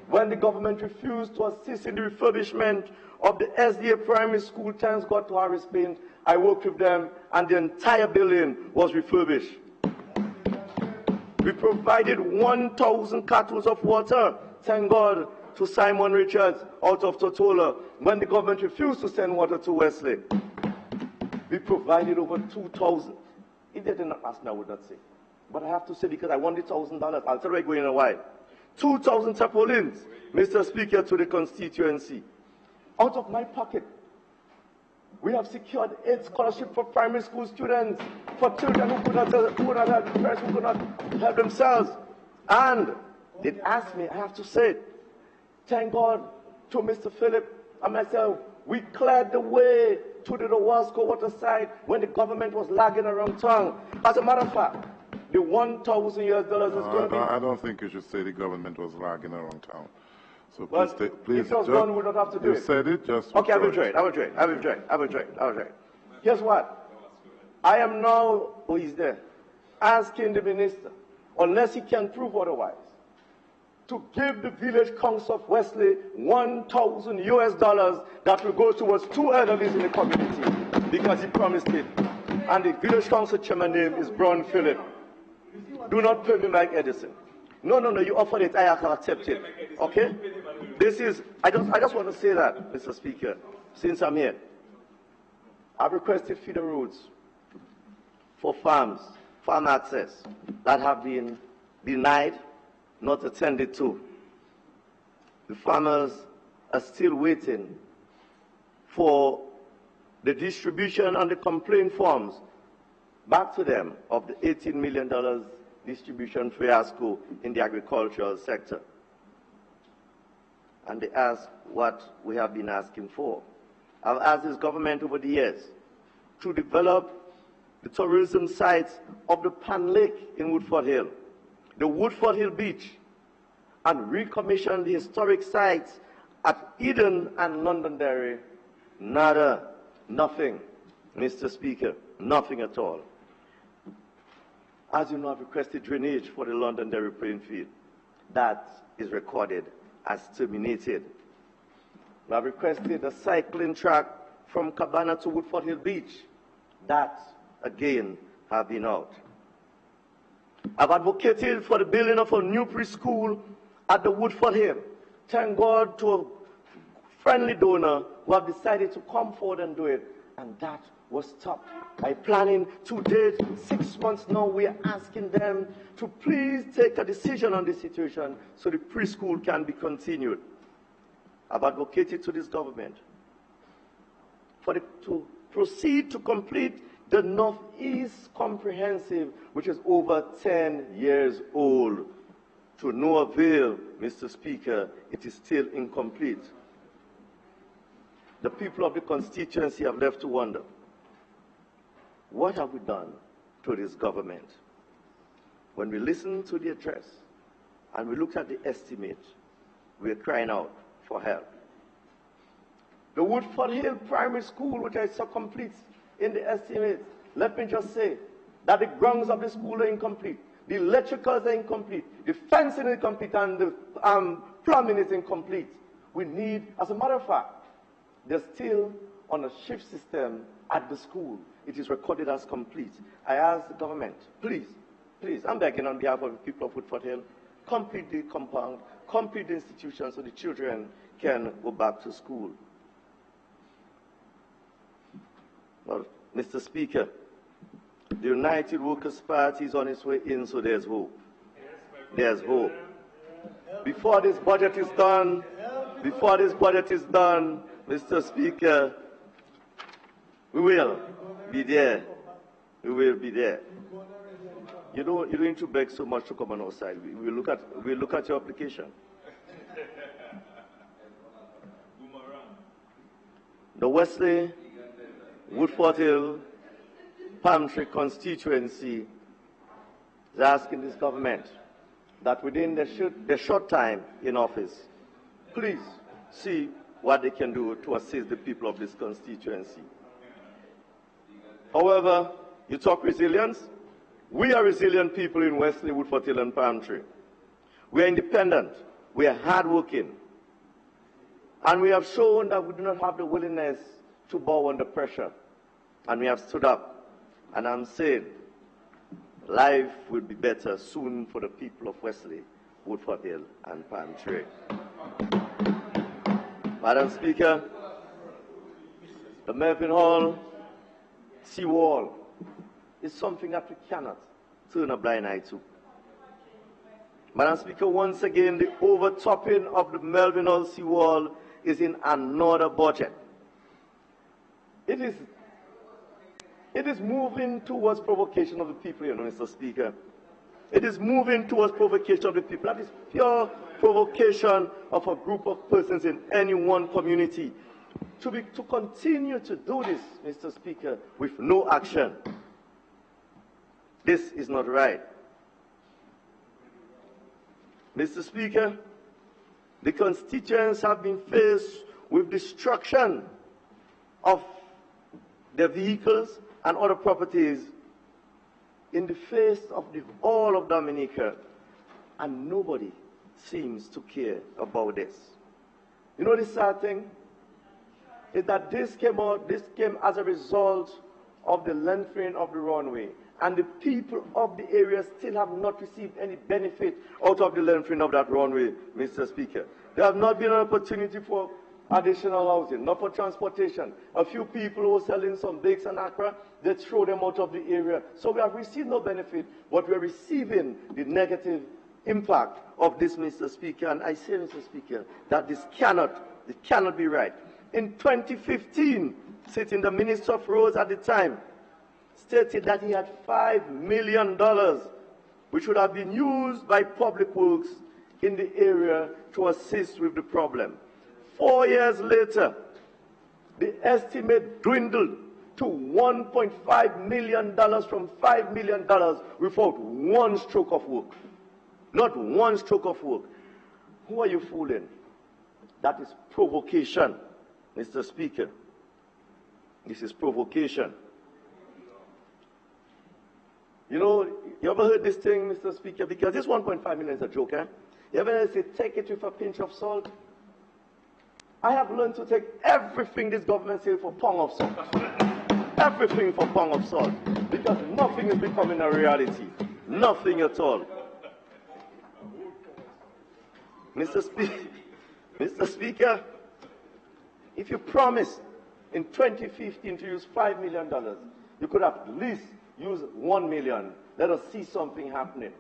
When the government refused to assist in the refurbishment of the SDA primary school, thanks God to Harris Paint, I worked with them, and the entire building was refurbished. We provided 1,000 cartons of water, thank God, to Simon Richards out of Totola when the government refused to send water to Wesley. We provided over 2,000. If they did not ask me, I would not say. But I have to say because I want the $1,000. I'll tell you go in a while. 2,000 tarpaulins, Mr. Speaker, to the constituency. Out of my pocket, we have secured 8 scholarships for primary school students, for children who could not help parents who could not help themselves. And they'd ask me, I have to say, thank God to Mr. Philip and myself, we cleared the way to the Wasco waterside when the government was lagging around town. As a matter of fact, the $1,000 is going to be... I don't think you should say the government was lagging around town. So Well, please, if it was done, we don't have to do you it. said it, just Okay, I will withdraw try it. I will try. Guess what? I am now, who is there, asking the minister, unless he can prove otherwise, to give the village council of Wesley $1,000 that will go towards 2 elderlies in the community, because he promised it. And the village council chairman name is Brown Philip. Do not pay me like Edison. No, you offered it, I have to accept it. Okay? This is, I just want to say that, Mr. Speaker, since I'm here. I've requested feeder roads for farm access that have been denied, not attended to. The farmers are still waiting for the distribution on the complaint forms back to them of the $18 million distribution fiasco in the agricultural sector. And they ask what we have been asking for. I've asked this government over the years to develop the tourism sites of the Pan Lake in Woodford Hill, the Woodford Hill Beach, and recommission the historic sites at Eden and Londonderry. Nada, nothing, Mr. Speaker, nothing at all. As you know, I've requested drainage for the Londonderry playing field. That is recorded as terminated. I've requested a cycling track from Cabana to Woodford Hill Beach. That, again, have been out. I've advocated for the building of a new preschool at the Woodford Hill. Thank God to a friendly donor who have decided to come forward and do it, and that was stopped by planning to date. 6 months now, we are asking them to please take a decision on this situation so the preschool can be continued. I've advocated to this government to proceed to complete the Northeast Comprehensive, which is over 10 years old. To no avail, Mr. Speaker, it is still incomplete. The people of the constituency have left to wonder, what have we done to this government? When we listen to the address and we look at the estimate, we're crying out for help. The Woodford Hill Primary School, which I saw complete in the estimate, let me just say that the grounds of the school are incomplete, the electricals are incomplete, the fencing is incomplete, and the plumbing is incomplete. We need, as a matter of fact, they're still on a shift system at the school. It is recorded as complete. I ask the government, please, I'm begging on behalf of the people of Woodford Hill, complete the compound, complete the institution so the children can go back to school. Well, Mr. Speaker, the United Workers' Party is on its way in, so there's hope. There's hope. Before this budget is done, Mr. Speaker, we will be there. We will be there. You don't need to beg so much to come on our side. We'll look at your application. The Wesley, Woodford Hill, Palmtree constituency is asking this government that within the short time in office, please see what they can do to assist the people of this constituency. However, you talk resilience. We are resilient people in Wesley, Woodford Hill, and Palmtree. We are independent. We are hardworking. And we have shown that we do not have the willingness to bow under pressure. And we have stood up. And I'm saying life will be better soon for the people of Wesley, Woodford Hill, and Palmtree. Madam Speaker, the Melvin Hall seawall is something that we cannot turn a blind eye to. Madam Speaker, once again, the overtopping of the Melvin Hall seawall is in another budget. It is moving towards provocation of the people, you know, Mr. Speaker. It is moving towards provocation of the people. That is pure provocation of a group of persons in any one community. To continue to do this, Mr. Speaker, with no action, this is not right. Mr. Speaker, the constituents have been faced with destruction of their vehicles and other properties in the face of the whole of Dominica, and nobody seems to care about this. You know, the sad thing is that this came as a result of the lengthening of the runway, and the people of the area still have not received any benefit out of the lengthening of that runway, Mr. Speaker. There have not been an opportunity for additional housing, not for transportation. A few people who are selling some bakes and Accra, they throw them out of the area. So we have received no benefit, but we are receiving the negative impact of this, Mr. Speaker. And I say, Mr. Speaker, that this cannot be right. In 2015, sitting the Minister of Roads at the time stated that he had $5 million, which would have been used by Public Works in the area to assist with the problem. 4 years later, the estimate dwindled to $1.5 million from $5 million without one stroke of work. Not one stroke of work. Who are you fooling? That is provocation, Mr. Speaker. This is provocation. You know, you ever heard this thing, Mr. Speaker? Because this 1.5 million is a joke, eh? You ever say, take it with a pinch of salt? I have learned to take everything this government says for a pound of salt. Everything for a pound of salt. Because nothing is becoming a reality. Nothing at all. Mr. Speaker, if you promised in 2015 to use $5 million, you could have at least use 1 million. Let us see something happening.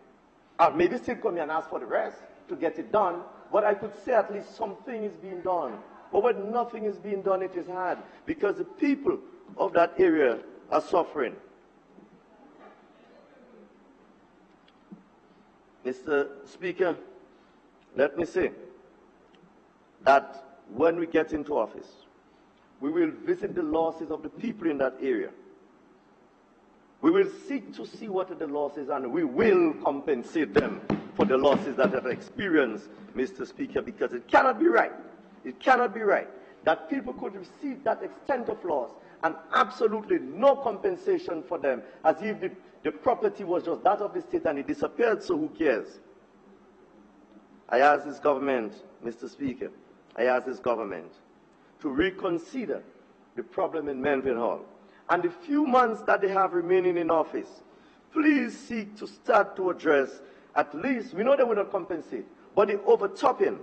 Or maybe still come here and ask for the rest to get it done. But I could say at least something is being done. But when nothing is being done, it is hard. Because the people of that area are suffering. Mr. Speaker, let me say that when we get into office, we will visit the losses of the people in that area. We will seek to see what are the losses, and we will compensate them for the losses that have experienced, Mr. Speaker, because it cannot be right. It cannot be right that people could receive that extent of loss and absolutely no compensation for them, as if the property was just that of the state and it disappeared, so who cares? I ask this government, Mr. Speaker, I ask this government to reconsider the problem in Melville Hall. And the few months that they have remaining in office, please seek to start to address, at least, we know they will not compensate, but the overtopping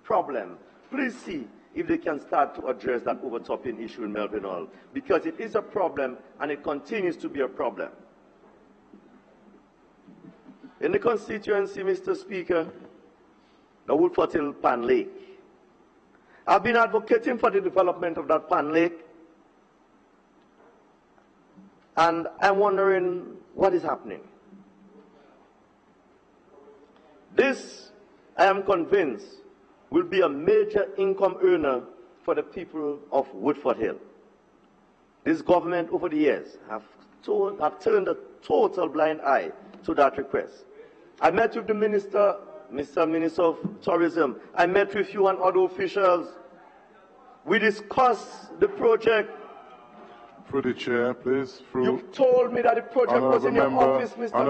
problem, please see if they can start to address that overtopping issue in Melville Hall, because it is a problem and it continues to be a problem. In the constituency, Mr. Speaker, the Woodford Hill Pan Lake. I've been advocating for the development of that Pan Lake, and I'm wondering what is happening. This, I am convinced, will be a major income earner for the people of Woodford Hill. This government over the years have turned a total blind eye to that request. I met with the Minister, Mr. Minister of Tourism. I met with you and other officials. We discussed the project. Through the chair, please. You told me that the project was in your office, Mr.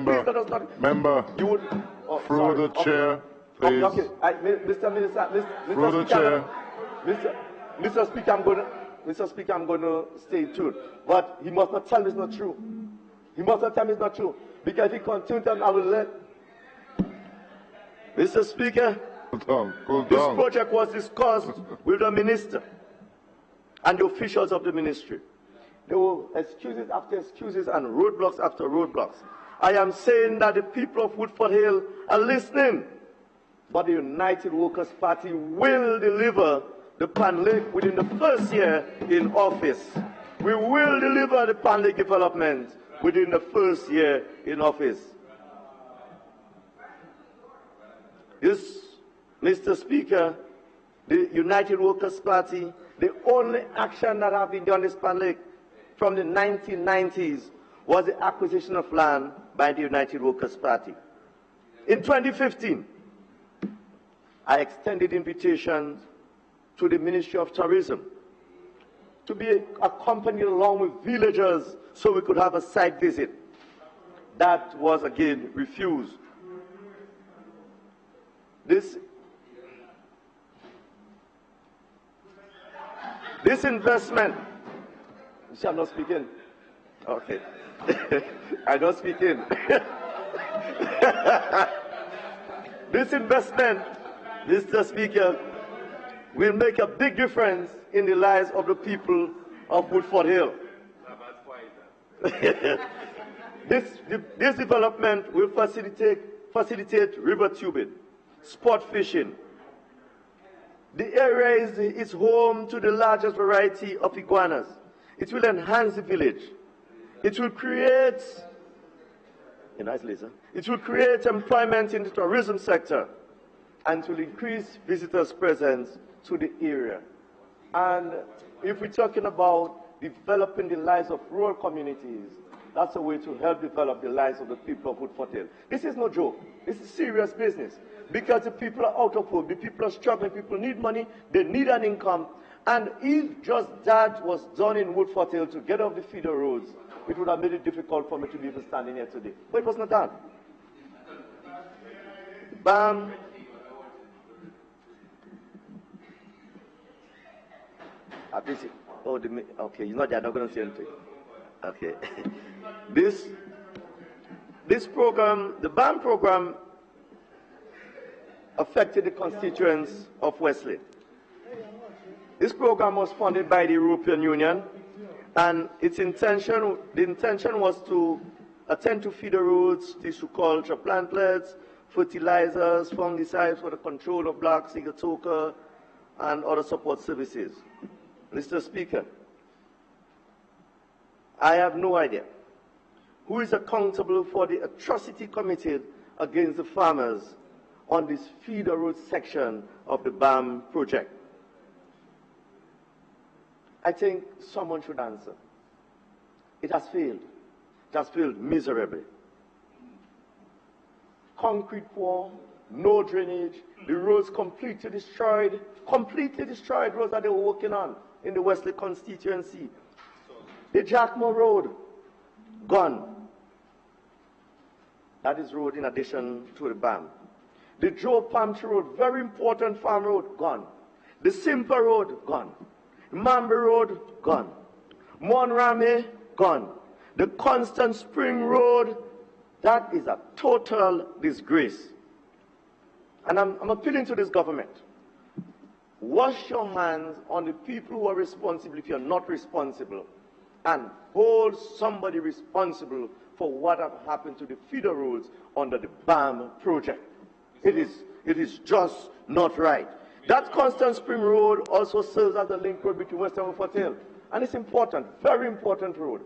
Minister. Member, you would, through the chair, please. Okay. Mr. Minister, Through the chair. Mr. Speaker, I'm going to stay tuned. But he must not tell me it's not true. He must not tell me it's not true. Because if he continues, I will let. Mr. Speaker, this project was discussed with the minister and the officials of the ministry. There were excuses after excuses and roadblocks after roadblocks. I am saying that the people of Woodford Hill are listening, but the United Workers' Party will deliver the Pan Lake within the first year in office. We will deliver the Pan Lake development within the first year in office. This, Mr. Speaker, the United Workers' Party, the only action that have been done in this Pan Lake from the 1990s was the acquisition of land by the United Workers' Party. In 2015, I extended invitations to the Ministry of Tourism to be accompanied along with villagers so we could have a site visit. That was again refused. This investment, you shall not speak in. Okay. I don't speak in. This investment, Mr. Speaker, will make a big difference in the lives of the people of Woodford Hill. This development will facilitate river tubing, sport fishing. The area is home to the largest variety of iguanas. It will enhance the village. It will create, employment in the tourism sector, and it will increase visitors' presence to the area. And if we're talking about developing the lives of rural communities, that's a way to help develop the lives of the people of Woodford Hill. This is no joke. This is serious business, because the people are out of work, the people are struggling, people need money, they need an income. And if just that was done in Woodford Hill to get off the feeder roads, it would have made it difficult for me to be even standing here today. But it was not done. Bam. Oh, okay, you know they're not going to say anything. Okay. This program, the BAM program, affected the constituents of Wesley. This program was funded by the European Union, and the intention was to attend to feeder roads, tissue culture, plantlets, fertilizers, fungicides for the control of black sigatoka, and other support services. Mr. Speaker, I have no idea who is accountable for the atrocity committed against the farmers on this feeder road section of the BAM project. I think someone should answer. It has failed. it has failed miserably. Concrete wall, no drainage, the roads completely destroyed roads that they were working on in the Wesley constituency. The Jackmore Road, gone. That is road in addition to the BAM. The Joe Palmtree Road, very important farm road, gone. The Simper Road, gone. Mambe Road, gone. Monrame, gone. The Constant Spring Road, that is a total disgrace. And I'm appealing to this government. Wash your hands on the people who are responsible if you're not responsible, and hold somebody responsible for what have happened to the feeder roads under the BAM project. It is just not right. That Constant Spring Road also serves as a link road between Western and Fort Hill. And it's important, very important road.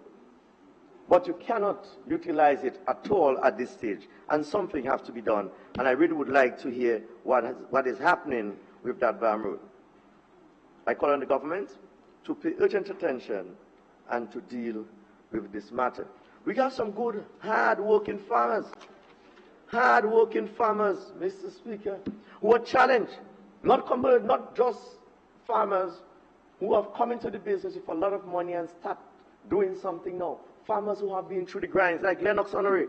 But you cannot utilize it at all at this stage. And something has to be done. And I really would like to hear what is happening with that BAM road. I call on the government to pay urgent attention and to deal with this matter. We got some good, hard-working farmers, Mr. Speaker, who are challenged, not just farmers who have come into the business with a lot of money and start doing something now. Farmers who have been through the grinds, like Lennox Honoré,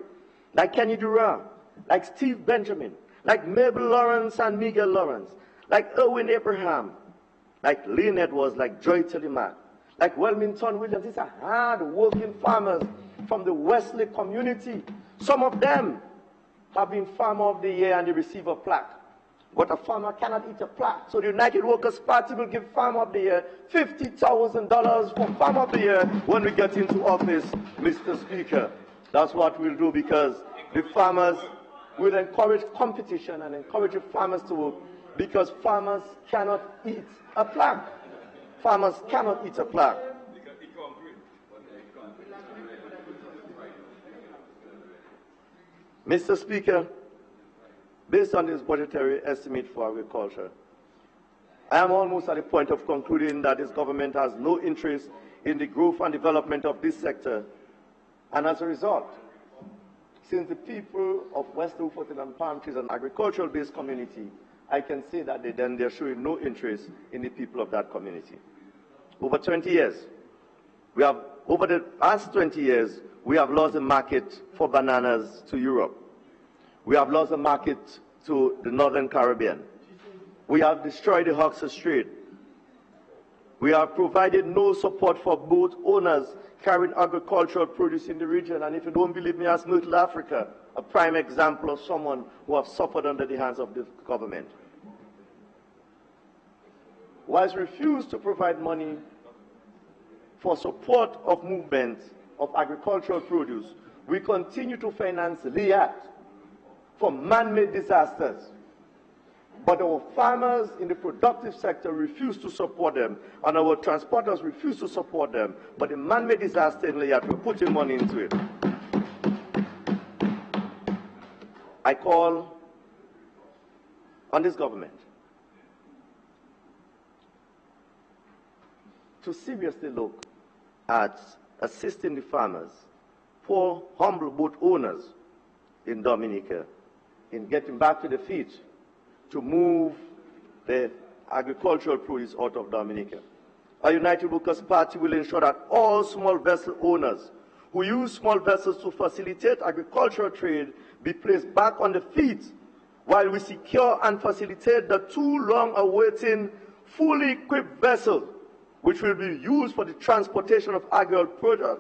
like Kenny Durant, like Steve Benjamin, like Mabel Lawrence and Miguel Lawrence, like Erwin Abraham, like Lynn Edwards, like Joy Telemac, like Wilmington Williams. These are hard-working farmers from the Wesley community. Some of them have been Farmer of the Year and they receive a plaque. But a farmer cannot eat a plaque. So the United Workers' Party will give Farmer of the Year $50,000 for Farmer of the Year when we get into office, Mr. Speaker. That's what we'll do, because the farmers will encourage competition and encourage the farmers to work, because farmers cannot eat a plaque. Farmers cannot eat a plaque. Mr. Speaker, based on this budgetary estimate for agriculture, I am almost at the point of concluding that this government has no interest in the growth and development of this sector. And as a result, since the people of West Ilford and Palm Trees are an agricultural-based community, I can say that they're showing no interest in the people of that community. Over the past 20 years, we have lost the market for bananas to Europe. We have lost the market to the Northern Caribbean. We have destroyed the Hawks's Strait. We have provided no support for boat owners carrying agricultural produce in the region. And if you don't believe me, ask Myrtle Africa, a prime example of someone who has suffered under the hands of the government. Whilst refused to provide money for support of movement of agricultural produce, we continue to finance LEAT for man-made disasters. But our farmers in the productive sector refuse to support them, and our transporters refuse to support them. But the man-made disaster in LEAT, we're putting money into it. I call on this government to seriously look at assisting the farmers, poor, humble boat owners in Dominica, in getting back to the feet to move the agricultural produce out of Dominica. Our United Workers' Party will ensure that all small vessel owners who use small vessels to facilitate agricultural trade be placed back on the feet, while we secure and facilitate the too long-awaiting, fully equipped vessel which will be used for the transportation of agricultural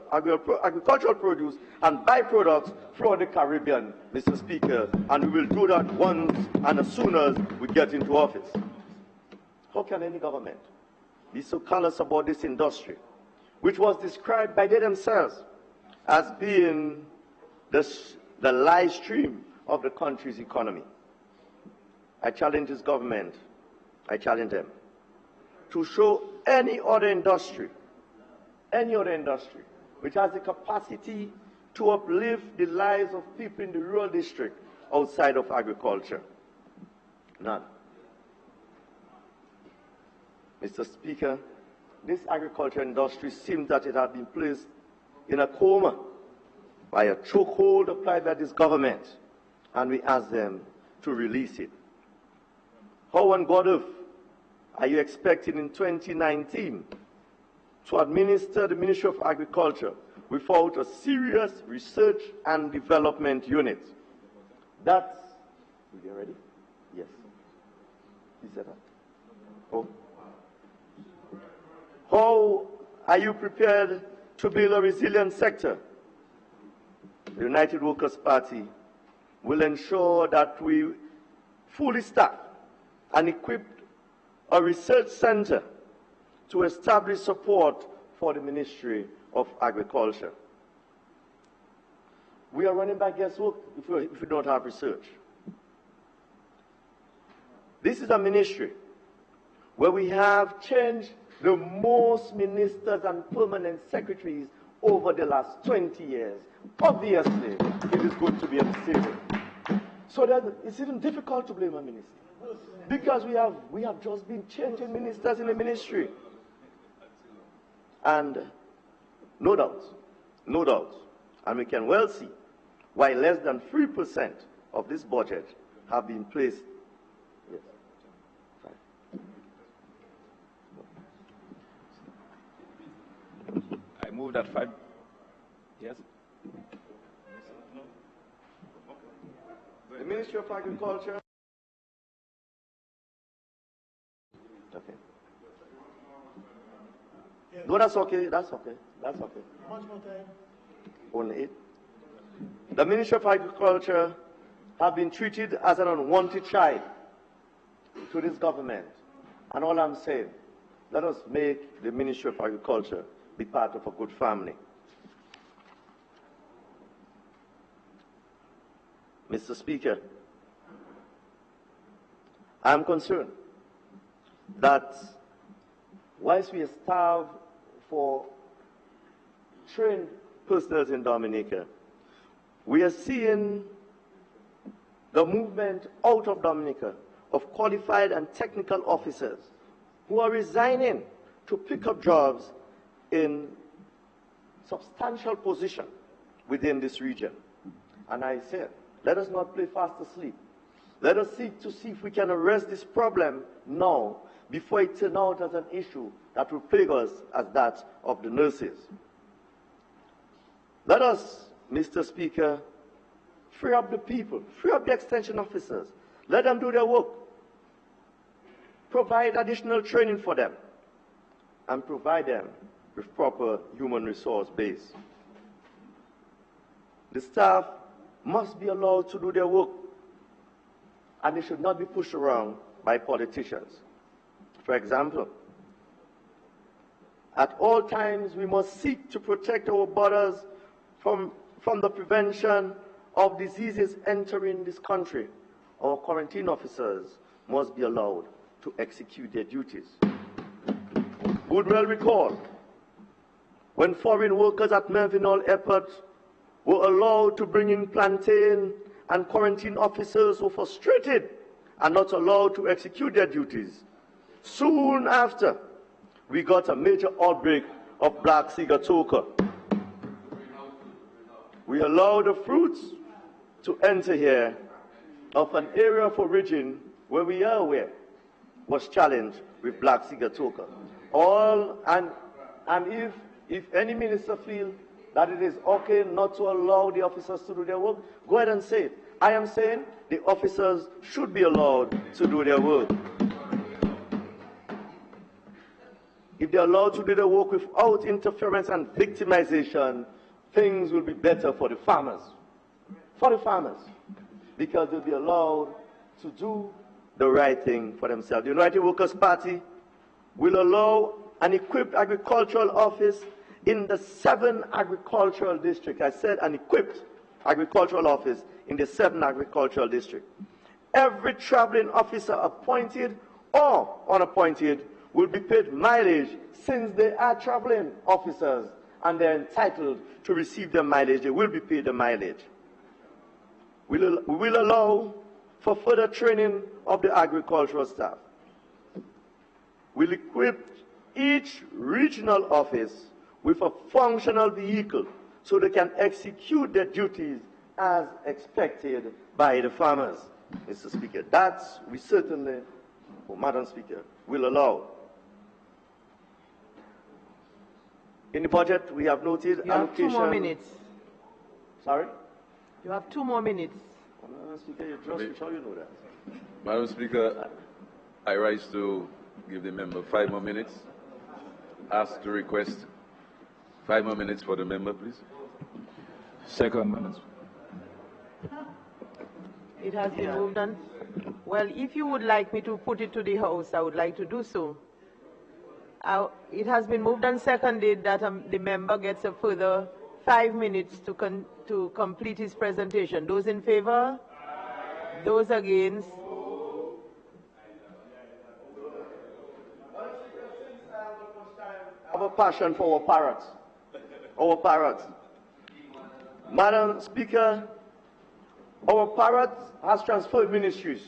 produce and byproducts throughout the Caribbean, Mr. Speaker, and we will do that once and as soon as we get into office. How can any government be so callous about this industry, which was described by they themselves as being the live stream of the country's economy? I challenge this government, I challenge them, to show any other industry which has the capacity to uplift the lives of people in the rural district outside of agriculture. None. Mr. Speaker, this agriculture industry seems that it has been placed in a coma. by a chokehold applied by this government, and we ask them to release it. How on God earth are you expecting in 2019 to administer the Ministry of Agriculture without a serious research and development unit? That's, are you ready? Yes. Is that? Oh. How are you prepared to build a resilient sector? The United Workers' Party will ensure that we fully staff and equip a research center to establish support for the Ministry of Agriculture. We are running by guesswork if we don't have research. This is a ministry where we have changed the most ministers and permanent secretaries over the last 20 years. Obviously, it is going to be a mistake. So that it's even difficult to blame a minister, because we have just been changing ministers in the ministry. And no doubt, and we can well see why less than 3% of this budget have been placed. Yes. I move that 5. Yes. The Ministry of Agriculture. Okay. No, that's okay. That's okay. That's okay. Much more time. Only 8. The Ministry of Agriculture have been treated as an unwanted child to this government. And all I'm saying, let us make the Ministry of Agriculture be part of a good family. Mr. Speaker, I am concerned that whilst we are starved for trained personnel in Dominica, we are seeing the movement out of Dominica of qualified and technical officers who are resigning to pick up jobs in substantial position within this region. And I said, let us not play fast asleep. Let us seek to see if we can arrest this problem now before it turns out as an issue that will plague us as that of the nurses. Let us, Mr. Speaker, free up the people, free up the extension officers. Let them do their work. Provide additional training for them and provide them with proper human resource base. The staff must be allowed to do their work, and they should not be pushed around by politicians. For example, at all times we must seek to protect our borders from the prevention of diseases entering this country. Our quarantine officers must be allowed to execute their duties. Good well recall when foreign workers at Melvinol Airport were allowed to bring in plantain, and quarantine officers were frustrated and not allowed to execute their duties. Soon after, we got a major outbreak of black sigatoka. We allowed the fruits to enter here of an area of origin where we are aware was challenged with black sigatoka. And if any minister feels that it is okay not to allow the officers to do their work, go ahead and say it. I am saying the officers should be allowed to do their work. If they're allowed to do their work without interference and victimization, things will be better for the farmers. For the farmers. Because they'll be allowed to do the right thing for themselves. The United Workers' Party will allow an equipped agricultural office in the 7 agricultural districts. I said an equipped agricultural office in the 7 agricultural districts. Every traveling officer, appointed or unappointed, will be paid mileage since they are traveling officers and they're entitled to receive their mileage. They will be paid the mileage. We will allow for further training of the agricultural staff. We'll equip each regional office with a functional vehicle so they can execute their duties as expected by the farmers. Mr. Speaker, that we certainly, Madam Speaker, will allow. In the budget, we have noted You allocation. have 2 more minutes. Sorry? You have 2 more minutes. Madam Speaker, you trust me, how you know that? Madam Speaker, I rise to give the member 5 more minutes. Ask to request 5 more minutes for the member, please. Second, Madam Speaker. It has been moved on. Well, if you would like me to put it to the House, I would like to do so. It has been moved and seconded that the member gets a further 5 minutes to complete his presentation. Those in favor? Those against? I have a passion for our parrots. Our parrots. Madam Speaker, our parrot has transferred ministries.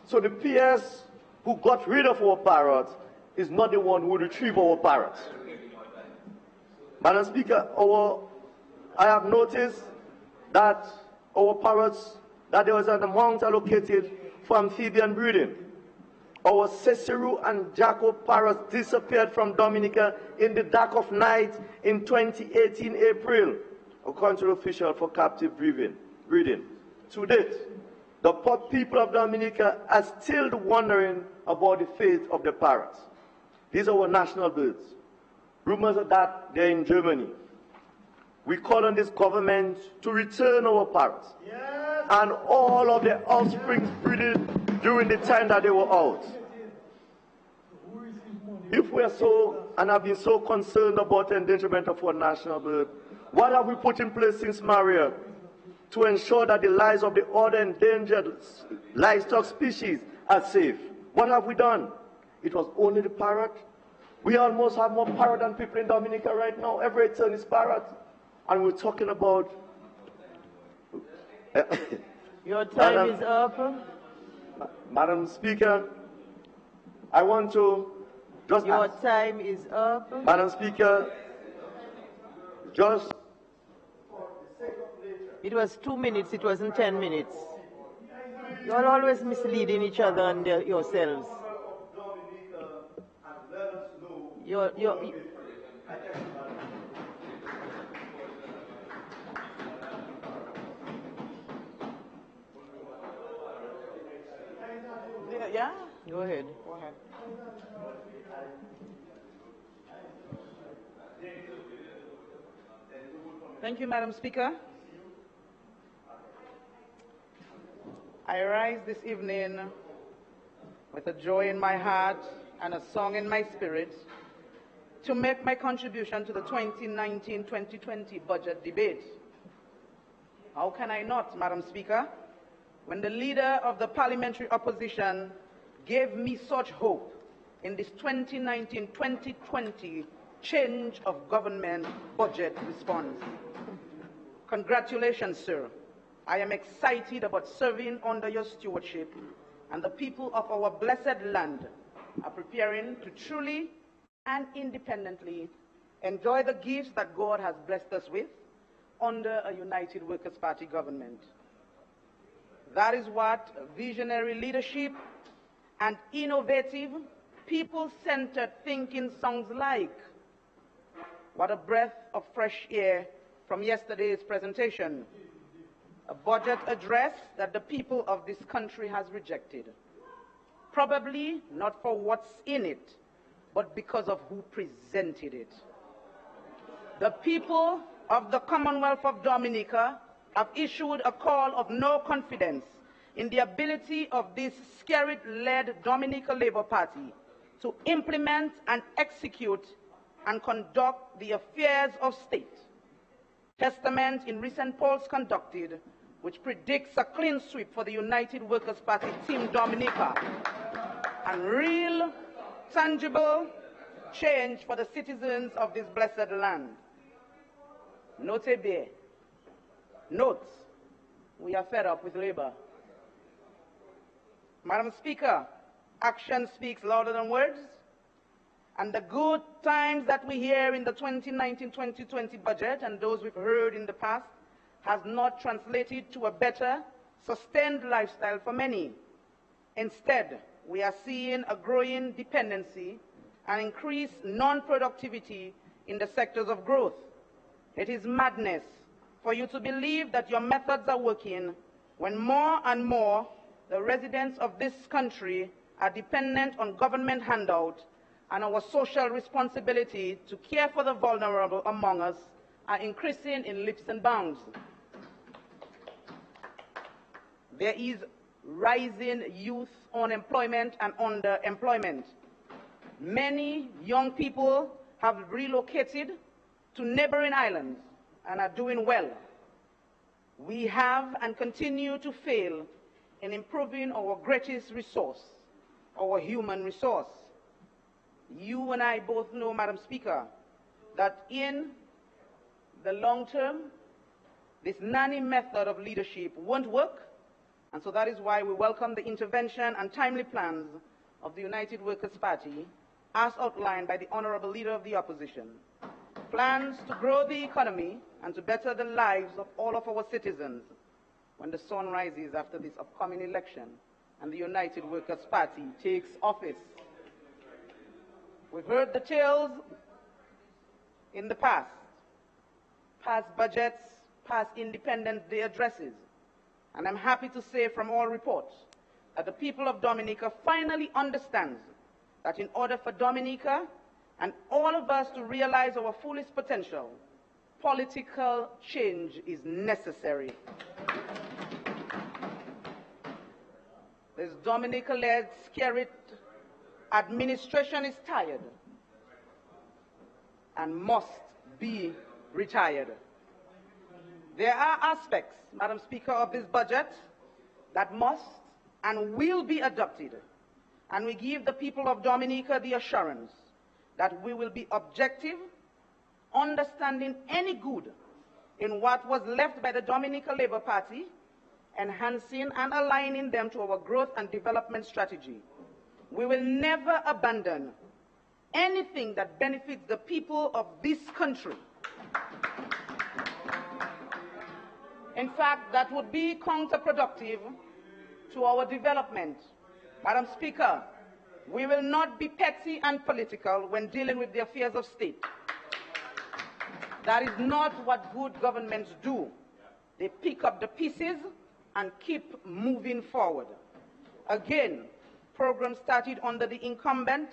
So the PS who got rid of our parrots is not the one who retrieved our parrots. Madam Speaker, I have noticed that our parrots, that there was an amount allocated for amphibian breeding. Our Cicero and Jaco parrots disappeared from Dominica in the dark of night in 2018 April, according to the official for captive breeding. To date, the poor people of Dominica are still wondering about the fate of the parrots. These are our national birds. Rumors are that they're in Germany. We call on this government to return our parrots and all of their offspring breeding during the time that they were out. If we are so, and have been so concerned about the endangerment of our national bird, what have we put in place since Maria to ensure that the lives of the other endangered livestock species are safe? What have we done? It was only the parrot. We almost have more parrot than people in Dominica right now. Every turn is parrot. And we're talking about... Your time is up. Madam Speaker, I want to just... Your time is up. Madam Speaker, just... It was 2 minutes, it wasn't 10 minutes. You're always misleading each other and yourselves. Yeah? Go ahead. Go ahead. Thank you, Madam Speaker. I rise this evening with a joy in my heart and a song in my spirit to make my contribution to the 2019-2020 budget debate. How can I not, Madam Speaker, when the leader of the parliamentary opposition gave me such hope in this 2019-2020 change of government budget response. Congratulations, sir. I am excited about serving under your stewardship, and the people of our blessed land are preparing to truly and independently enjoy the gifts that God has blessed us with under a United Workers' Party government. That is what visionary leadership and innovative, people-centered thinking sounds like. What a breath of fresh air from yesterday's presentation. A budget address that the people of this country has rejected. Probably not for what's in it, but because of who presented it. The people of the Commonwealth of Dominica have issued a call of no confidence in the ability of this Skerrit-led Dominica Labour Party to implement and execute and conduct the affairs of state. Testament in recent polls conducted, which predicts a clean sweep for the United Workers' Party Team Dominica, and real, tangible change for the citizens of this blessed land. Note bien. Note, we are fed up with labor. Madam Speaker, action speaks louder than words. And the good times that we hear in the 2019-2020 budget and those we've heard in the past has not translated to a better, sustained lifestyle for many. Instead, we are seeing a growing dependency and increased non-productivity in the sectors of growth. It is madness for you to believe that your methods are working when more and more the residents of this country are dependent on government handout, and our social responsibility to care for the vulnerable among us are increasing in leaps and bounds. There is rising youth unemployment and underemployment. Many young people have relocated to neighboring islands and are doing well. We have and continue to fail in improving our greatest resource, our human resource. You and I both know, Madam Speaker, that in the long term, this nanny method of leadership won't work, and so that is why we welcome the intervention and timely plans of the United Workers' Party, as outlined by the Honorable Leader of the Opposition. Plans to grow the economy and to better the lives of all of our citizens when the sun rises after this upcoming election and the United Workers' Party takes office. We've heard the tales in the past budgets, past Independence Day addresses, and I'm happy to say from all reports that the people of Dominica finally understands that in order for Dominica and all of us to realize our fullest potential, political change is necessary. This Dominica-led Skerrit administration is tired and must be retired. There are aspects, Madam Speaker, of this budget that must and will be adopted, and we give the people of Dominica the assurance that we will be objective, understanding any good in what was left by the Dominica Labour Party, enhancing and aligning them to our growth and development strategy. We will never abandon anything that benefits the people of this country. In fact, that would be counterproductive to our development. Madam Speaker, we will not be petty and political when dealing with the affairs of state. That is not what good governments do. They pick up the pieces and keep moving forward. Again, programs started under the incumbent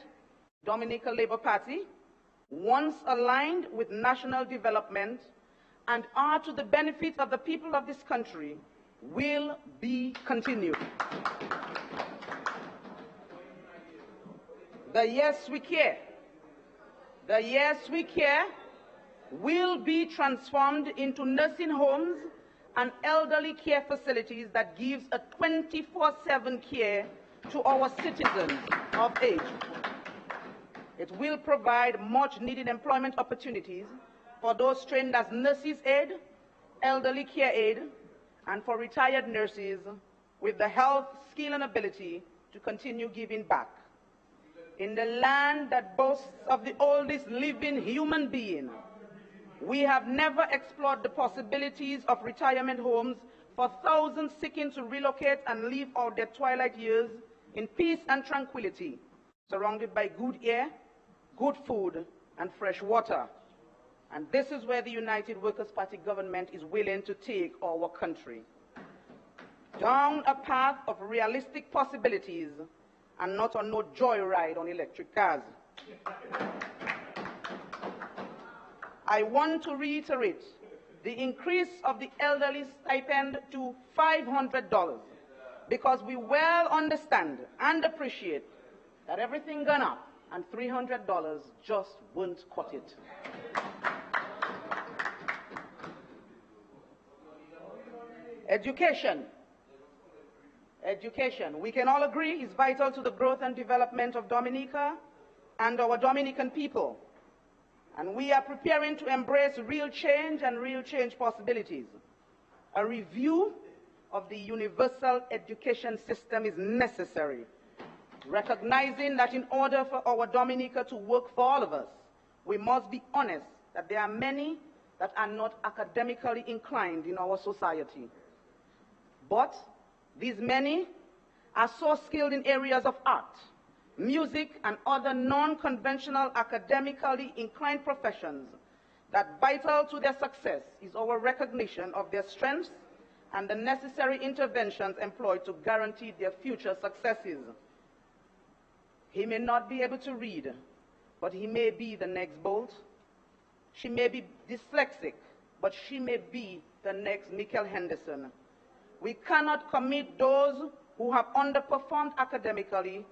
Dominica Labour Party, once aligned with national development and are to the benefit of the people of this country, will be continued. The Yes We Care, the Yes We Care will be transformed into nursing homes and elderly care facilities that gives a 24/7 care to our citizens of age. It will provide much needed employment opportunities for those trained as nurses aid, elderly care aid, and for retired nurses with the health, skill, and ability to continue giving back. In the land that boasts of the oldest living human being, we have never explored the possibilities of retirement homes for thousands seeking to relocate and live out their twilight years in peace and tranquility, surrounded by good air, good food, and fresh water. And this is where the United Workers' Party government is willing to take our country, down a path of realistic possibilities and not on no joyride on electric cars. I want to reiterate the increase of the elderly stipend to $500 because we well understand and appreciate that everything gone up and $300 just won't cut it. Education. Education, we can all agree, is vital to the growth and development of Dominica and our Dominican people. And we are preparing to embrace real change and real change possibilities. A review of the universal education system is necessary recognizing that in order for our Dominica to work for all of us, we must be honest that there are many that are not academically inclined in our society. But these many are so skilled in areas of art, music, and other non-conventional academically inclined professions that vital to their success is our recognition of their strengths and the necessary interventions employed to guarantee their future successes. He may not be able to read, but he may be the next Bolt. She may be dyslexic, but she may be the next Michael Henderson. We cannot commit those who have underperformed academically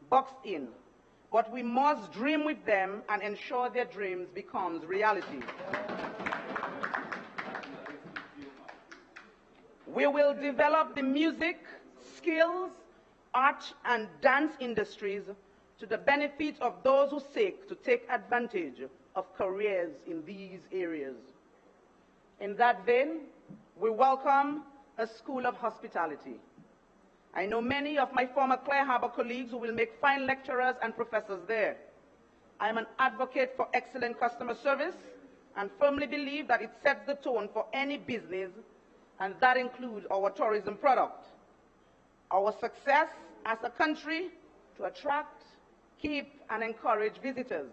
boxed in, but we must dream with them and ensure their dreams becomes reality. We will develop the music, skills, art, and dance industries to the benefit of those who seek to take advantage of careers in these areas. In that vein, we welcome a School of Hospitality. I know many of my former Clare Harbor colleagues who will make fine lecturers and professors there. I am an advocate for excellent customer service and firmly believe that it sets the tone for any business, and that includes our tourism product. Our success as a country to attract, keep, and encourage visitors.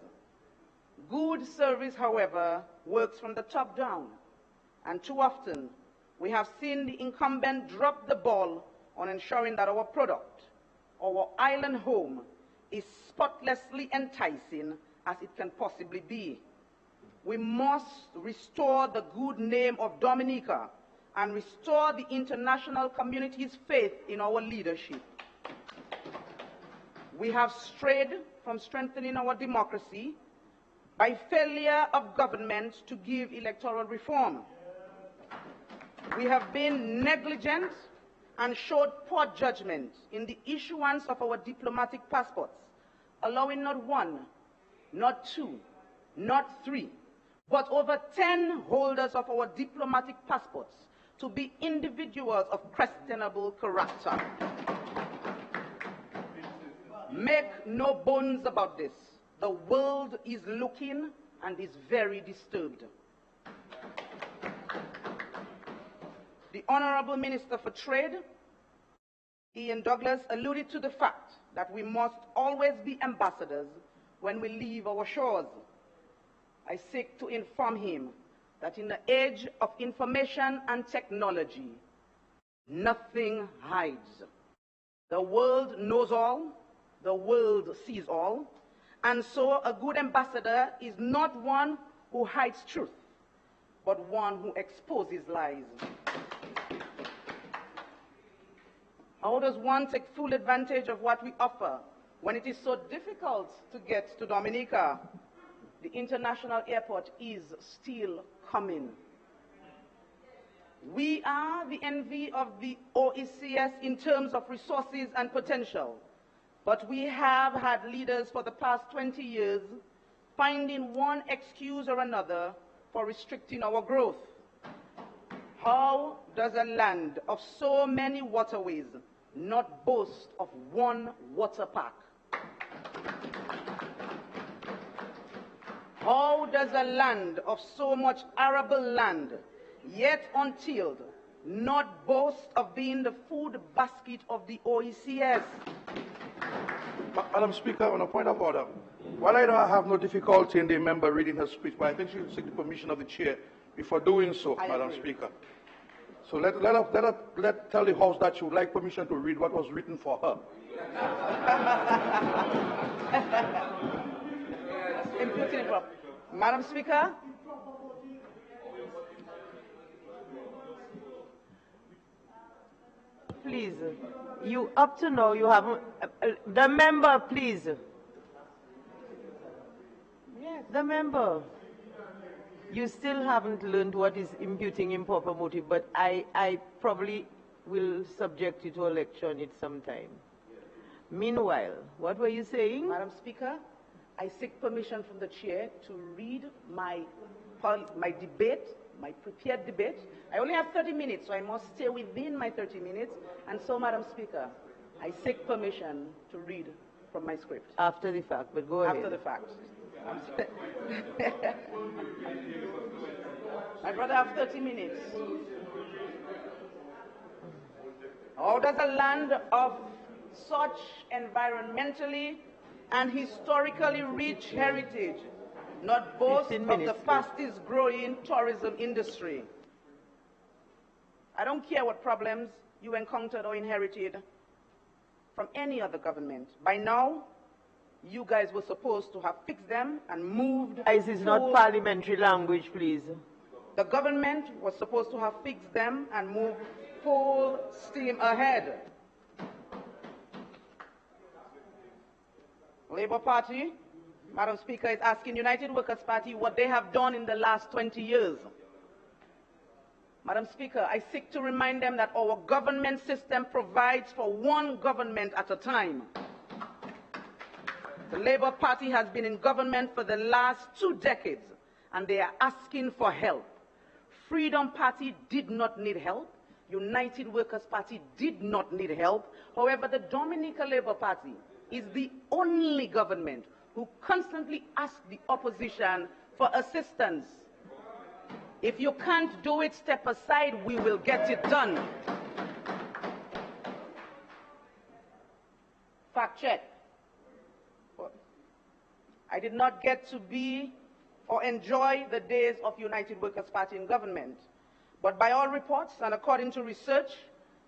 Good service, however, works from the top down, and too often we have seen the incumbent drop the ball on ensuring that our product, our island home, is spotlessly enticing as it can possibly be. We must restore the good name of Dominica and restore the international community's faith in our leadership. We have strayed from strengthening our democracy by failure of government to give electoral reform. We have been negligent and showed poor judgment in the issuance of our diplomatic passports, allowing not one, not two, not three, but over 10 holders of our diplomatic passports to be individuals of questionable character. Make no bones about this. The world is looking and is very disturbed. The Honorable Minister for Trade, Ian Douglas, alluded to the fact that we must always be ambassadors when we leave our shores. I seek to inform him that in the age of information and technology, nothing hides. The world knows all, the world sees all, and so a good ambassador is not one who hides truth, but one who exposes lies. How does one take full advantage of what we offer when it is so difficult to get to Dominica? The international airport is still coming. We are the envy of the OECS in terms of resources and potential, but we have had leaders for the past 20 years finding one excuse or another for restricting our growth. How does a land of so many waterways not boast of one water park? How does a land of so much arable land, yet untilled, not boast of being the food basket of the OECS? Madam Speaker, on a point of order, while I don't have no difficulty in the member reading her speech, but I think she should seek the permission of the chair before doing so, Madam Speaker. So let tell the House that she would like permission to read what was written for her. Madam Speaker. Please, you up to now you haven't. The member, please. Yes, the member. You still haven't learned what is imputing improper motive, but I probably will subject you to a lecture on it sometime. Meanwhile, what were you saying? Madam Speaker, I seek permission from the chair to read my debate, my prepared debate. I only have 30 minutes, so I must stay within my 30 minutes. And so, Madam Speaker, I seek permission to read from my script. After the fact, but go ahead. After the fact. I'd rather have 30 minutes. How does a land of such environmentally and historically rich heritage not boast of the fastest growing tourism industry? I don't care what problems you encountered or inherited from any other government. By now, you guys were supposed to have fixed them and moved. This is not parliamentary language, please. The government was supposed to have fixed them and moved full steam ahead. Labour Party, Madam Speaker, is asking United Workers' Party what they have done in the last 20 years. Madam Speaker, I seek to remind them that our government system provides for one government at a time. The Labour Party has been in government for the last 2 decades, and they are asking for help. Freedom Party did not need help. United Workers' Party did not need help. However, the Dominica Labour Party is the only government who constantly asks the opposition for assistance. If you can't do it, step aside, we will get it done. Fact check. I did not get to be or enjoy the days of United Workers' Party in government. But by all reports and according to research,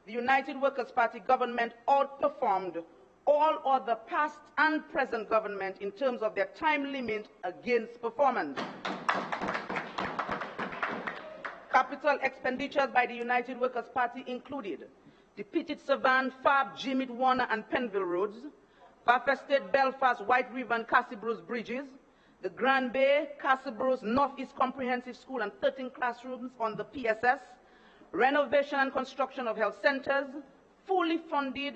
the United Workers' Party government outperformed all other past and present government in terms of their time limit against performance. Capital expenditures by the United Workers' Party included the Petit Savan, Fab, Jimmy Warner and Penville roads, Bafested, Belfast, White River and Castlebrooks bridges, the Grand Bay, Castlebrooks Northeast Comprehensive School and 13 classrooms on the PSS, renovation and construction of health centers, fully funded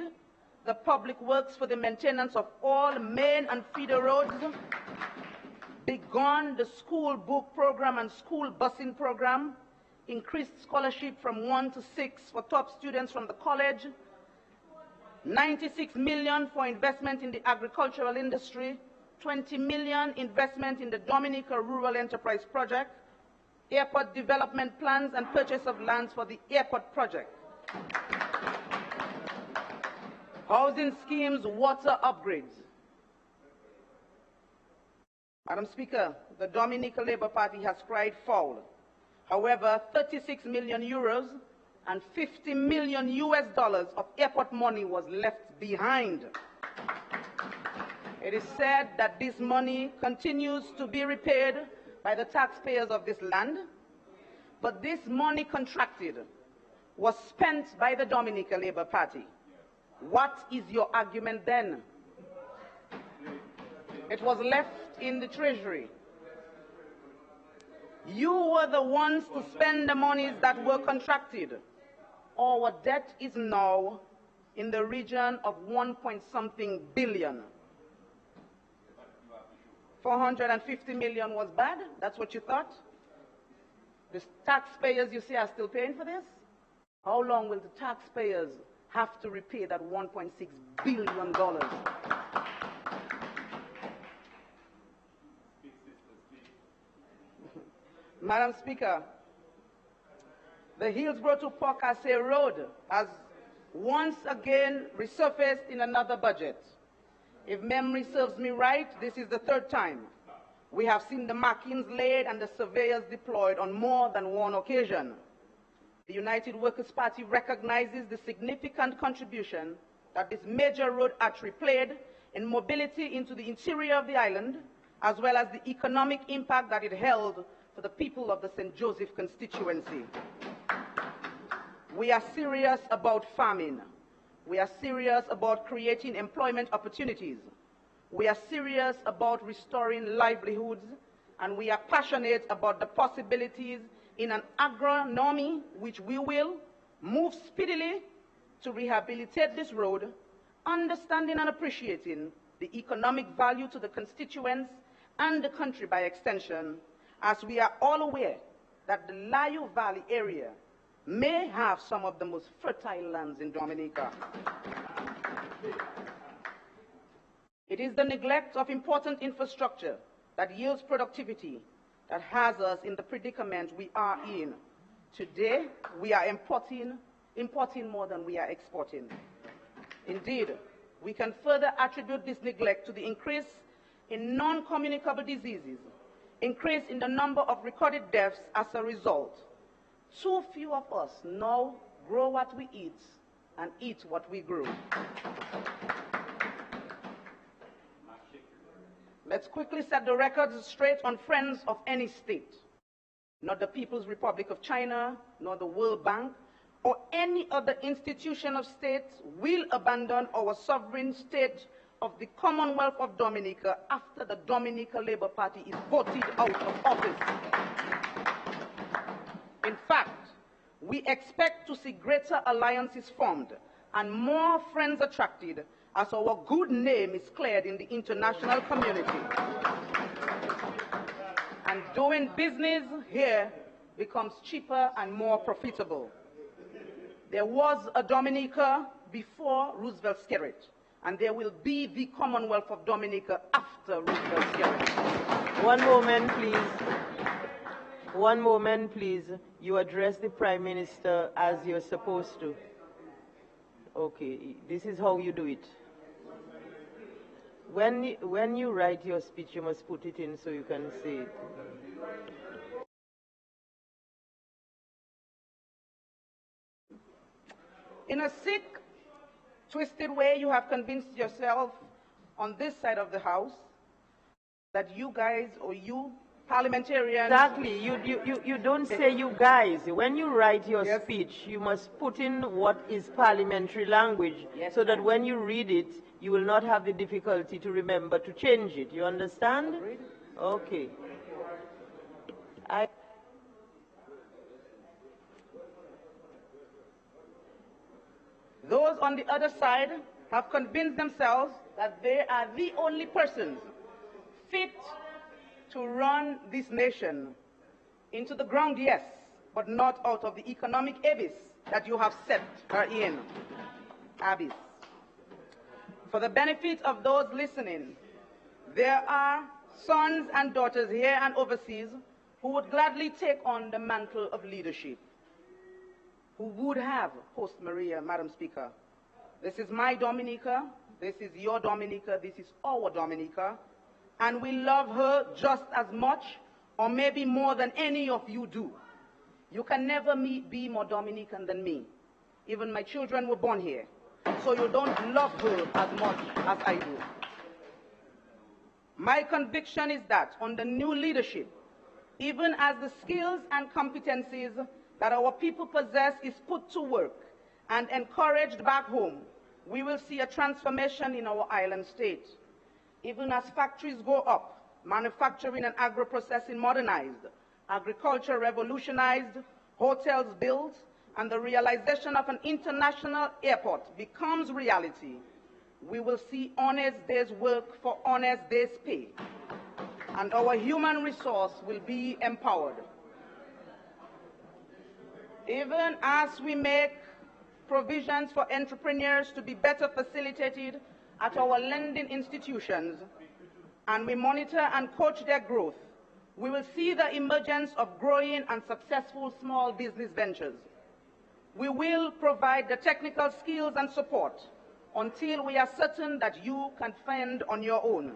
the public works for the maintenance of all main and feeder roads, begun the school book program and school busing program, increased scholarship from 1 to 6 for top students from the college, 96 million for investment in the agricultural industry, 20 million investment in the Dominica Rural Enterprise Project, airport development plans and purchase of lands for the airport project, housing schemes, water upgrades. Madam Speaker, the Dominica Labour Party has cried foul. However, 36 million euros and $50 million of airport money was left behind. It is said that this money continues to be repaid by the taxpayers of this land, but this money contracted was spent by the Dominica Labour Party. What is your argument then? It was left in the Treasury. You were the ones to spend the monies that were contracted. Our debt is now in the region of 1-point-something billion. 450 million was bad? That's what you thought? The taxpayers, you say, are still paying for this? How long will the taxpayers have to repay that $1.6 billion? Madam Speaker, the Hillsborough to Pocasset Road has once again resurfaced in another budget. If memory serves me right, this is the 3rd time. We have seen the markings laid and the surveyors deployed on more than one occasion. The United Workers' Party recognizes the significant contribution that this major road artery played in mobility into the interior of the island, as well as the economic impact that it held for the people of the St. Joseph constituency. We are serious about farming. We are serious about creating employment opportunities. We are serious about restoring livelihoods, and we are passionate about the possibilities in an agronomy which we will move speedily to rehabilitate this road, understanding and appreciating the economic value to the constituents and the country by extension, as we are all aware that the Layo Valley area may have some of the most fertile lands in Dominica. It is the neglect of important infrastructure that yields productivity that has us in the predicament we are in. Today, we are importing more than we are exporting. Indeed, we can further attribute this neglect to the increase in non-communicable diseases, increase in the number of recorded deaths as a result. Too few of us now grow what we eat and eat what we grow. Let's quickly set the records straight on friends of any state. Not the People's Republic of China, nor the World Bank, or any other institution of state will abandon our sovereign state of the Commonwealth of Dominica after the Dominica Labour Party is voted out of office. In fact, we expect to see greater alliances formed and more friends attracted as our good name is cleared in the international community. And doing business here becomes cheaper and more profitable. There was a Dominica before Roosevelt's Skerrit, and there will be the Commonwealth of Dominica after Roosevelt's Skerrit. One moment, please. One moment, please. You address the Prime Minister as you're supposed to. Okay, this is how you do it. When you write your speech, you must put it in so you can say it. In a sick, twisted way, you have convinced yourself on this side of the House that you guys or you parliamentarians... Exactly. You don't say you guys. When you write your speech, you must put in what is parliamentary language so that when you read it, you will not have the difficulty to remember to change it. You understand? Okay. Those on the other side have convinced themselves that they are the only persons fit to run this nation into the ground, yes, but not out of the economic abyss that you have set her in. Abyss. For the benefit of those listening, there are sons and daughters here and overseas who would gladly take on the mantle of leadership, who would have post-Maria, Madam Speaker. This is my Dominica, this is your Dominica, this is our Dominica, and we love her just as much or maybe more than any of you do. You can never be more Dominican than me. Even my children were born here, so you don't love her as much as I do. My conviction is that under new leadership, even as the skills and competencies that our people possess is put to work and encouraged back home, we will see a transformation in our island state. Even as factories go up, manufacturing and agro-processing modernized, agriculture revolutionized, hotels built, and the realization of an international airport becomes reality, we will see honest days work for honest days pay, and our human resource will be empowered. Even as we make provisions for entrepreneurs to be better facilitated at our lending institutions, and we monitor and coach their growth, we will see the emergence of growing and successful small business ventures. We will provide the technical skills and support until we are certain that you can fend on your own.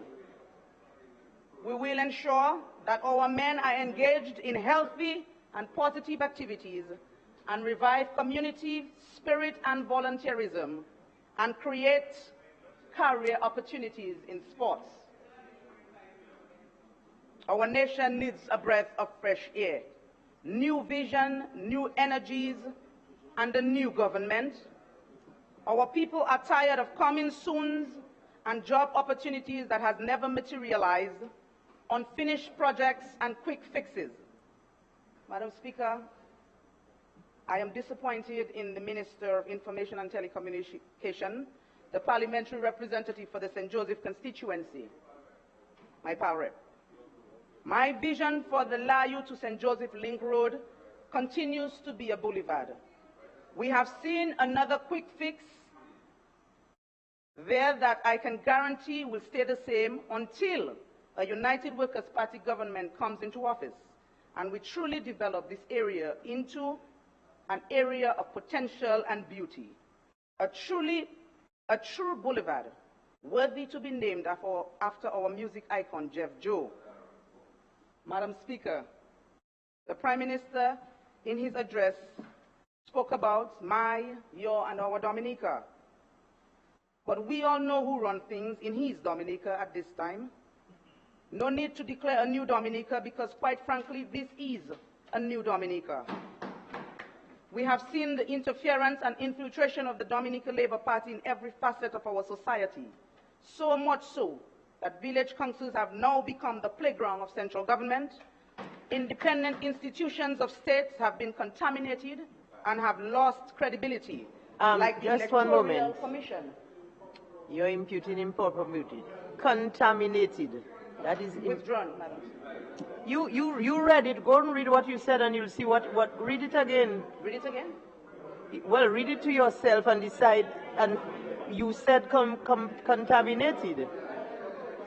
We will ensure that our men are engaged in healthy and positive activities and revive community spirit and volunteerism and create career opportunities in sports. Our nation needs a breath of fresh air, new vision, new energies, and a new government. Our people are tired of coming soons and job opportunities that has never materialized, unfinished projects and quick fixes. Madam Speaker, I am disappointed in the Minister of Information and Telecommunication, the parliamentary representative for the St. Joseph constituency, my pal rep. My vision for the Layu to St. Joseph Link Road continues to be a boulevard. We have seen another quick fix there that I can guarantee will stay the same until a United Workers' Party government comes into office and we truly develop this area into an area of potential and beauty, a true boulevard worthy to be named after our music icon, Jeff Joe. Madam Speaker, the Prime Minister, in his address, spoke about my, your, and our Dominica. But we all know who runs things in his Dominica at this time. No need to declare a new Dominica because, quite frankly, this is a new Dominica. We have seen the interference and infiltration of the Dominica Labour Party in every facet of our society, so much so that village councils have now become the playground of central government. Independent institutions of states have been contaminated and have lost credibility, like the just one Electoral moment. Commission. You're imputing improper muted. Contaminated. That is Withdrawn, Madam. You read it. Go and read what you said, and you'll see what. Read it again. Read it again. Well, read it to yourself and decide. And you said contaminated,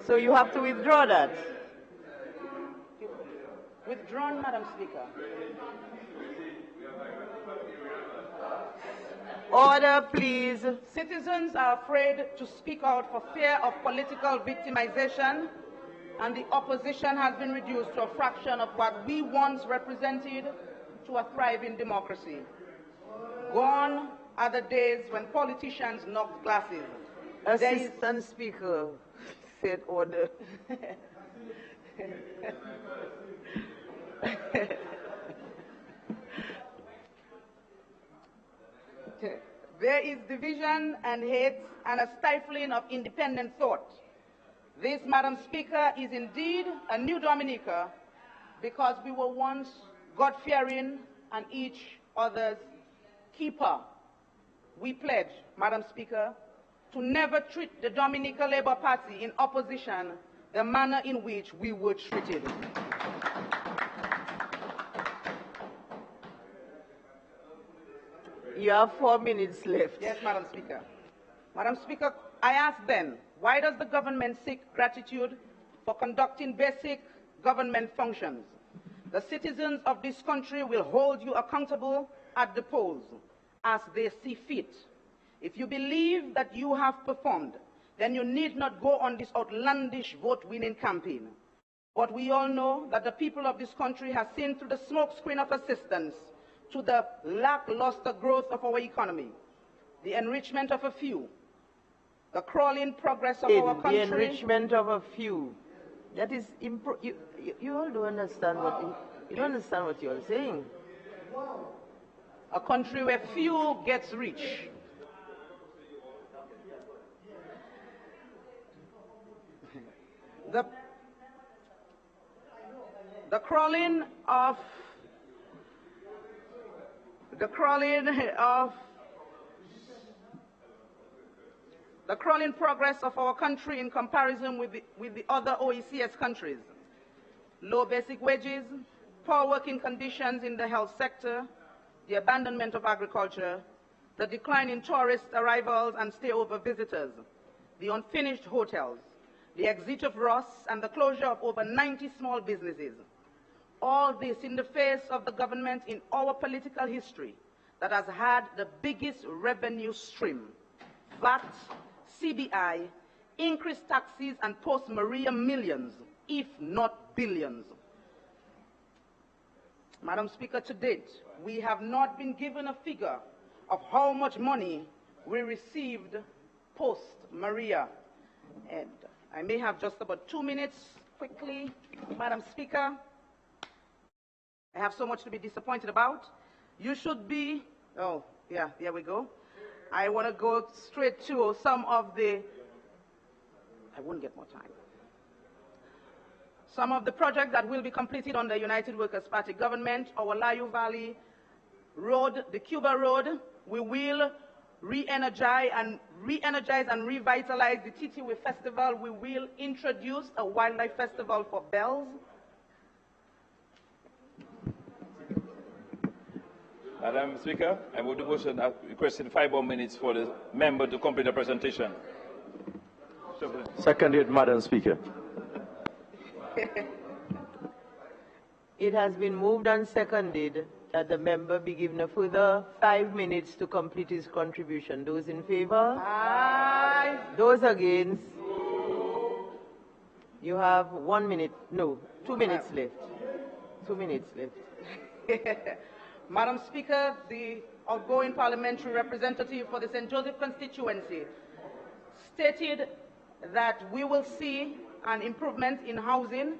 so you have to withdraw that. Withdrawn, Madam Speaker. Order, please. Citizens are afraid to speak out for fear of political victimization, and the opposition has been reduced to a fraction of what we once represented to a thriving democracy. Gone are the days when politicians knocked glasses. Assistant Speaker said order. There is division and hate and a stifling of independent thought. This, Madam Speaker, is indeed a new Dominica because we were once God-fearing and each other's keeper. We pledge, Madam Speaker, to never treat the Dominica Labour Party in opposition the manner in which we were treated. You have 4 minutes left. Yes, Madam Speaker. Madam Speaker, I ask then, why does the government seek gratitude for conducting basic government functions? The citizens of this country will hold you accountable at the polls as they see fit. If you believe that you have performed, then you need not go on this outlandish vote-winning campaign. But we all know that the people of this country have seen through the smokescreen of assistance to the lackluster growth of our economy, the enrichment of a few, the crawling progress of our country. The enrichment of a few. That is, you all don't understand you don't understand what you're saying. A country where few gets rich. The crawling progress of our country in comparison with the other OECS countries. Low basic wages, poor working conditions in the health sector, the abandonment of agriculture, the decline in tourist arrivals and stayover visitors, the unfinished hotels, the exit of Ross and the closure of over 90 small businesses. All this in the face of the government in our political history that has had the biggest revenue stream, VAT, CBI, increased taxes and post-Maria millions, if not billions. Madam Speaker, to date, we have not been given a figure of how much money we received post-Maria. And I may have just about 2 minutes quickly, Madam Speaker. I have so much to be disappointed about. You should be, oh, yeah, there we go. I want to go straight to some of the, I won't get more time. Some of the projects that will be completed on the United Workers' Party government, our Layu Valley Road, the Cuba Road, we will re-energize and revitalize the Titiwe Festival. We will introduce a wildlife festival for bells. Madam Speaker, I move the motion requesting 5 more minutes for the member to complete the presentation. Seconded, Madam Speaker. It has been moved and seconded that the member be given a further 5 minutes to complete his contribution. Those in favor? Aye. Those against? You have 1 minute, no, 2 minutes left. 2 minutes left. Madam Speaker, the outgoing parliamentary representative for the St. Joseph constituency stated that we will see an improvement in housing.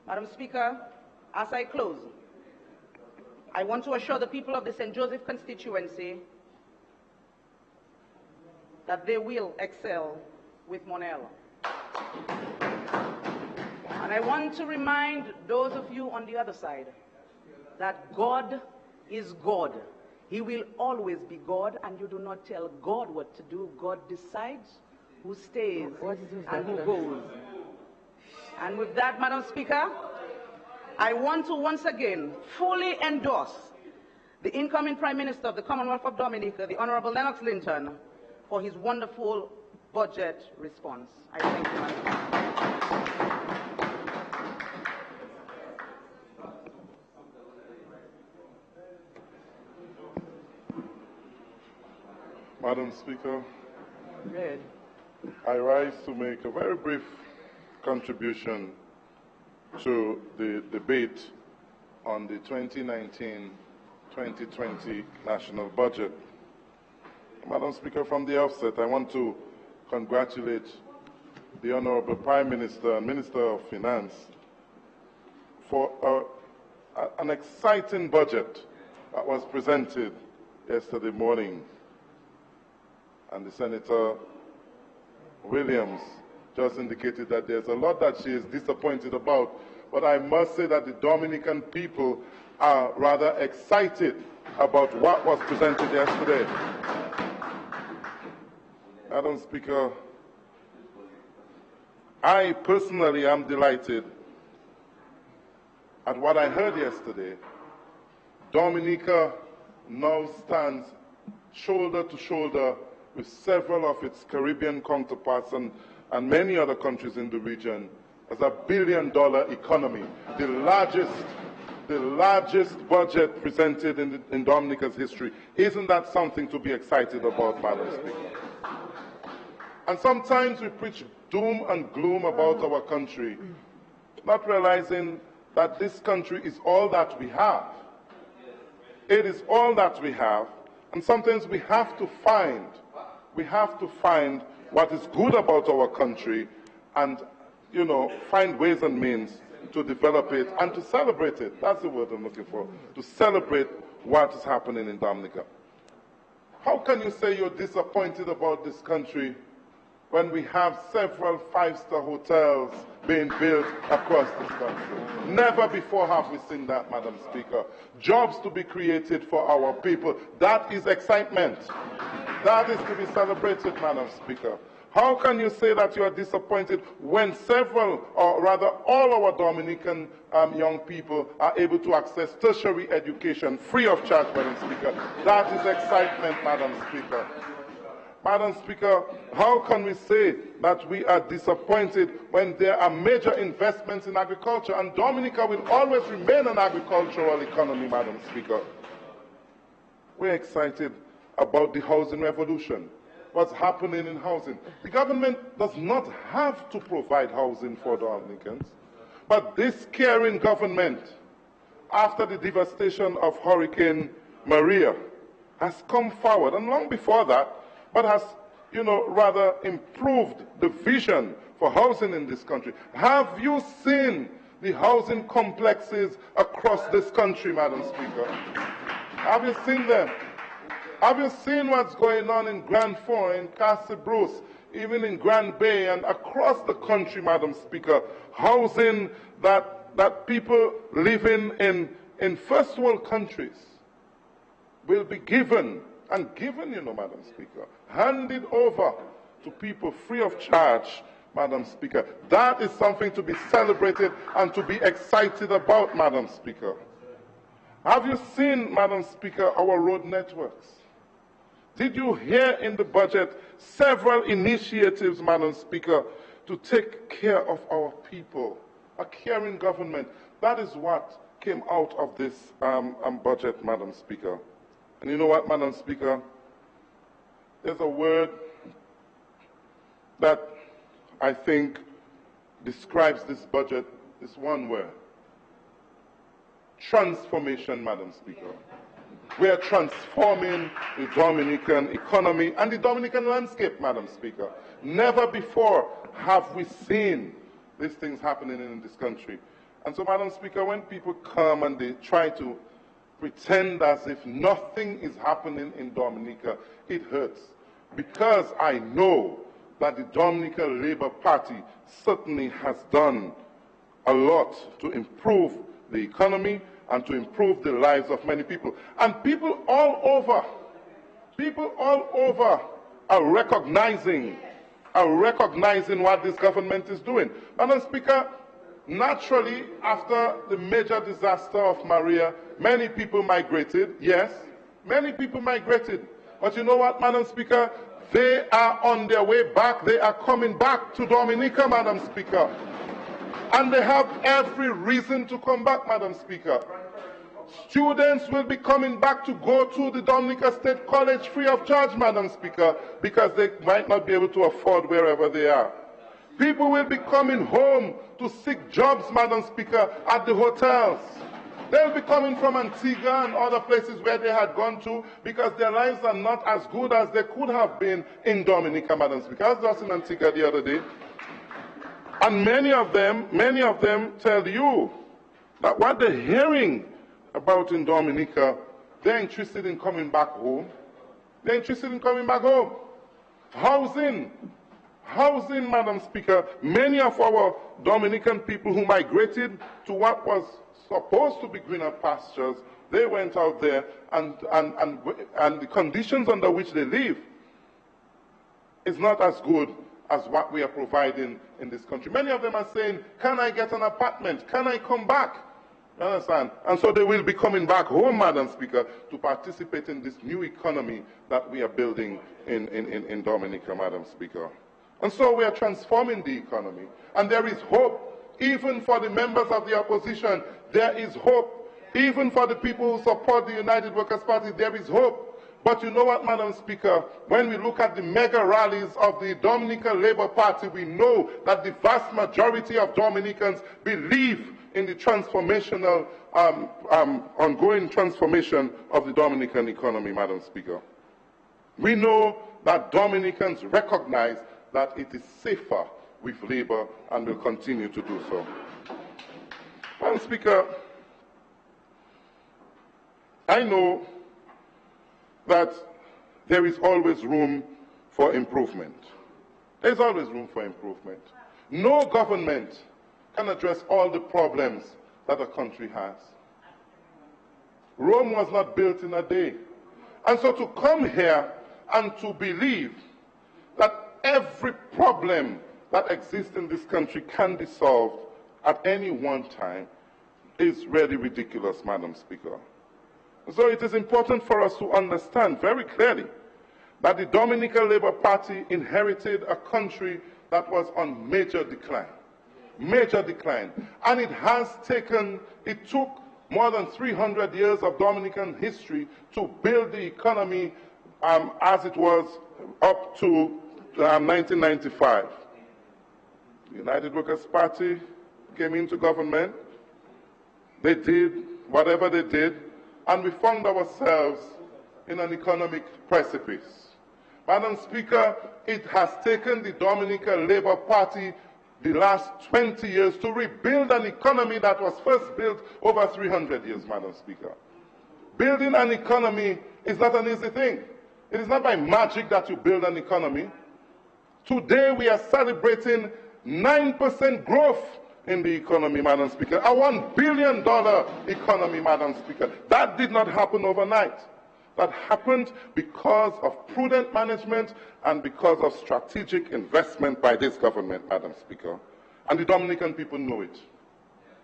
Madam Speaker, as I close, I want to assure the people of the St. Joseph constituency that they will excel with Monel. And I want to remind those of you on the other side that God is God. He will always be God, and you do not tell God what to do. God decides who stays and who goes. And with that, Madam Speaker, I want to once again fully endorse the incoming Prime Minister of the Commonwealth of Dominica, the Honorable Lennox Linton, for his wonderful budget response. I thank you, Madam Speaker. Madam Speaker, Red. I rise to make a very brief contribution to the debate on the 2019-2020 national budget. Madam Speaker, from the outset, I want to congratulate the Honorable Prime Minister and Minister of Finance for an exciting budget that was presented yesterday morning. And the Senator Williams just indicated that there's a lot that she is disappointed about. But I must say that the Dominican people are rather excited about what was presented yesterday. Madam Speaker, I personally am delighted at what I heard yesterday. Dominica now stands shoulder to shoulder with several of its Caribbean counterparts and many other countries in the region as a billion-dollar economy, the largest budget presented in Dominica's history. Isn't that something to be excited about, Madam Speaker? And sometimes we preach doom and gloom about our country, not realizing that this country is all that we have. It is all that we have, and sometimes we have to find what is good about our country and, find ways and means to develop it and to celebrate it. That's the word I'm looking for, to celebrate what is happening in Dominica. How can you say you're disappointed about this country when we have several five-star hotels being built across this country? Never before have we seen that, Madam Speaker. Jobs to be created for our people. That is excitement. That is to be celebrated, Madam Speaker. How can you say that you are disappointed when several, or rather all our Dominican young people are able to access tertiary education free of charge, Madam Speaker? That is excitement, Madam Speaker. Madam Speaker, how can we say that we are disappointed when there are major investments in agriculture, and Dominica will always remain an agricultural economy, Madam Speaker? We're excited about the housing revolution, what's happening in housing. The government does not have to provide housing for Dominicans, but this caring government, after the devastation of Hurricane Maria, has come forward, and long before that, but has, rather improved the vision for housing in this country. Have you seen the housing complexes across this country, Madam Speaker? Have you seen them? Have you seen what's going on in Grand Fort, in Castle Bruce, even in Grand Bay and across the country, Madam Speaker? Housing that people living in first world countries will be given, Madam Speaker, handed over to people free of charge, Madam Speaker. That is something to be celebrated and to be excited about, Madam Speaker. Have you seen, Madam Speaker, our road networks? Did you hear in the budget several initiatives, Madam Speaker, to take care of our people? A caring government. That is what came out of this budget, Madam Speaker. And you know what, Madam Speaker? There's a word that I think describes this budget, this one word. Transformation, Madam Speaker. We are transforming the Dominican economy and the Dominican landscape, Madam Speaker. Never before have we seen these things happening in this country. And so, Madam Speaker, when people come and they try to pretend as if nothing is happening in Dominica, it hurts. Because I know that the Dominican Labour Party certainly has done a lot to improve the economy and to improve the lives of many people. And people all over are recognizing what this government is doing. Madam Speaker, naturally, after the major disaster of Maria, many people migrated, yes, many people migrated. But you know what, Madam Speaker? They are on their way back. They are coming back to Dominica, Madam Speaker. And they have every reason to come back, Madam Speaker. Students will be coming back to go to the Dominica State College free of charge, Madam Speaker, because they might not be able to afford wherever they are. People will be coming home to seek jobs, Madam Speaker, at the hotels. They'll be coming from Antigua and other places where they had gone to because their lives are not as good as they could have been in Dominica, Madam Speaker. I was just in Antigua the other day. And many of them tell you that what they're hearing about in Dominica, they're interested in coming back home. They're interested in coming back home. Housing, Madam Speaker. Many of our Dominican people who migrated to what was supposed to be greener pastures, they went out there and the conditions under which they live is not as good as what we are providing in this country. Many of them are saying, can I get an apartment? Can I come back? You understand? And so they will be coming back home, Madam Speaker, to participate in this new economy that we are building in Dominica, Madam Speaker. And so we are transforming the economy. And there is hope, even for the members of the opposition. There is hope. Even for the people who support the United Workers' Party, there is hope. But you know what, Madam Speaker, when we look at the mega rallies of the Dominican Labour Party, we know that the vast majority of Dominicans believe in the transformational, ongoing transformation of the Dominican economy, Madam Speaker. We know that Dominicans recognize that it is safer with Labour and will continue to do so. Madam Speaker, I know that there is always room for improvement. There is always room for improvement. No government can address all the problems that a country has. Rome was not built in a day. And so to come here and to believe that every problem that exists in this country can be solved at any one time is really ridiculous, Madam Speaker. So it is important for us to understand very clearly that the Dominican Labour Party inherited a country that was on major decline. Major decline. And it took more than 300 years of Dominican history to build the economy as it was up to 1995. The United Workers' Party came into government. They did whatever they did, and we found ourselves in an economic precipice. Madam Speaker, it has taken the Dominican Labour Party the last 20 years to rebuild an economy that was first built over 300 years, Madam Speaker. Building an economy is not an easy thing. It is not by magic that you build an economy. Today we are celebrating 9% growth in the economy, Madam Speaker. A $1 billion economy, Madam Speaker. That did not happen overnight. That happened because of prudent management and because of strategic investment by this government, Madam Speaker. And the Dominican people know it.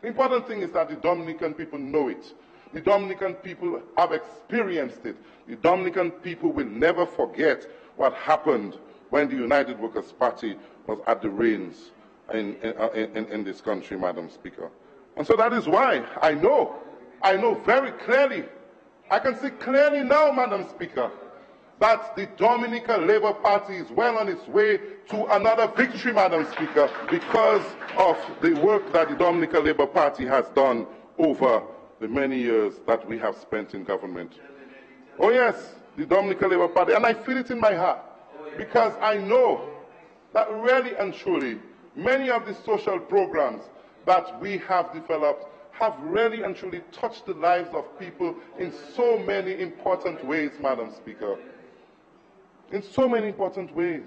The important thing is that the Dominican people know it. The Dominican people have experienced it. The Dominican people will never forget what happened when the United Workers' Party was at the reins in this country, Madam Speaker. And so that is why I know very clearly, I can see clearly now, Madam Speaker, that the Dominica Labour Party is well on its way to another victory, Madam Speaker, because of the work that the Dominica Labour Party has done over the many years that we have spent in government. Oh yes, the Dominica Labour Party, and I feel it in my heart, because I know that really and truly, many of the social programs that we have developed have really and truly touched the lives of people in so many important ways, Madam Speaker. In so many important ways.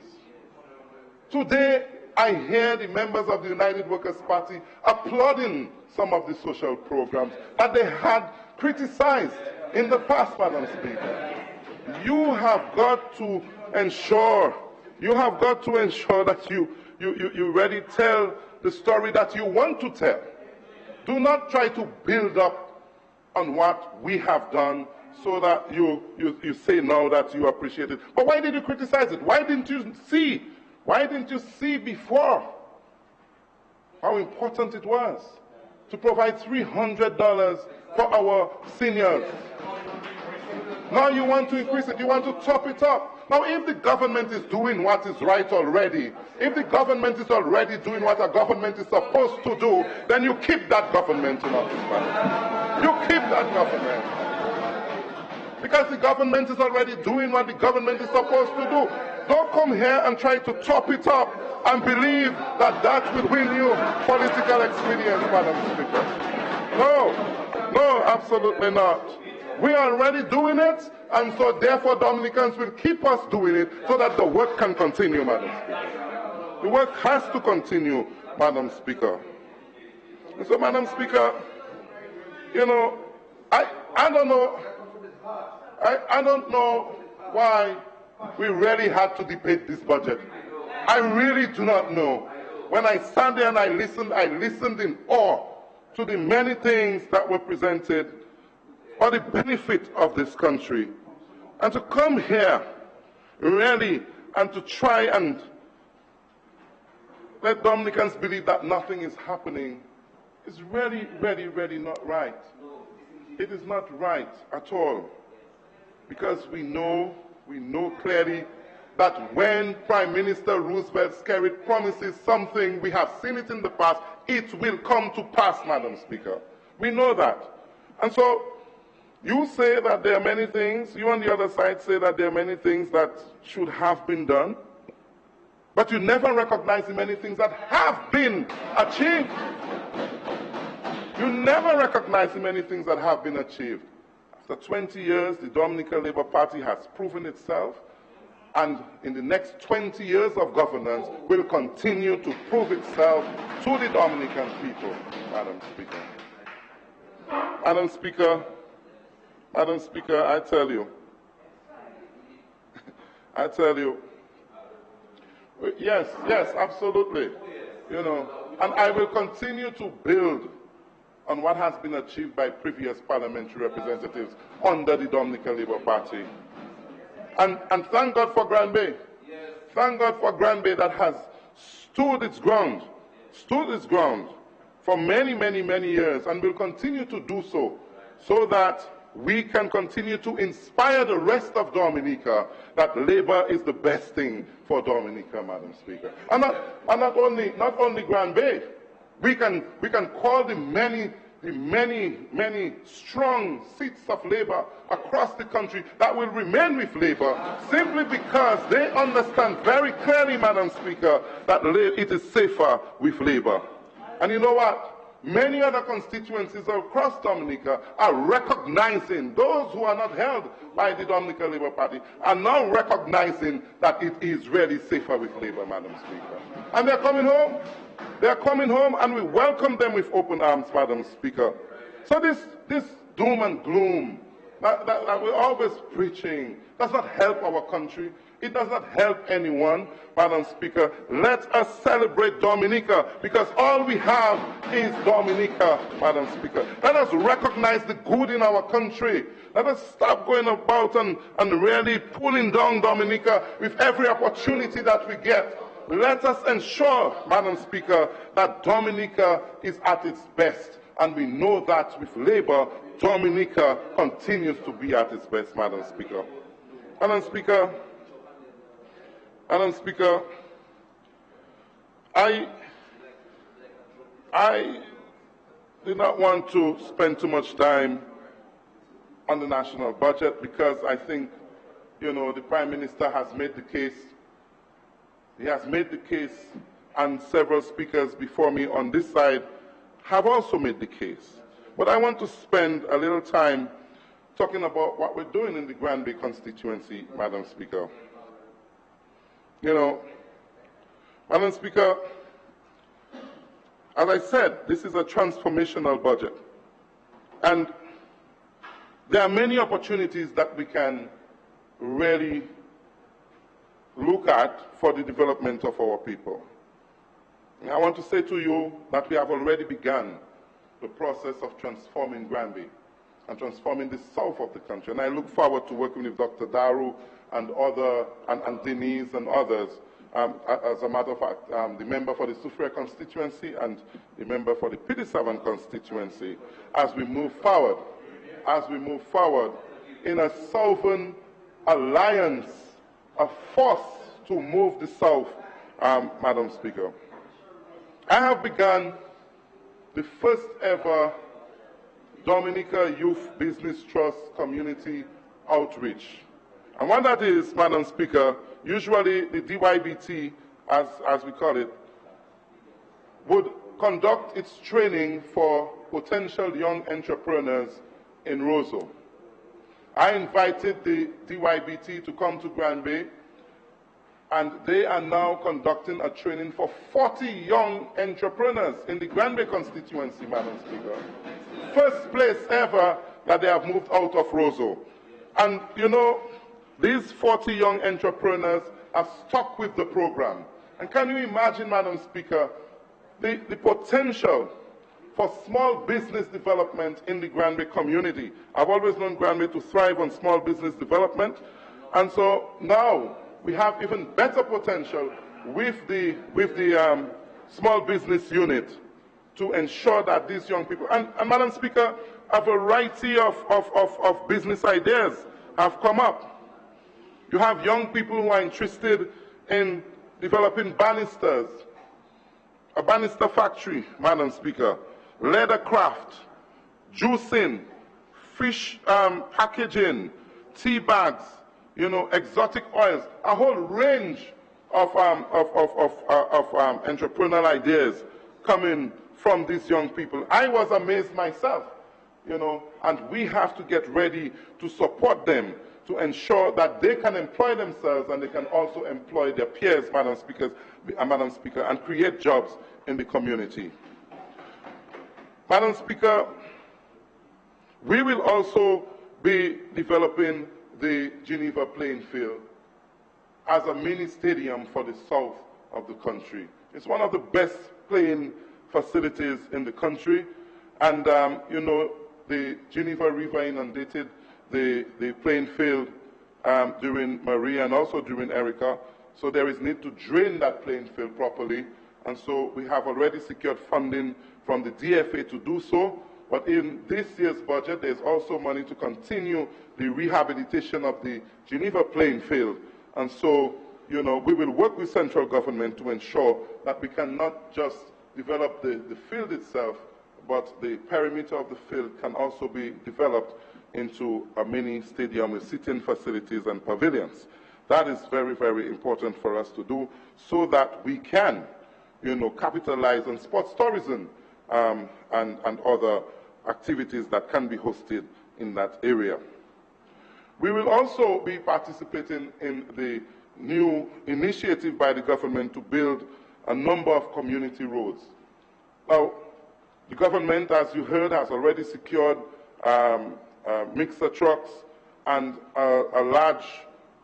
Today, I hear the members of the United Workers' Party applauding some of the social programs that they had criticized in the past, Madam Speaker. You have got to ensure that you really tell the story that you want to tell. Do not try to build up on what we have done so that you say now that you appreciate it. But why did you criticize it? Why didn't you see? Why didn't you see before how important it was to provide $300 for our seniors? Now you want to increase it, you want to top it up. Now if the government is doing what is right already, if the government is already doing what a government is supposed to do, then you keep that government in office, man. You keep that government. Because the government is already doing what the government is supposed to do. Don't come here and try to top it up and believe that that will win you political experience, Madam Speaker. No, absolutely not. We are already doing it, and so therefore Dominicans will keep us doing it so that the work can continue, Madam Speaker. The work has to continue, Madam Speaker. And so, Madam Speaker, you know, I don't know. I don't know why we really had to debate this budget. I really do not know. When I sat there and I listened in awe to the many things that were presented for the benefit of this country. And to come here, really, and to try and let Dominicans believe that nothing is happening is really, really, really not right. It is not right at all. Because we know clearly that when Prime Minister Roosevelt Skerrit promises something, we have seen it in the past, it will come to pass, Madam Speaker. We know that. And so, you say that there are many things, you on the other side say that there are many things that should have been done, but you never recognize the many things that have been achieved. You never recognize the many things that have been achieved. After 20 years, the Dominica Labour Party has proven itself, and in the next 20 years of governance will continue to prove itself to the Dominican people, Madam Speaker. Madam Speaker, I tell you, yes, absolutely, you know, and I will continue to build on what has been achieved by previous parliamentary representatives under the Dominica Labour Party. And thank God for Grand Bay. Thank God for Grand Bay that has stood its ground for many, many, many years and will continue to do so that we can continue to inspire the rest of Dominica that labor is the best thing for Dominica, Madam Speaker. And not only Grand Bay. We can call the many strong seats of labor across the country that will remain with labor simply because they understand very clearly, Madam Speaker, that it is safer with labor. And you know what? Many other constituencies across Dominica are recognizing, those who are not held by the Dominica Labour Party, are now recognizing that it is really safer with labor, Madam Speaker. And they're coming home. They're coming home, and we welcome them with open arms, Madam Speaker. So this doom and gloom that we're always preaching does not help our country. It does not help anyone, Madam Speaker. Let us celebrate Dominica, because all we have is Dominica, Madam Speaker. Let us recognize the good in our country. Let us stop going about and really pulling down Dominica with every opportunity that we get. Let us ensure, Madam Speaker, that Dominica is at its best. And we know that with Labour, Dominica continues to be at its best, Madam Speaker. Madam Speaker, I did not want to spend too much time on the national budget, because I think, the Prime Minister has made the case. He has made the case, and several speakers before me on this side have also made the case. But I want to spend a little time talking about what we're doing in the Grand Bay constituency, Madam Speaker. Madam Speaker, as I said, this is a transformational budget. And there are many opportunities that we can really look at for the development of our people. And I want to say to you that we have already begun the process of transforming Granby and transforming the south of the country. And I look forward to working with Dr. Daru and Denise and others. As a matter of fact, the member for the Soufriere constituency and the member for the Pidissavan constituency, as we move forward in a southern alliance, a force to move the south, Madam Speaker. I have begun the first ever Dominica Youth Business Trust Community Outreach. And what that is, Madam Speaker, usually the DYBT, as we call it, would conduct its training for potential young entrepreneurs in Roseau. I invited the DYBT to come to Grand Bay, and they are now conducting a training for 40 young entrepreneurs in the Grand Bay constituency, Madam Speaker. First place ever that they have moved out of Roseau. And these 40 young entrepreneurs have stuck with the program. And can you imagine, Madam Speaker, the potential for small business development in the Grand Bay community? I've always known Grand Bay to thrive on small business development. And so now we have even better potential with the small business unit to ensure that these young people, and Madam Speaker, a variety of business ideas have come up. You have young people who are interested in developing banisters, a banister factory, Madam Speaker, leather craft, juicing, fish packaging, tea bags, exotic oils, a whole range of entrepreneurial ideas coming from these young people. I was amazed myself, and we have to get ready to support them to ensure that they can employ themselves and they can also employ their peers, Madam Speaker, and create jobs in the community. Madam Speaker, we will also be developing the Geneva playing field as a mini stadium for the south of the country. It's one of the best playing facilities in the country, and the Geneva River inundated the playing field during Maria and also during Erica, so there is need to drain that playing field properly, and so we have already secured funding from the DFA to do so. But in this year's budget, there's also money to continue the rehabilitation of the Geneva playing field. And so, we will work with central government to ensure that we can not just develop the field itself, but the perimeter of the field can also be developed into a mini stadium with sitting facilities and pavilions. That is very, very important for us to do so that we can, capitalize on sports tourism and other activities that can be hosted in that area. We will also be participating in the new initiative by the government to build a number of community roads. Now, the government, as you heard, has already secured mixer trucks, and a large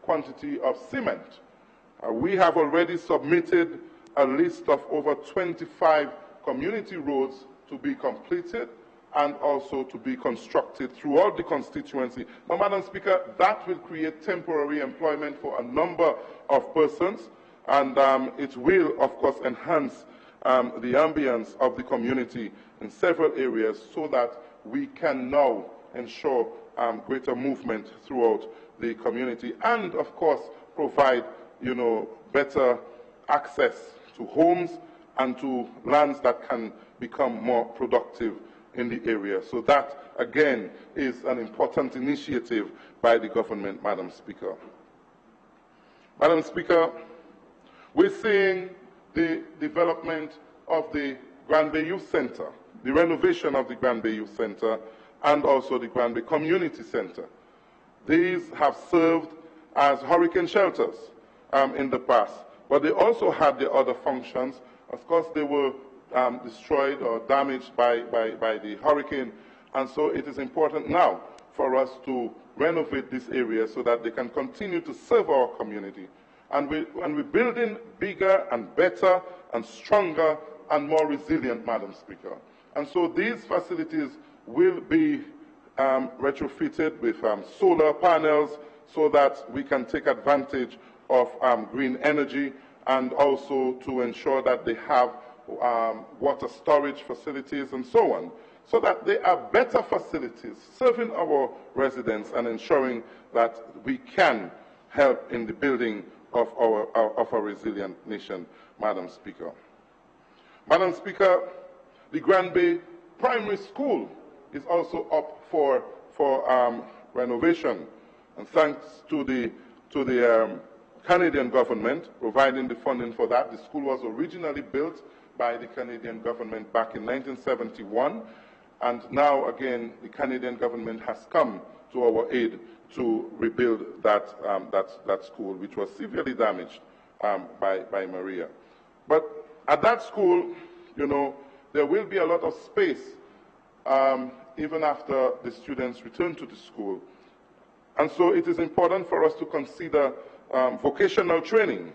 quantity of cement. We have already submitted a list of over 25 community roads to be completed and also to be constructed throughout the constituency. Now, Madam Speaker, that will create temporary employment for a number of persons, and it will, of course, enhance the ambience of the community in several areas so that we can now ensure greater movement throughout the community and, of course, provide, better access to homes and to lands that can become more productive in the area. So that, again, is an important initiative by the government, Madam Speaker. Madam Speaker, we're seeing the development of the Grand Bay Youth Center, the renovation of the Grand Bay Youth Center, and also the Grand Bay Community Center. These have served as hurricane shelters in the past, but they also had their other functions. Of course, they were destroyed or damaged by the hurricane, and so it is important now for us to renovate this area so that they can continue to serve our community. And we're building bigger and better and stronger and more resilient, Madam Speaker. And so these facilities will be retrofitted with solar panels so that we can take advantage of green energy, and also to ensure that they have water storage facilities and so on, so that they are better facilities serving our residents and ensuring that we can help in the building of a resilient nation, Madam Speaker. Madam Speaker, the Grand Bay Primary School is also up for renovation, and thanks to the Canadian government providing the funding for that. The school was originally built by the Canadian government back in 1971, and now again the Canadian government has come to our aid to rebuild that school, which was severely damaged by Maria. But at that school, there will be a lot of space even after the students return to the school. And so it is important for us to consider vocational training,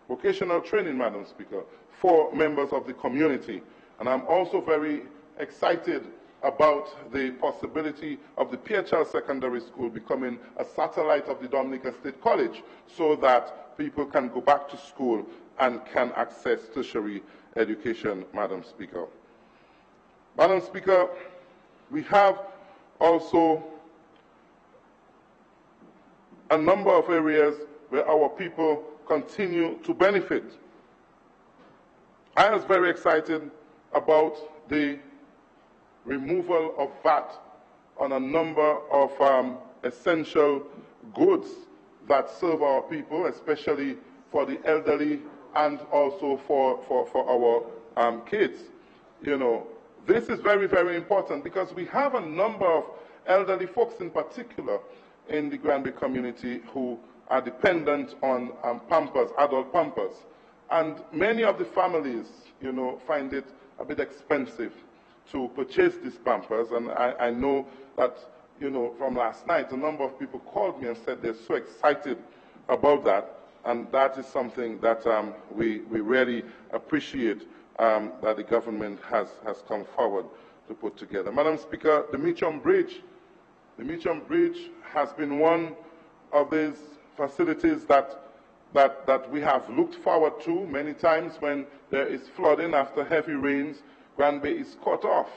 Madam Speaker, for members of the community. And I'm also very excited about the possibility of the PHL Secondary School becoming a satellite of the Dominica State College, so that people can go back to school and can access tertiary education, Madam Speaker. Madam Speaker, we have also a number of areas where our people continue to benefit. I was very excited about the removal of VAT on a number of essential goods that serve our people, especially for the elderly and also for our kids. This is very, very important because we have a number of elderly folks in particular in the Grand Bay community who are dependent on Pampers, adult Pampers. And many of the families, find it a bit expensive to purchase these Pampers. And I know that, from last night, a number of people called me and said they're so excited about that. And that is something that we really appreciate that the government has come forward to put together. Madam Speaker, the Meacham Bridge has been one of these facilities that we have looked forward to many times. When there is flooding after heavy rains, Grand Bay is cut off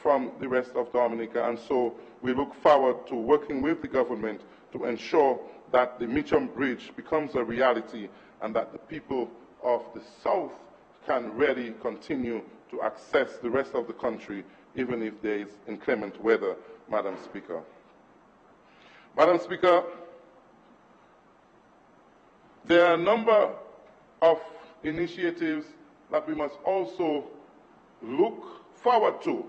from the rest of Dominica, and so we look forward to working with the government to ensure that the Meacham Bridge becomes a reality and that the people of the South can really continue to access the rest of the country, even if there is inclement weather, Madam Speaker. Madam Speaker, there are a number of initiatives that we must also look forward to,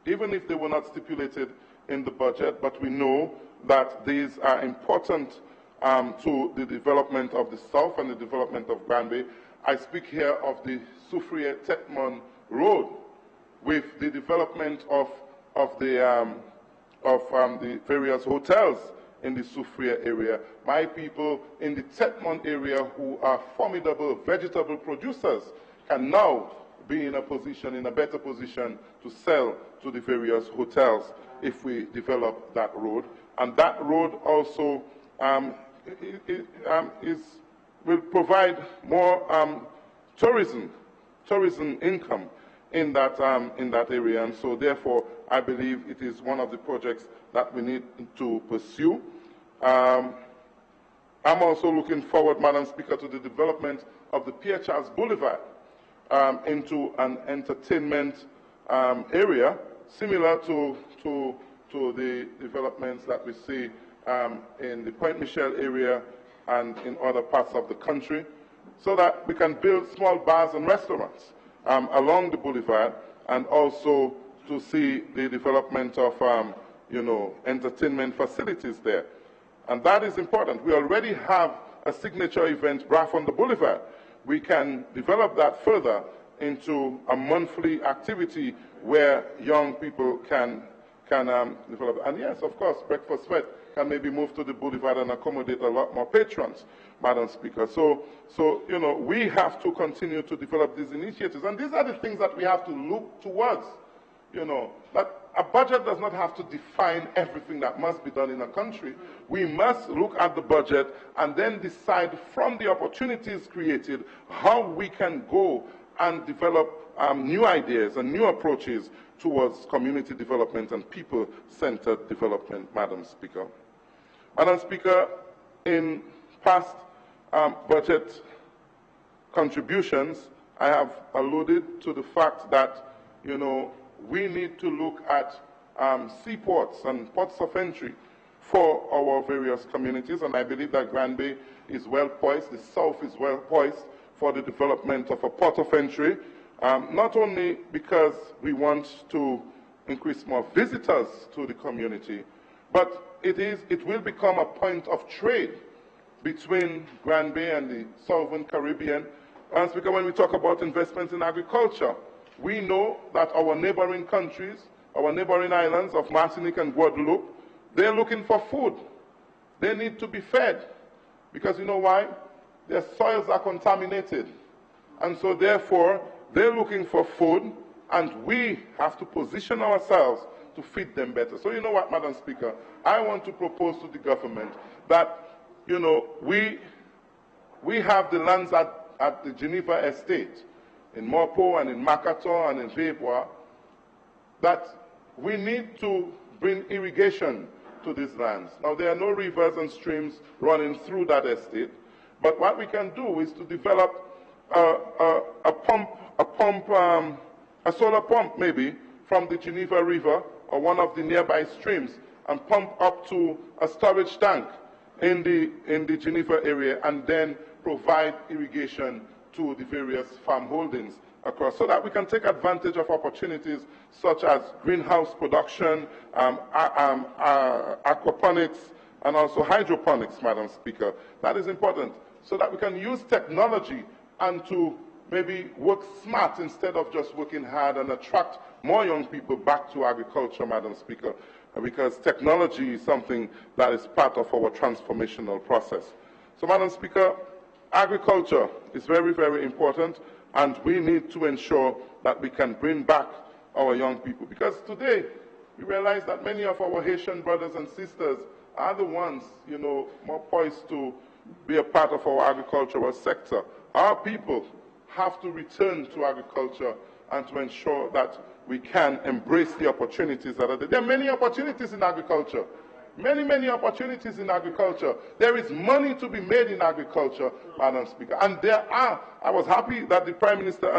even if they were not stipulated in the budget, but we know that these are important to the development of the South and the development of Grand Bay. I speak here of the Soufriere-Tetmon Road, with the development of the the various hotels in the Soufriere area. My people in the Tetmon area, who are formidable vegetable producers, can now be in a better position to sell to the various hotels if we develop that road. And that road also will provide more tourism income in that area. And so therefore, I believe it is one of the projects that we need to pursue. I'm also looking forward, Madam Speaker, to the development of the Pierre Charles Boulevard into an entertainment area similar to the developments that we see in the Point Michel area and in other parts of the country, so that we can build small bars and restaurants along the boulevard, and also to see the development of entertainment facilities there. And that is important. We already have a signature event, BRAF on the Boulevard. We can develop that further into a monthly activity where young people can develop. And yes, of course, Breakfast Sweat can maybe move to the Boulevard and accommodate a lot more patrons, Madam Speaker. So we have to continue to develop these initiatives. And these are the things that we have to look towards. That a budget does not have to define everything that must be done in a country. We must look at the budget and then decide from the opportunities created how we can go and develop new ideas and new approaches towards community development and people-centered development, Madam Speaker. Madam Speaker, in past budget contributions, I have alluded to the fact that, we need to look at seaports and ports of entry for our various communities, and I believe that Grand Bay is well poised, the South is well poised for the development of a port of entry, not only because we want to increase more visitors to the community, but it will become a point of trade between Grand Bay and the Southern Caribbean. And because when we talk about investments in agriculture, we know that our neighboring countries, our neighboring islands of Martinique and Guadeloupe, they're looking for food. They need to be fed. Because you know why? Their soils are contaminated. And so therefore, they're looking for food, and we have to position ourselves to feed them better. So you know what, Madam Speaker? I want to propose to the government that, we have the lands at the Geneva Estate, in Morpo and in Makaton and in Vebois, that we need to bring irrigation to these lands. Now, there are no rivers and streams running through that estate, but what we can do is to develop a solar pump maybe from the Geneva River or one of the nearby streams and pump up to a storage tank in the Geneva area, and then provide irrigation to the various farm holdings across, so that we can take advantage of opportunities such as greenhouse production, aquaponics, and also hydroponics, Madam Speaker. That is important, so that we can use technology and to maybe work smart instead of just working hard, and attract more young people back to agriculture, Madam Speaker, because technology is something that is part of our transformational process. So, Madam Speaker, agriculture is very, very important, and we need to ensure that we can bring back our young people. Because today, we realize that many of our Haitian brothers and sisters are the ones, more poised to be a part of our agricultural sector. Our people have to return to agriculture and to ensure that we can embrace the opportunities that are there. There are many opportunities in agriculture. Many, many opportunities in agriculture. There is money to be made in agriculture, Madam Speaker. And I was happy that the Prime Minister,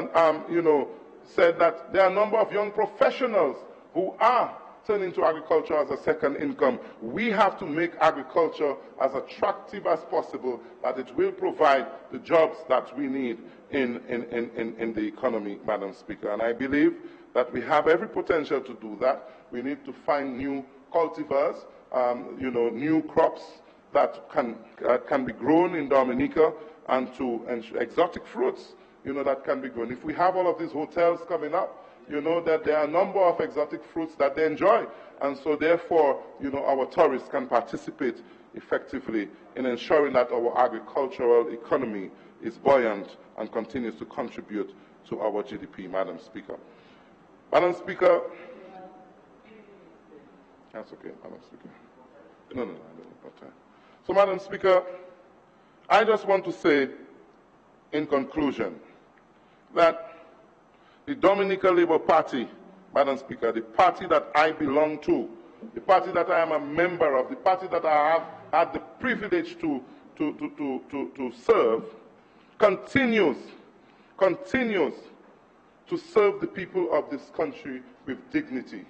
said that there are a number of young professionals who are turning to agriculture as a second income. We have to make agriculture as attractive as possible, that it will provide the jobs that we need in the economy, Madam Speaker. And I believe that we have every potential to do that. We need to find new cultivars, new crops that can be grown in Dominica, and exotic fruits, that can be grown. If we have all of these hotels coming up, you know, that there are a number of exotic fruits that they enjoy. And so therefore, you know, our tourists can participate effectively in ensuring that our agricultural economy is buoyant and continues to contribute to our GDP, Madam Speaker. Madam Speaker, that's okay, Madam Speaker. No, I don't have time. So, Madam Speaker, I just want to say, in conclusion, that the Dominica Labour Party, Madam Speaker, the party that I belong to, the party that I am a member of, the party that I have had the privilege to serve, continues to serve the people of this country with dignity.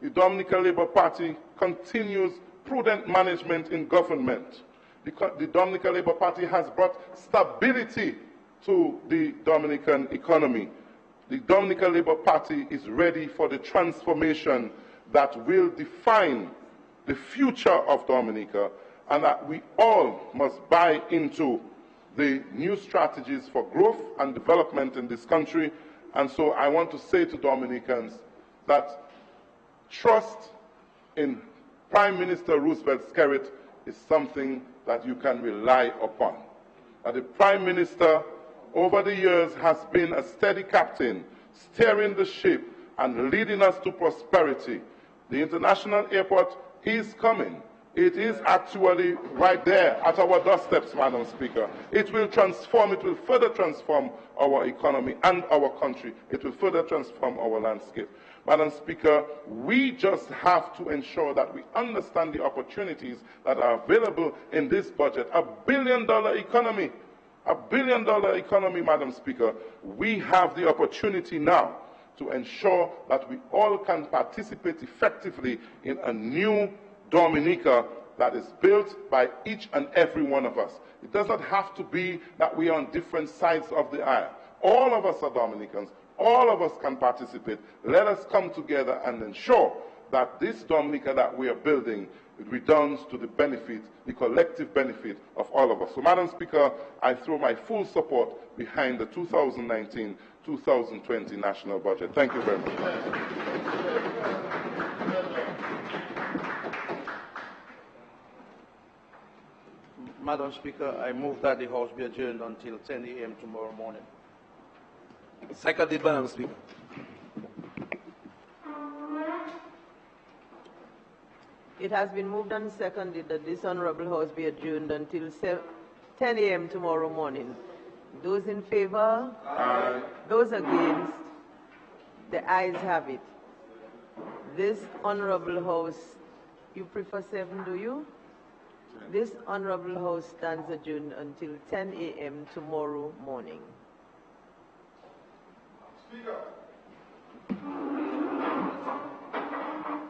The Dominica Labour Party continues prudent management in government. The Dominica Labour Party has brought stability to the Dominican economy. The Dominica Labour Party is ready for the transformation that will define the future of Dominica, and that we all must buy into the new strategies for growth and development in this country. And so I want to say to Dominicans that trust in Prime Minister Roosevelt Skerrit is something that you can rely upon. The Prime Minister over the years has been a steady captain, steering the ship and leading us to prosperity. The international airport is coming. It is actually right there at our doorsteps, Madam Speaker. It will transform, it will further transform our economy and our country. It will further transform our landscape. Madam Speaker, we just have to ensure that we understand the opportunities that are available in this budget. $1 billion economy. $1 billion economy, Madam Speaker. We have the opportunity now to ensure that we all can participate effectively in a new Dominica that is built by each and every one of us. It does not have to be that we are on different sides of the aisle. All of us are Dominicans. All of us can participate. Let us come together and ensure that this Dominica that we are building redounds to the benefit, the collective benefit of all of us. So, Madam Speaker, I throw my full support behind the 2019-2020 national budget. Thank you very much. Madam Speaker, I move that the House be adjourned until 10 a.m. tomorrow morning. Seconded, Madam Speaker. It has been moved and seconded that this Honorable House be adjourned until 10 a.m. tomorrow morning. Those in favor? Aye. Those against? The ayes have it. This Honorable House, you prefer 7, do you? This Honorable House stands adjourned until 10 a.m. tomorrow morning. Speaker.